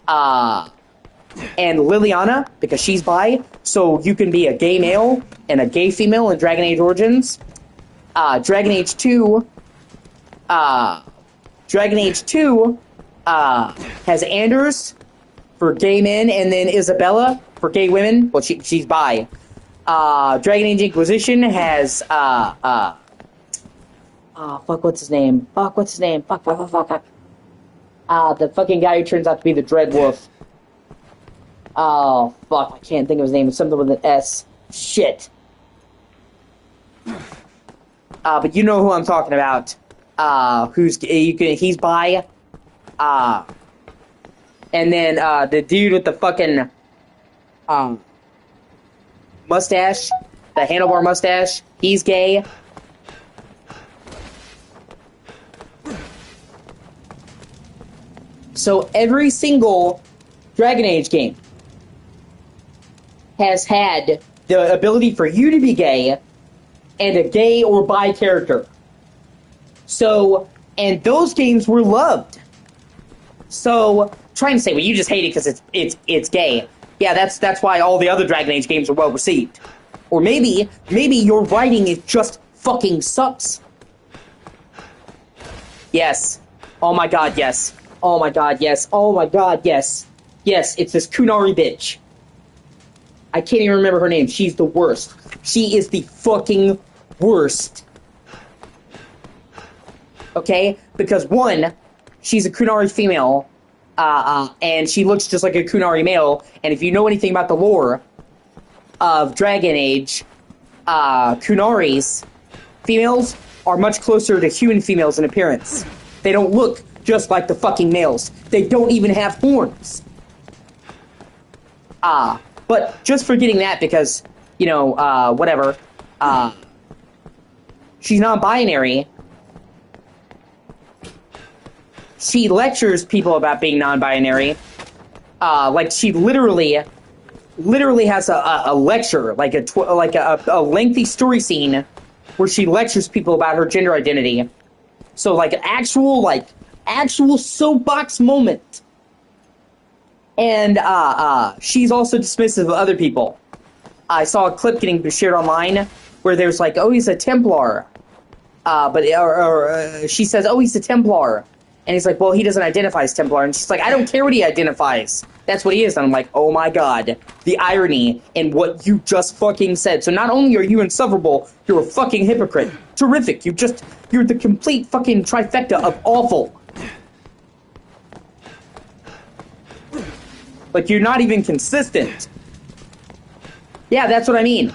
And Liliana, because she's bi, so you can be a gay male and a gay female in Dragon Age Origins. Dragon Age 2 has Anders for gay men, and then Isabella for gay women. Well, she's bi. Dragon Age Inquisition has, fuck, what's his name? Fuck. The fucking guy who turns out to be the Dread Wolf. Oh, fuck, I can't think of his name. It's something with an S. Shit. But you know who I'm talking about. He's bi. And then, the dude with the fucking, mustache, the handlebar mustache, he's gay. So every single Dragon Age game has had the ability for you to be gay and a gay or bi character. So, and those games were loved. So, trying to say, well, you just hate it because it's gay. Yeah, that's why all the other Dragon Age games are well received. Or maybe your writing is just fucking sucks. Yes. Oh my god, yes. Oh my god, yes. Oh my god, yes. Yes, it's this Kunari bitch. I can't even remember her name. She's the worst. She is the fucking worst. Okay? Because one, she's a Kunari female, and she looks just like a Kunari male, and if you know anything about the lore of Dragon Age, Kunaris, females, are much closer to human females in appearance. They don't look just like the fucking males. They don't even have horns. But just forgetting that because, you know, whatever, she's non-binary. She lectures people about being non-binary. Like, she literally has a lecture, like a lengthy story scene where she lectures people about her gender identity. So, like, actual soapbox moment. And, she's also dismissive of other people. I saw a clip getting shared online where there's like, oh, he's a Templar. She says, oh, he's a Templar. And he's like, well, he doesn't identify as Templar. And she's like, I don't care what he identifies. That's what he is. And I'm like, oh my god. The irony in what you just fucking said. So not only are you insufferable, you're a fucking hypocrite. Terrific. You're the complete fucking trifecta of awful. Like, you're not even consistent. Yeah, that's what I mean.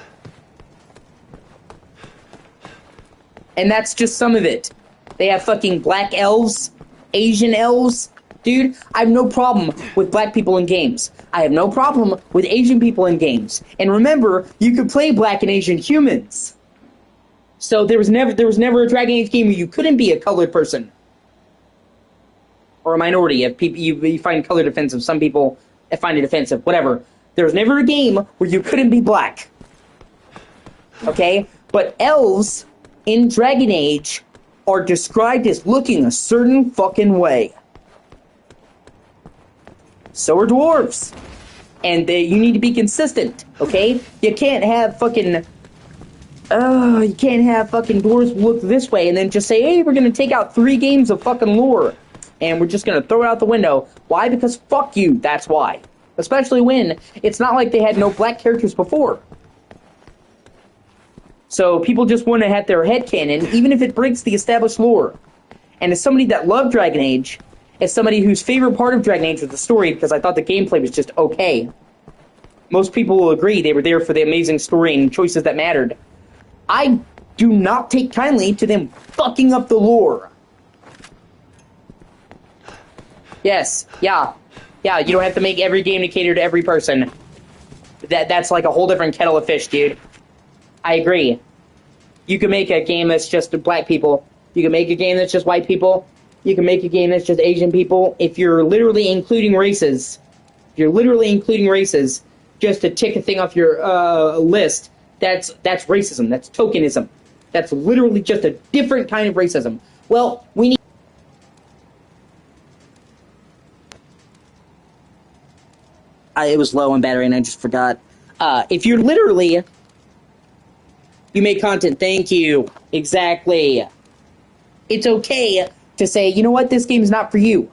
And that's just some of it. They have fucking black elves, Asian elves. Dude, I have no problem with black people in games. I have no problem with Asian people in games. And remember, you could play black and Asian humans. So there was never a Dragon Age game where you couldn't be a colored person. or a minority. If people you find colored offensive, some people find it offensive. Whatever. There's never a game where you couldn't be black. Okay, but elves in Dragon Age are described as looking a certain fucking way. So are dwarves. And you need to be consistent, okay? You can't have fucking... you can't have fucking dwarves look this way and then just say, hey, we're gonna take out 3 games of fucking lore. And we're just gonna throw it out the window. Why? Because fuck you, that's why. Especially when it's not like they had no black characters before. So people just want to have their headcanon, even if it breaks the established lore. And as somebody that loved Dragon Age, as somebody whose favorite part of Dragon Age was the story, because I thought the gameplay was just okay. Most people will agree they were there for the amazing story and choices that mattered. I do not take kindly to them fucking up the lore. Yes, yeah, you don't have to make every game to cater to every person. That's like a whole different kettle of fish, dude. I agree. You can make a game that's just black people. You can make a game that's just white people. You can make a game that's just Asian people. If you're literally including races, just to tick a thing off your list, that's racism. That's tokenism. That's literally just a different kind of racism. Well, we need... it was low on battery and I just forgot. If you're literally... You make content. Thank you. Exactly. It's okay to say, you know what, this game's not for you.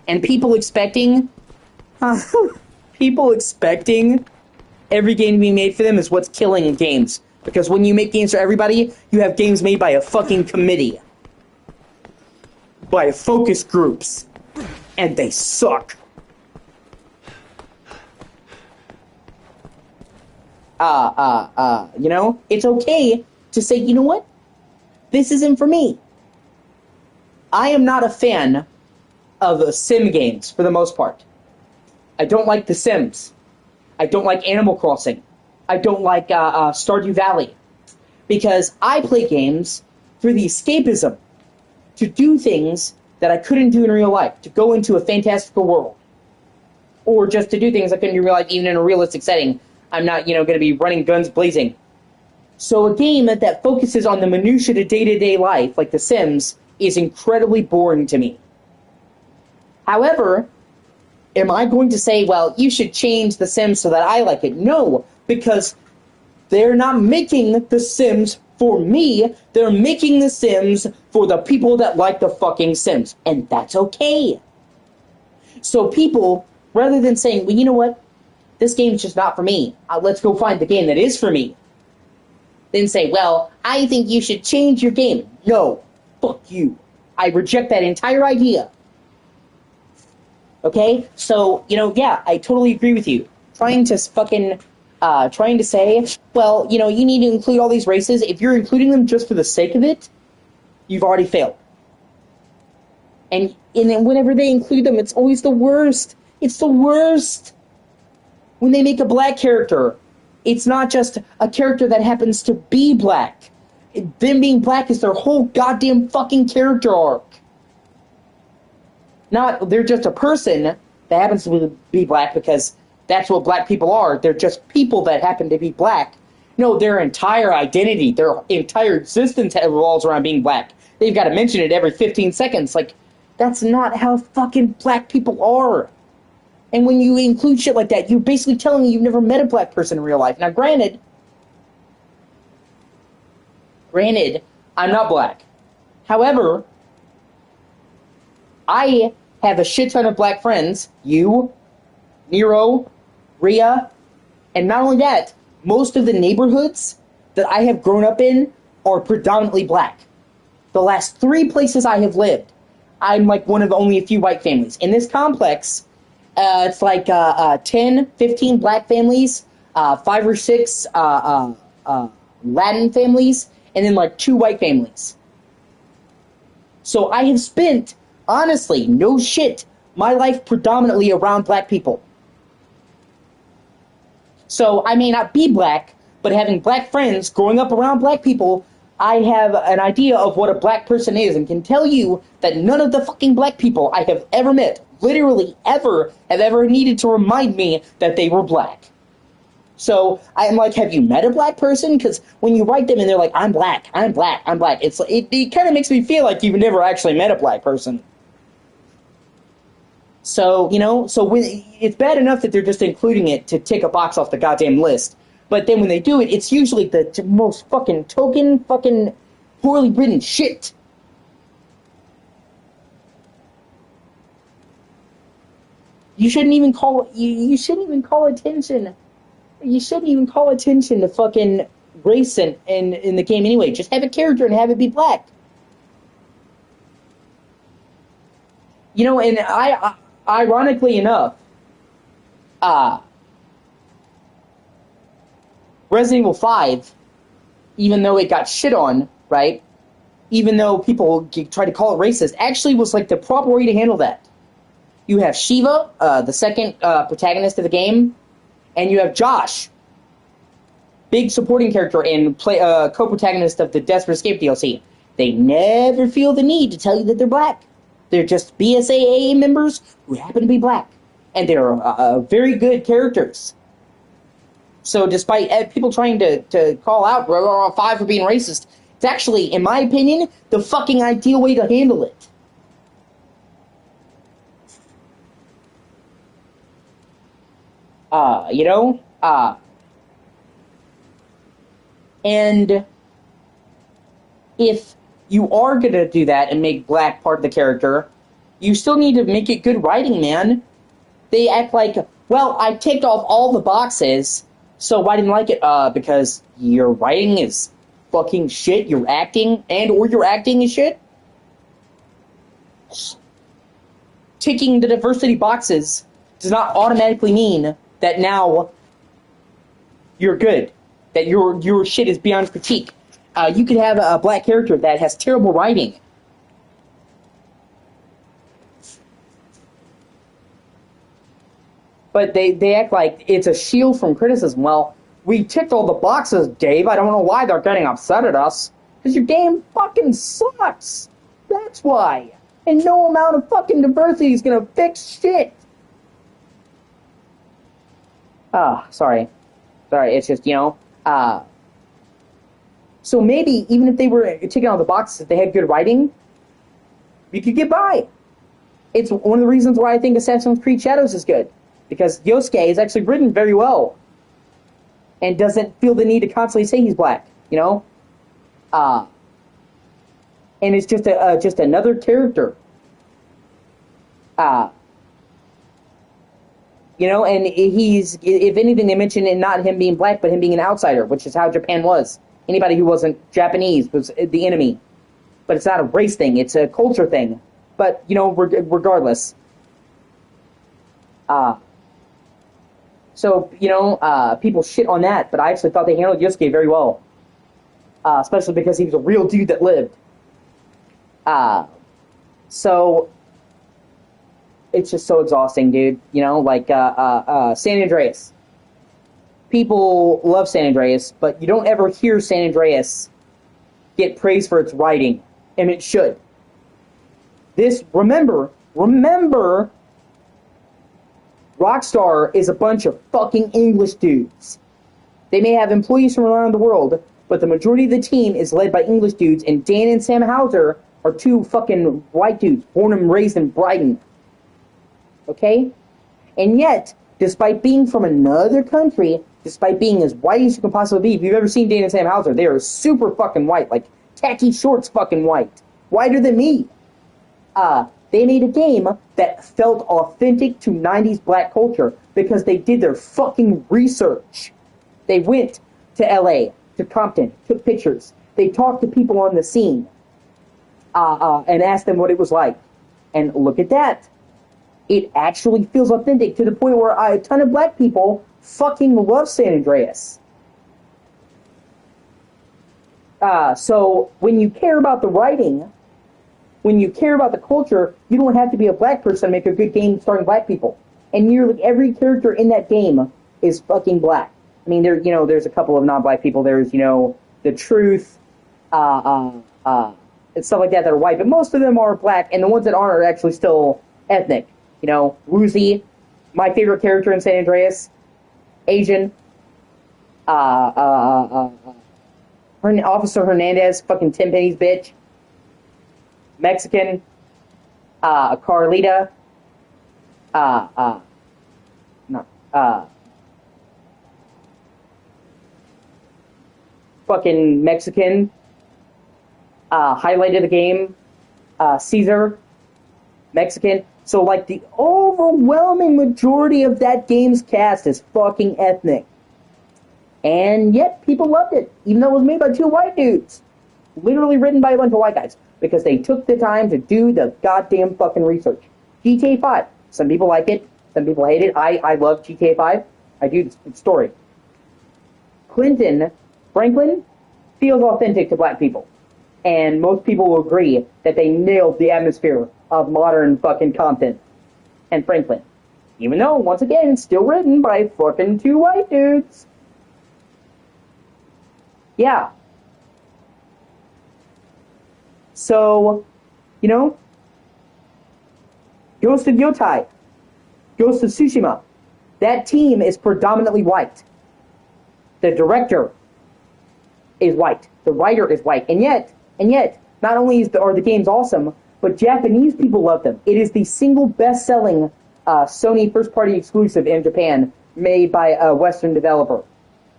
And people expecting every game to be made for them is what's killing games. Because when you make games for everybody, you have games made by a fucking committee. By focus groups. And they suck. You know, it's okay to say, you know what? This isn't for me. I am not a fan of sim games, for the most part. I don't like The Sims. I don't like Animal Crossing. I don't like Stardew Valley. Because I play games for the escapism. To do things that I couldn't do in real life. To go into a fantastical world. Or just to do things I couldn't do in real life, even in a realistic setting. I'm not, going to be running guns blazing. So a game that focuses on the minutiae of day-to-day life, like The Sims, is incredibly boring to me. However, am I going to say, well, you should change The Sims so that I like it? No, because they're not making The Sims for me. They're making The Sims for the people that like the fucking Sims. And that's okay. So people, rather than saying, well, you know what? This game's just not for me. Let's go find the game that is for me. Then say, well, I think you should change your game. No. Fuck you. I reject that entire idea. Okay? So, yeah, I totally agree with you. Trying to say, well, you need to include all these races. If you're including them just for the sake of it, you've already failed. And then whenever they include them, it's always the worst. It's the worst. When they make a black character, it's not just a character that happens to be black. Them being black is their whole goddamn fucking character arc. Not, they're just a person that happens to be black because that's what black people are. They're just people that happen to be black. No, their entire identity, their entire existence revolves around being black. They've got to mention it every 15 seconds. Like, that's not how fucking black people are. And when you include shit like that, you're basically telling me you've never met a black person in real life. Now, granted, I'm not black. However, I have a shit ton of black friends. You, Nero, Rhea, and not only that, most of the neighborhoods that I have grown up in are predominantly black. The last 3 places I have lived, I'm like one of only a few white families. In this complex... it's like 10, 15 black families, 5 or 6 Latin families, and then like 2 white families. So I have spent, honestly, no shit, my life predominantly around black people. So I may not be black, but having black friends growing up around black people I have an idea of what a black person is and can tell you that none of the fucking black people I have ever met, literally ever, have ever needed to remind me that they were black. So I'm like, have you met a black person? Because when you write them and they're like, I'm black, I'm black, I'm black, it kind of makes me feel like you've never actually met a black person. So, when it's bad enough that they're just including it to tick a box off the goddamn list. But then when they do it, it's usually the most fucking token, fucking poorly written shit. You shouldn't even call you shouldn't even call attention. You shouldn't even call attention to fucking race in the game anyway. Just have a character and have it be black. And I ironically enough, Resident Evil 5, even though it got shit on, right? Even though people try to call it racist, actually was like the proper way to handle that. You have Shiva, the second protagonist of the game, and you have Josh, big supporting character and co-protagonist of the Desperate Escape DLC. They never feel the need to tell you that they're black. They're just BSAA members who happen to be black. And they're very good characters. So despite people trying to call out 5 for being racist, it's actually, in my opinion, the fucking ideal way to handle it. And if you are going to do that and make black part of the character, you still need to make it good writing, man. They act like, well, I ticked off all the boxes, so why didn't I like it? Because your writing is fucking shit, your acting is shit. Ticking the diversity boxes does not automatically mean that now you're good, that your shit is beyond critique. You could have a black character that has terrible writing. But they act like it's a shield from criticism. Well, we ticked all the boxes, Dave. I don't know why they're getting upset at us. Because your game fucking sucks. That's why. And no amount of fucking diversity is gonna fix shit. Sorry, it's just, so maybe, even if they were ticking all the boxes, if they had good writing, you could get by. It's one of the reasons why I think Assassin's Creed Shadows is good. Because Yosuke is actually written very well. And doesn't feel the need to constantly say he's black, And it's just another character. And he's, if anything, they mention it not him being black, but him being an outsider, which is how Japan was. Anybody who wasn't Japanese was the enemy. But it's not a race thing, it's a culture thing. But, regardless. People shit on that, but I actually thought they handled Yosuke very well. Especially because he was a real dude that lived. So it's just so exhausting, dude. San Andreas. People love San Andreas, but you don't ever hear San Andreas get praise for its writing, and it should. Remember, Rockstar is a bunch of fucking English dudes. They may have employees from around the world, but the majority of the team is led by English dudes, and Dan and Sam Houser are 2 fucking white dudes, born and raised in Brighton. Okay? And yet, despite being from another country, despite being as white as you can possibly be, if you've ever seen Dan and Sam Houser, they are super fucking white, like khaki shorts fucking white. Whiter than me. They made a game that felt authentic to 90s black culture because they did their fucking research. They went to LA, to Compton, took pictures. They talked to people on the scene and asked them what it was like. And look at that. It actually feels authentic to the point where a ton of black people fucking love San Andreas. So when you care about the writing, when you care about the culture, you don't have to be a black person to make a good game starring black people. And nearly every character in that game is fucking black. I mean, there's a couple of non-black people. There's, The Truth, and stuff like that that are white, but most of them are black, and the ones that aren't are actually still ethnic. You know, Woozie, my favorite character in San Andreas, Asian, Officer Hernandez, fucking Tenpenny's bitch, Mexican, Carlita, fucking Mexican, highlight of the game, Caesar, Mexican. So, like, the overwhelming majority of that game's cast is fucking ethnic. And yet, people loved it, even though it was made by two white dudes. Literally written by a bunch of white guys. Because they took the time to do the goddamn fucking research. GTA 5. Some people like it. Some people hate it. I love GTA 5. I do the story. Franklin, feels authentic to black people. And most people will agree that they nailed the atmosphere of modern fucking Compton and Franklin. Even though, once again, it's still written by fucking two white dudes. Yeah. So, you know, Ghost of Yotai, Ghost of Tsushima, that team is predominantly white. The director is white. The writer is white. And yet, not only are the games awesome, but Japanese people love them. It is the single best-selling Sony first-party exclusive in Japan made by a Western developer.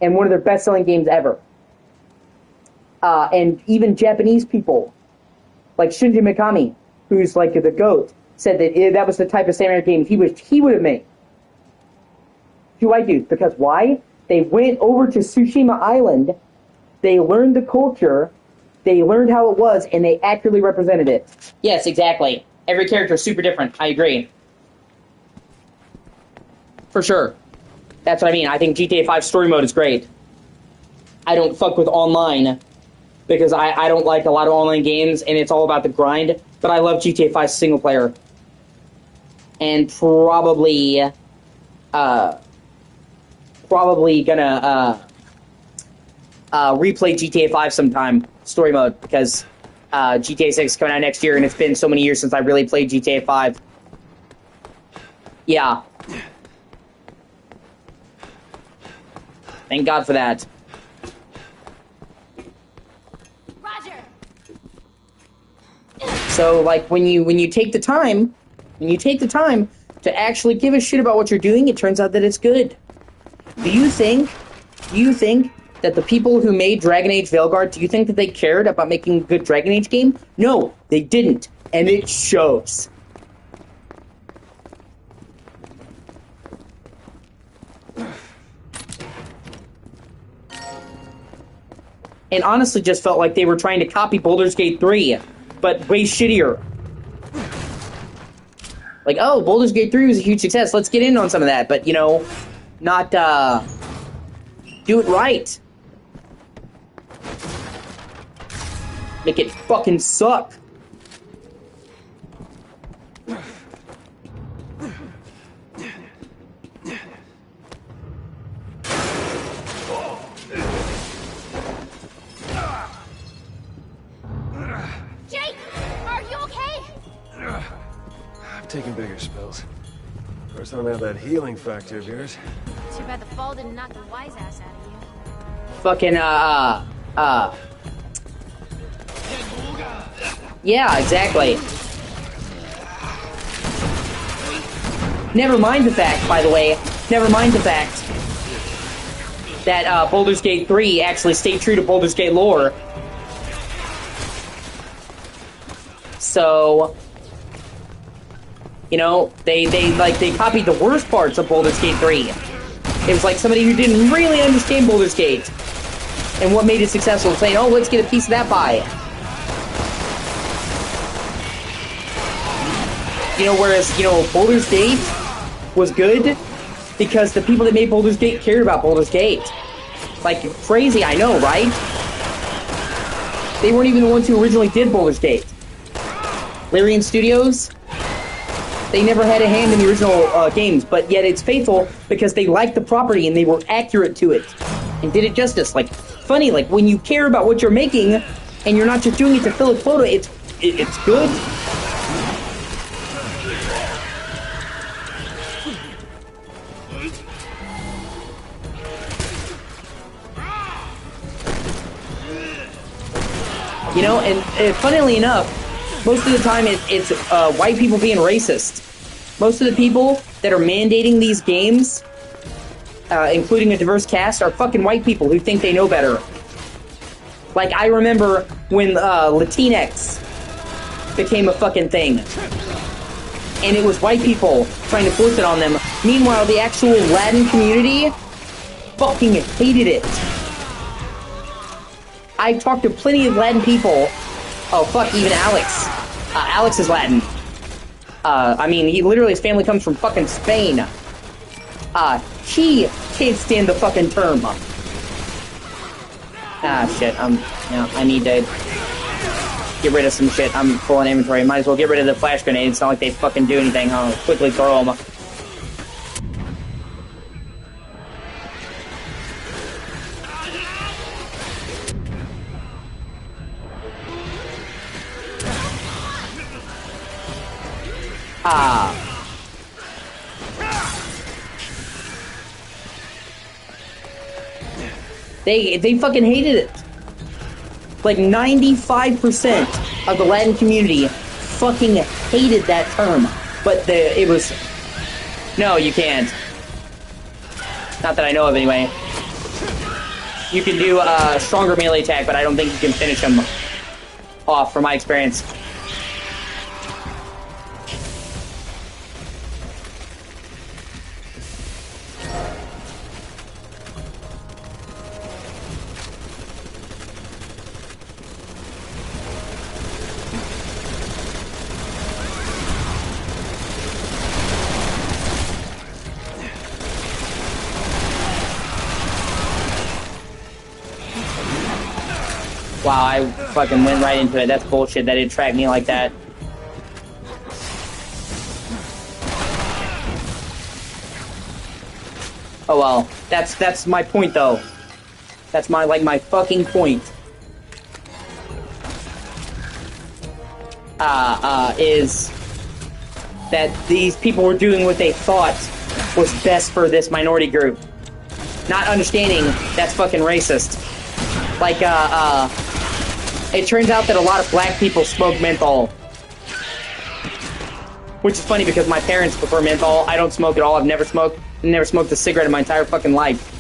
And one of their best-selling games ever. And even Japanese people, like Shinji Mikami, who's like the GOAT, said that that was the type of samurai game he would have made. Two white dudes. Because why? They went over to Tsushima Island, they learned the culture, they learned how it was, and they accurately represented it. Yes, exactly. Every character is super different. I agree. For sure. That's what I mean. I think GTA 5 story mode is great. I don't fuck with online, because I don't like a lot of online games, and it's all about the grind, but I love GTA 5 single player. And probably gonna replay GTA 5 sometime, story mode, because GTA 6 is coming out next year, and it's been so many years since I really played GTA 5. Yeah. Thank God for that. Roger. So, like, when you take the time to actually give a shit about what you're doing, it turns out that it's good. Do you think that the people who made Dragon Age Veilguard, do you think that they cared about making a good Dragon Age game? No, they didn't. And it shows. And honestly just felt like they were trying to copy Baldur's Gate 3, but way shittier. Like, oh, Baldur's Gate 3 was a huge success, let's get in on some of that, but, you know, not, do it right. Make it fucking suck. Jake, are you okay? I'm taking bigger spills. Of course, I don't have that healing factor of yours. Too bad the fall didn't knock the wise ass out of you. Fucking, yeah, exactly. Never mind the fact, by the way, that Baldur's Gate 3 actually stayed true to Baldur's Gate lore. So, you know, they copied the worst parts of Baldur's Gate 3. It was like somebody who didn't really understand Baldur's Gate and what made it successful, saying, oh, let's get a piece of that pie. You know, whereas, you know, Baldur's Gate was good because the people that made Baldur's Gate cared about Baldur's Gate. Like, crazy, I know, right? They weren't even the ones who originally did Baldur's Gate. Larian Studios, they never had a hand in the original games, but yet it's faithful because they liked the property and they were accurate to it and did it justice. Like, funny, like, when you care about what you're making, And you're not just doing it to fill a quota, it's good. You know, and funnily enough, most of the time it's white people being racist. Most of the people that are mandating these games, including a diverse cast, are fucking white people who think they know better. Like, I remember when Latinx became a fucking thing. And it was white people trying to force it on them. Meanwhile, the actual Latin community fucking hated it. I've talked to plenty of Latin people. Oh, fuck, even Alex. Alex is Latin. I mean, his family comes from fucking Spain. He can't stand the fucking term. Shit, I need to get rid of some shit. I'm full on inventory. Might as well get rid of the flash grenades. It's not like they fucking do anything. I'll quickly throw them. They fucking hated it. Like 95% of the Latin community fucking hated that term. But it was... No, you can't. Not that I know of, anyway. You can do a stronger melee attack, but I don't think you can finish him off, from my experience. Wow, I fucking went right into it. That's bullshit that it tracked me like that. Oh well, that's my point though. That's my fucking point. Is that these people were doing what they thought was best for this minority group. Not understanding that's fucking racist. Like, it turns out that a lot of black people smoke menthol. Which is funny because my parents prefer menthol. I don't smoke at all. I've never smoked a cigarette in my entire fucking life.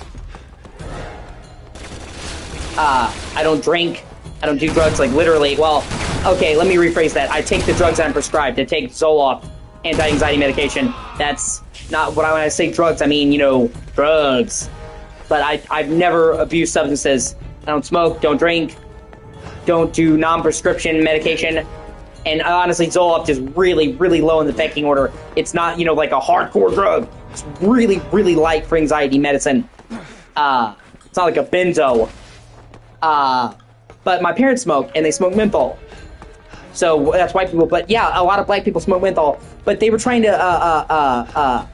I don't drink. I don't do drugs, like, literally. Well, okay, let me rephrase that. I take the drugs I'm prescribed. I take Zoloft, anti-anxiety medication. That's not what when I say drugs, I mean, you know, drugs. But I've never abused substances. I don't smoke, don't drink, don't do non-prescription medication. And honestly, Zoloft is really, really low in the pecking order. It's not, you know, like a hardcore drug. It's really, really light for anxiety medicine. It's not like a benzo. But my parents smoke, and they smoke menthol. So that's white people. But yeah, a lot of black people smoke menthol. But they were trying to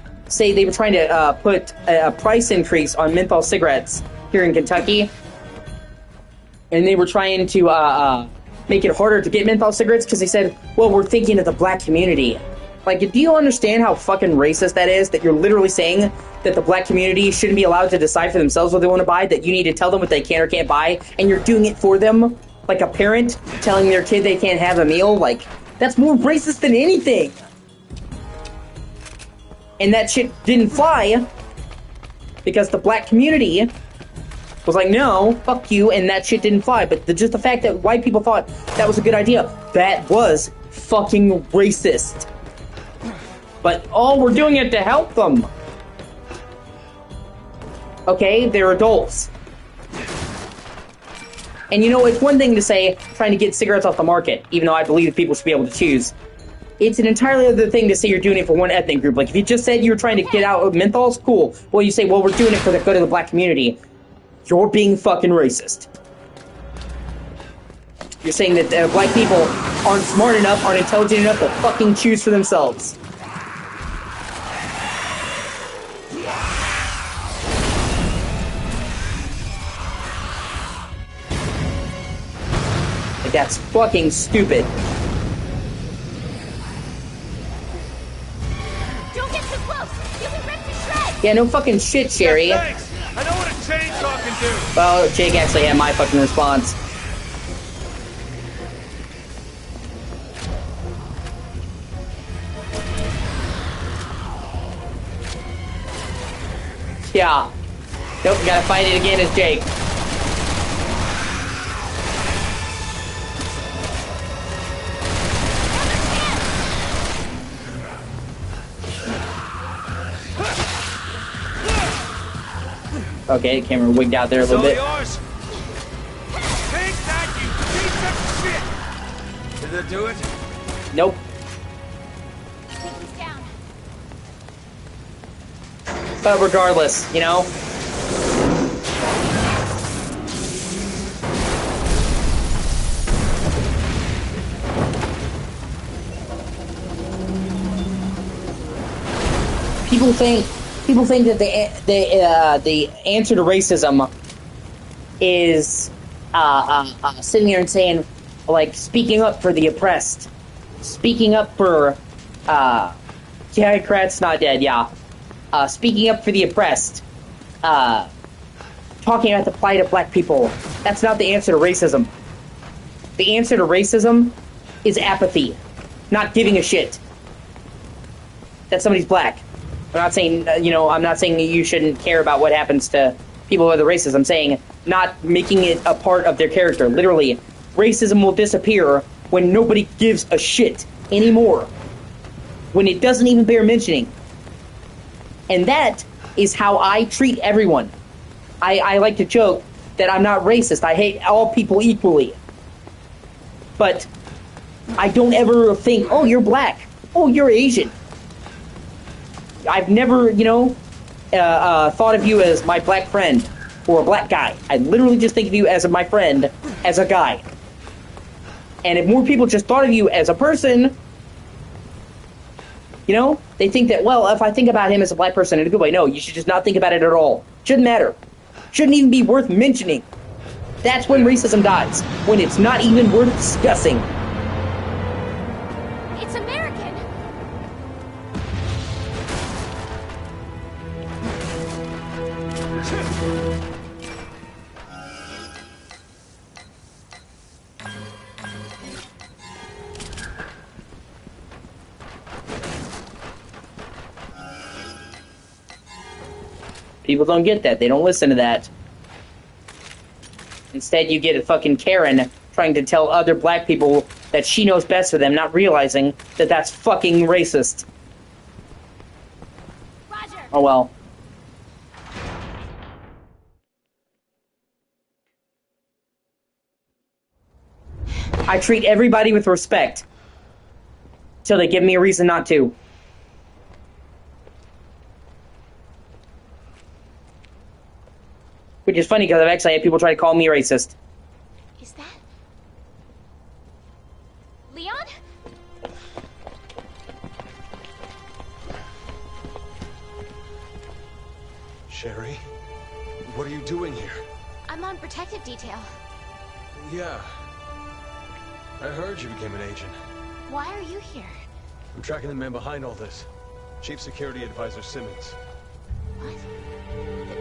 put a price increase on menthol cigarettes here in Kentucky. And they were trying to make it harder to get menthol cigarettes because they said, well, we're thinking of the black community. Like, do you understand how fucking racist that is? That you're literally saying that the black community shouldn't be allowed to decide for themselves what they want to buy, that you need to tell them what they can or can't buy, and you're doing it for them? Like a parent telling their kid they can't have a meal? Like, that's more racist than anything! And that shit didn't fly because the black community was like, no, fuck you, and that shit didn't fly. But just the fact that white people thought that was a good idea, that was fucking racist. But, oh, we're doing it to help them. Okay, they're adults. And you know, it's one thing to say, trying to get cigarettes off the market, even though I believe that people should be able to choose. It's an entirely other thing to say you're doing it for one ethnic group. Like, if you just said you were trying to get out of menthols, cool. Well, you say, well, we're doing it for the good of the black community. You're being fucking racist. You're saying that black people aren't smart enough, aren't intelligent enough to fucking choose for themselves. that's fucking stupid. Don't get too close! You'll be ripped to shreds! Yeah, no fucking shit, Sherry. Yeah, thanks. I know what a chainsaw can do. Well, Jake actually had my fucking response. Yeah. Nope, gotta fight it again as Jake. Okay, the camera wigged out there a little bit. Yours. Take that, you piece of shit! Did that do it? Nope. I think he's down. But regardless, you know? People think that the answer to racism is sitting here and saying, like, speaking up for the oppressed, speaking up for Krat's not dead, yeah. Speaking up for the oppressed, talking about the plight of black people. That's not the answer to racism. The answer to racism is apathy, not giving a shit that somebody's black. I'm not saying, I'm not saying that you shouldn't care about what happens to people who are the racist. I'm saying not making it a part of their character. Literally, racism will disappear when nobody gives a shit anymore. When it doesn't even bear mentioning. And that is how I treat everyone. I like to joke that I'm not racist. I hate all people equally. But I don't ever think, oh, you're black. Oh, you're Asian. I've never, thought of you as my black friend or a black guy. I literally just think of you as my friend, as a guy. And if more people just thought of you as a person, they think that, well, if I think about him as a black person in a good way, no, you should just not think about it at all. Shouldn't matter. Shouldn't even be worth mentioning. That's when racism dies. When it's not even worth discussing. It's American! People don't get that. They don't listen to that. Instead, you get a fucking Karen trying to tell other black people that she knows best for them, not realizing that that's fucking racist. Roger. Oh well. I treat everybody with respect till they give me a reason not to. Which is funny because I've actually had people try to call me racist. Is that... Leon? Sherry? What are you doing here? I'm on protective detail. Yeah. I heard you became an agent. Why are you here? I'm tracking the man behind all this. Chief Security Advisor Simmons. What?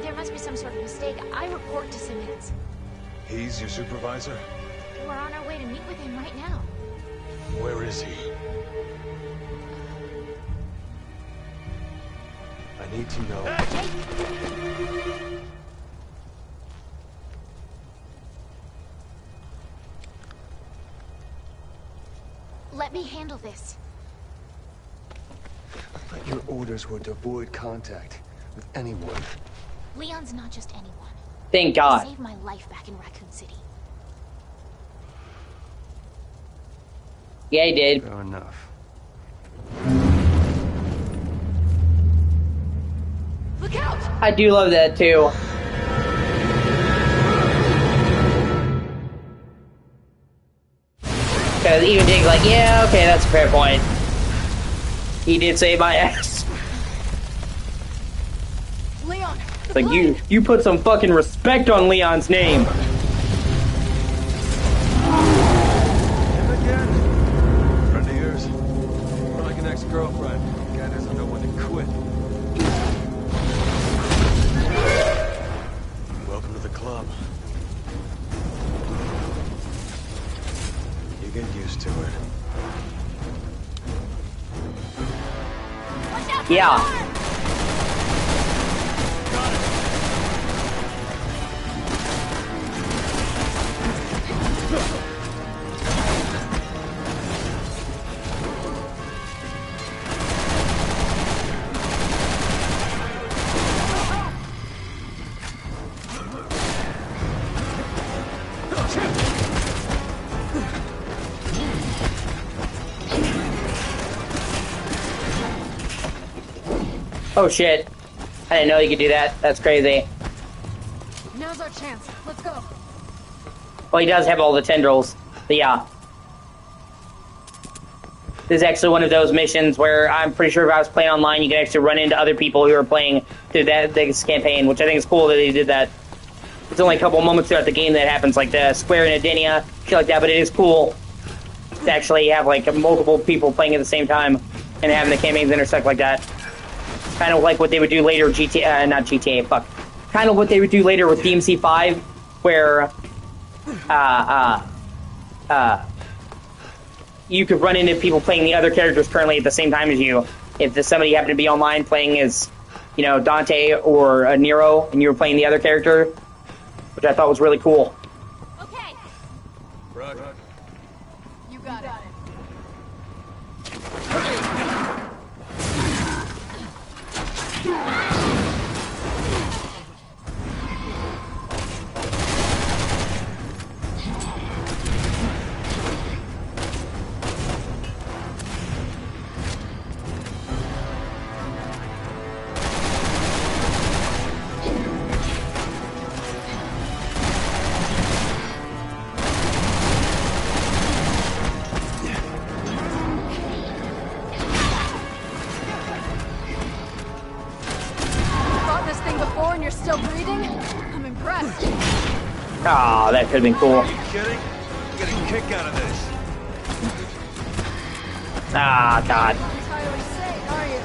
There must be some sort of mistake. I report to Simmons. He's your supervisor? We're on our way to meet with him right now. Where is he? I need to know. Jake? Let me handle this. But your orders were to avoid contact with anyone. Leon's not just anyone. Thank God. He saved my life back in Raccoon City. Yeah, he did. Fair enough. Look out! I do love that too. Because even Jake's like, yeah, okay, that's a fair point. He did save my ass. Leon! Like, you put some fucking respect on Leon's name. girlfriend. The guy doesn't know when to quit. Welcome to the club. You get used to it. Yeah. Oh shit. I didn't know you could do that. That's crazy. Now's our chance. Let's go. Well, he does have all the tendrils. But yeah. This is actually one of those missions where I'm pretty sure if I was playing online, you can actually run into other people who are playing through this campaign, which I think is cool that they did that. It's only a couple moments throughout the game that happens, like the Square and Adenia, shit like that, but it is cool to actually have like multiple people playing at the same time and having the campaigns intersect like that. Kind of like what they would do later with GTA, not GTA, fuck. Kind of what they would do later with DMC5, where, you could run into people playing the other characters currently at the same time as you. If somebody happened to be online playing as, you know, Dante or Nero, and you were playing the other character, which I thought was really cool. Okay. Right. You got it. And you're still breathing? I'm impressed. Ah, that could have been cool. Are you kidding? I'm getting a kick out of this. Ah, God. Not entirely sane, are you?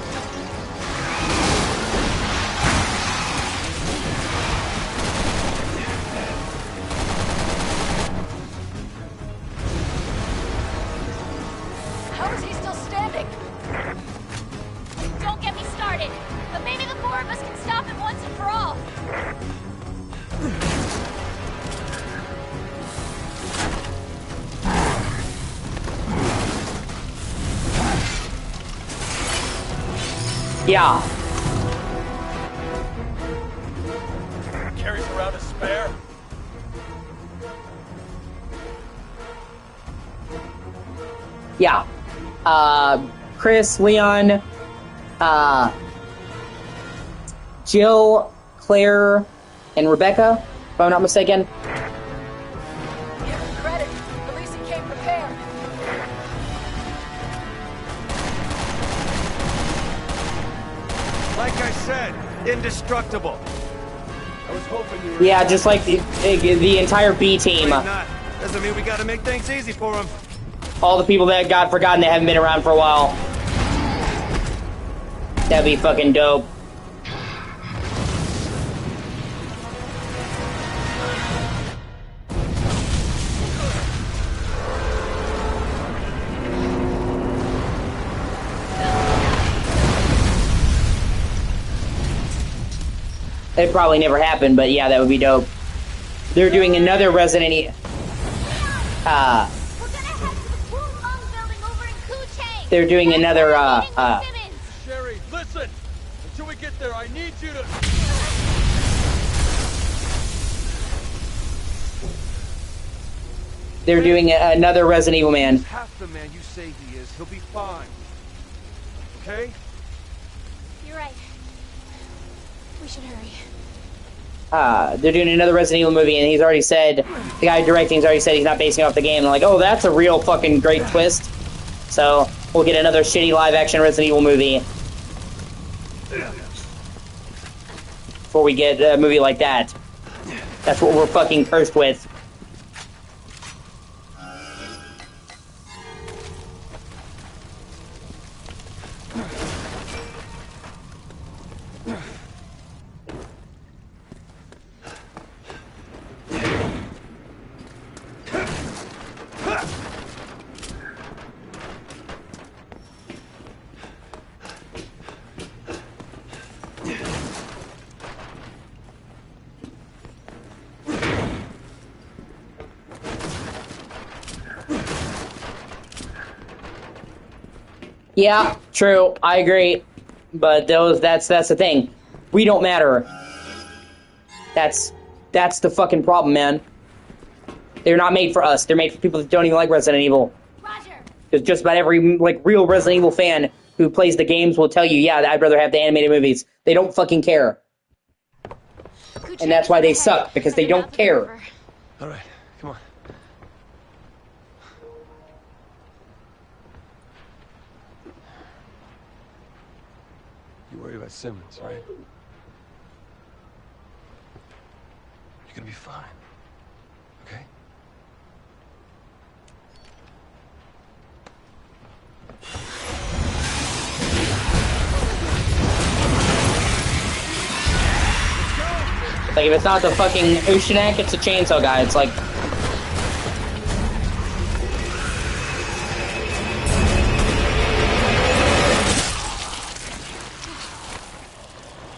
How is he still standing? Don't get me started. But maybe the four of us can stop him once and for all. Yeah. Carries around a spare. Yeah. Chris, Leon, Jill, Claire, and Rebecca, if I'm not mistaken. Give him credit. At least he came prepared. Like I said, indestructible. I was hoping you were... Yeah, just like the entire B team. Not. Doesn't mean we gotta make things easy for him. All the people that got forgotten that haven't been around for a while. That'd be fucking dope. It probably never happened, but yeah, that would be dope. They're doing another Resident Evil. We're gonna head to the Wulong building over in Kuchang. They're doing another, Sherry, listen! Until we get there, I need you to... They're doing another Resident Evil man. Half the man you say he is, he'll be fine. Okay? You're right. We should hurry. They're doing another Resident Evil movie, and he's already said, the guy directing's already said he's not basing it off the game. I'm like, oh, that's a real fucking great twist. So, we'll get another shitty live-action Resident Evil movie. Before we get a movie like that. That's what we're fucking cursed with. Yeah, true. I agree. But that's the thing. We don't matter. That's the fucking problem, man. They're not made for us. They're made for people that don't even like Resident Evil. Roger. Because just about every real Resident Evil fan who plays the games will tell you, yeah, I'd rather have the animated movies. They don't fucking care. And that's why they suck, because they don't care. All right, come on. You worry about Simmons, right? You're gonna be fine. Okay? Like, if it's not the fucking Oceanac, it's a chainsaw guy. It's like...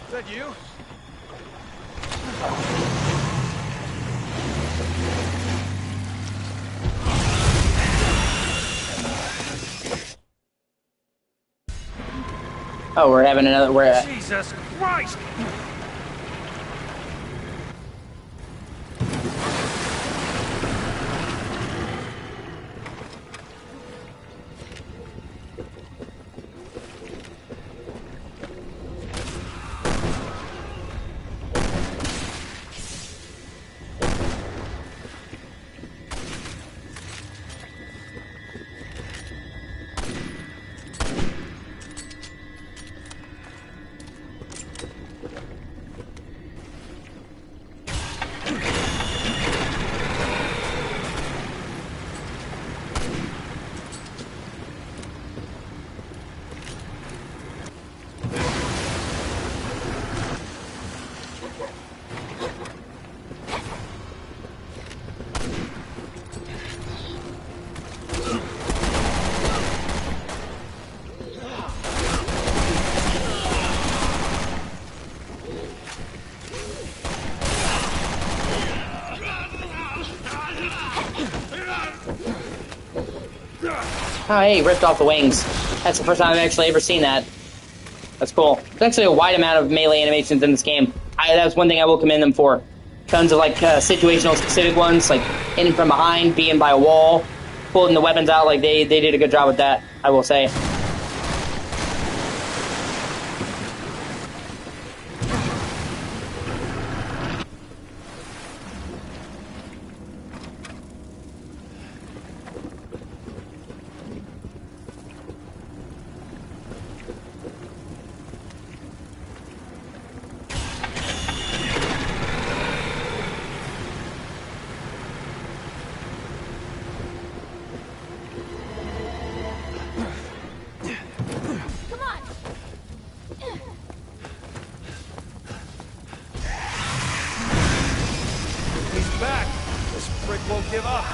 Is that you? Oh, we're having another... Jesus Christ! Oh, hey, ripped off the wings. That's the first time I've actually ever seen that. That's cool. There's actually a wide amount of melee animations in this game. That was one thing I will commend them for. Tons of, like, situational specific ones, like hitting from behind, being by a wall, pulling the weapons out. Like, they did a good job with that, I will say. Won't give up.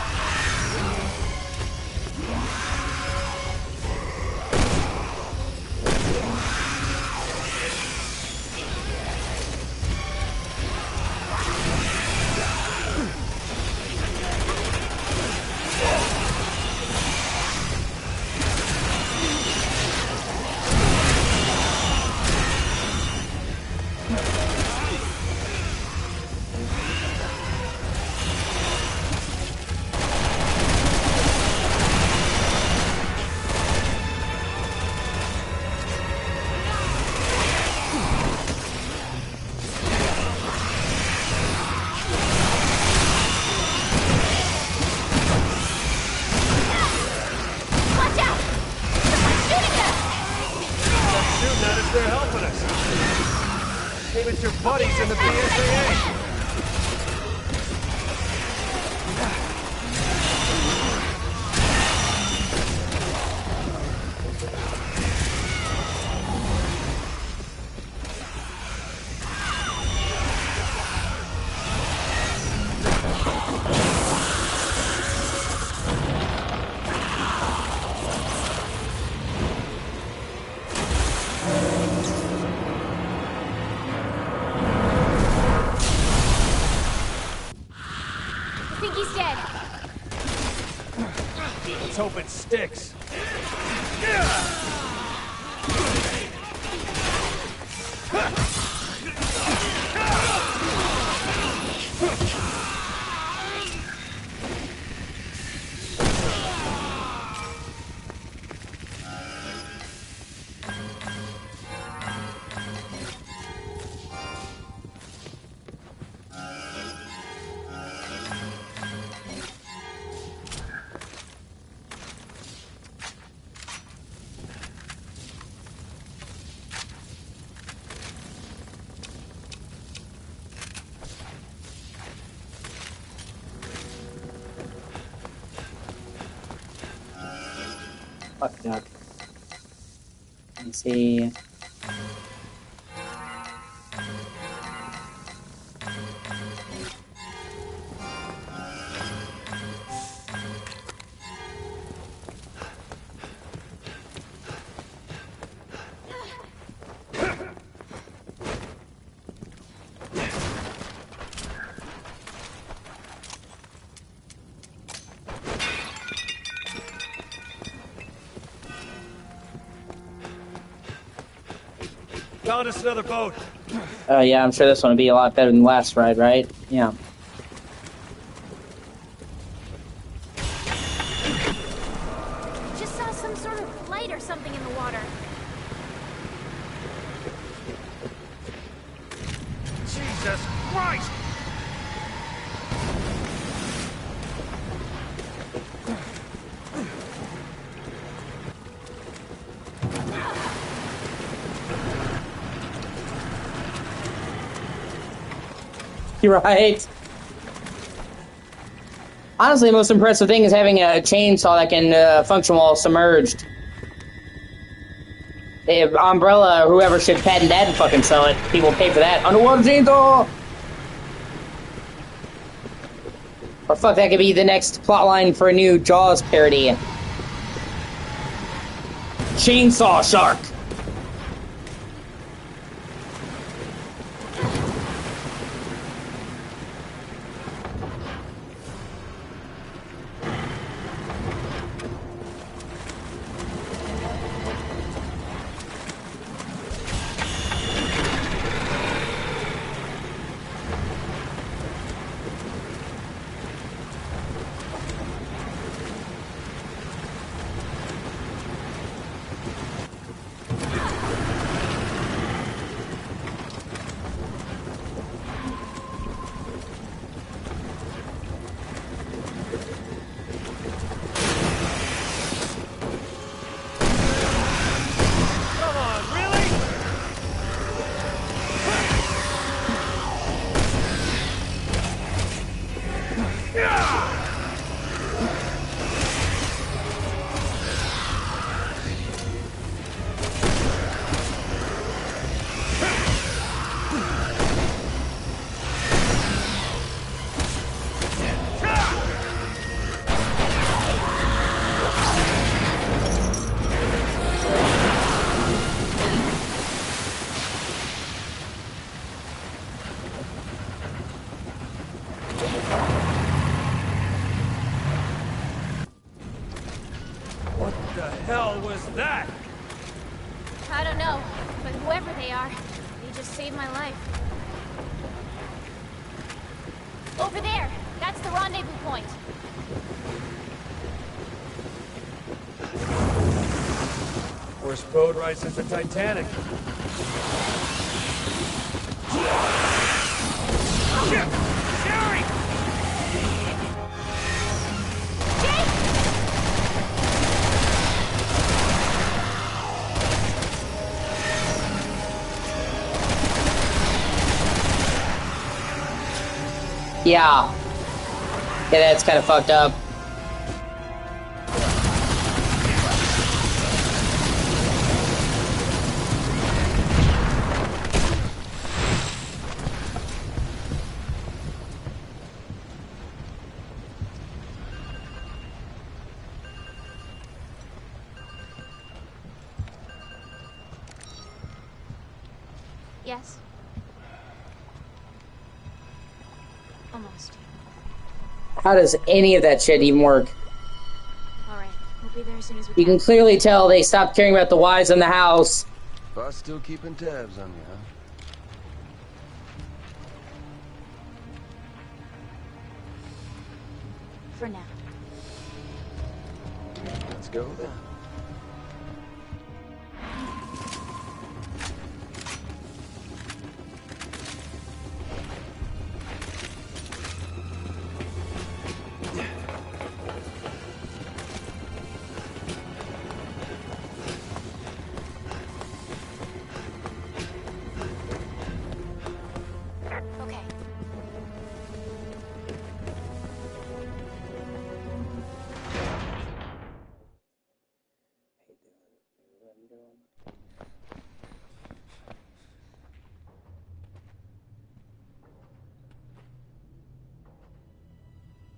They're helping us. Maybe it's your buddies in the BSAA. Let's hope it sticks. fucked up. Let me see. Found us another boat. Yeah, I'm sure this one will be a lot better than the last ride, right? Yeah. Just saw some sort of light or something in the water. Jesus Christ! You're right. Honestly, the most impressive thing is having a chainsaw that can function while submerged. If Umbrella or whoever should patent that and fucking sell it. People pay for that. Underwater chainsaw! Or fuck, that could be the next plotline for a new Jaws parody. Chainsaw Shark! I don't know, but whoever they are, they just saved my life. Over there! That's the rendezvous point. Worst boat ride since the Titanic. Jerry! Yeah. Yeah, that's kind of fucked up. Yes. Almost. How does any of that shit even work? Alright, we'll be there as soon as we You can clearly tell they stopped caring about the wives in the house. Boss still keeping tabs on you, huh? For now. Let's go then. Okay.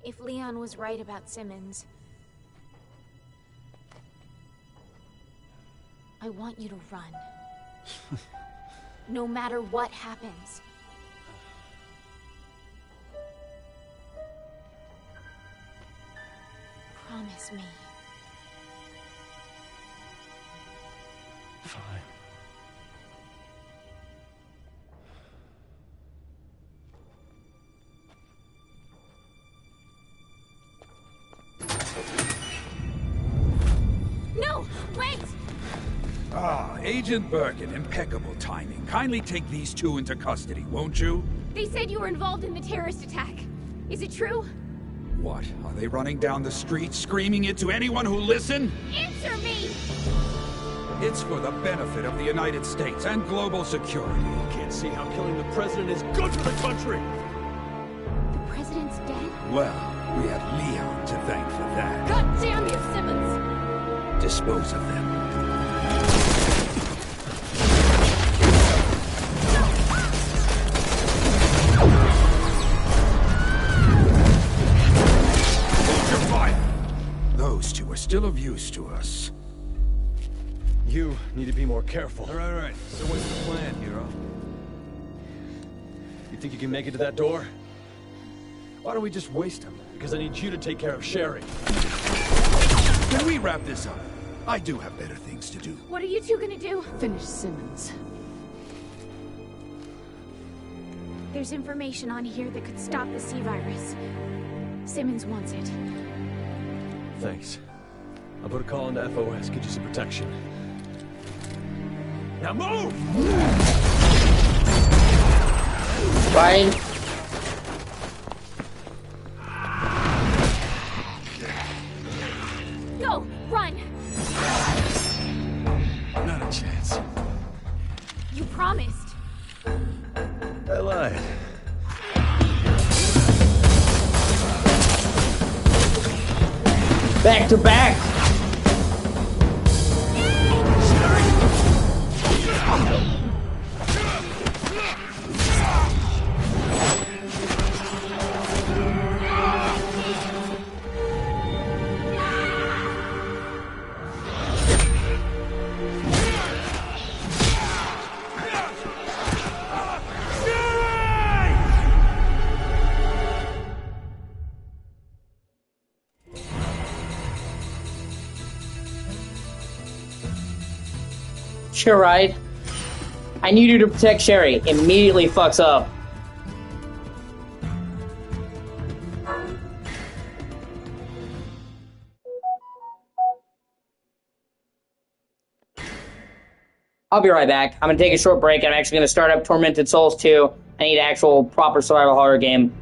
If Leon was right about Simmons, I want you to run. No matter what happens. Promise me. Fine. No! Wait! Ah, Agent Birkin, impeccable timing. Kindly take these two into custody, won't you? They said you were involved in the terrorist attack. Is it true? What? Are they running down the street, screaming it to anyone who'll listen? Answer me! It's for the benefit of the United States and global security. Can't see how killing the president is good for the country! The president's dead? Well, we have Leon to thank for that. God damn you, Simmons! Dispose of them. Hold your fire! Those two are still of use to us. You need to be more careful. All right. So what's the plan, hero? You think you can make it to that door? Why don't we just waste him? Because I need you to take care of Sherry. Can we wrap this up? I do have better things to do. What are you two gonna do? Finish Simmons. There's information on here that could stop the C-virus. Simmons wants it. Thanks. I'll put a call into FOS, get you some protection. Now move! Ryan? Go! Run! Not a chance. You promised. I lied. Back to back! Sure, right? I need you to protect Sherry. Immediately fucks up. I'll be right back. I'm gonna take a short break. I'm actually gonna start up Tormented Souls 2. I need an actual proper survival horror game.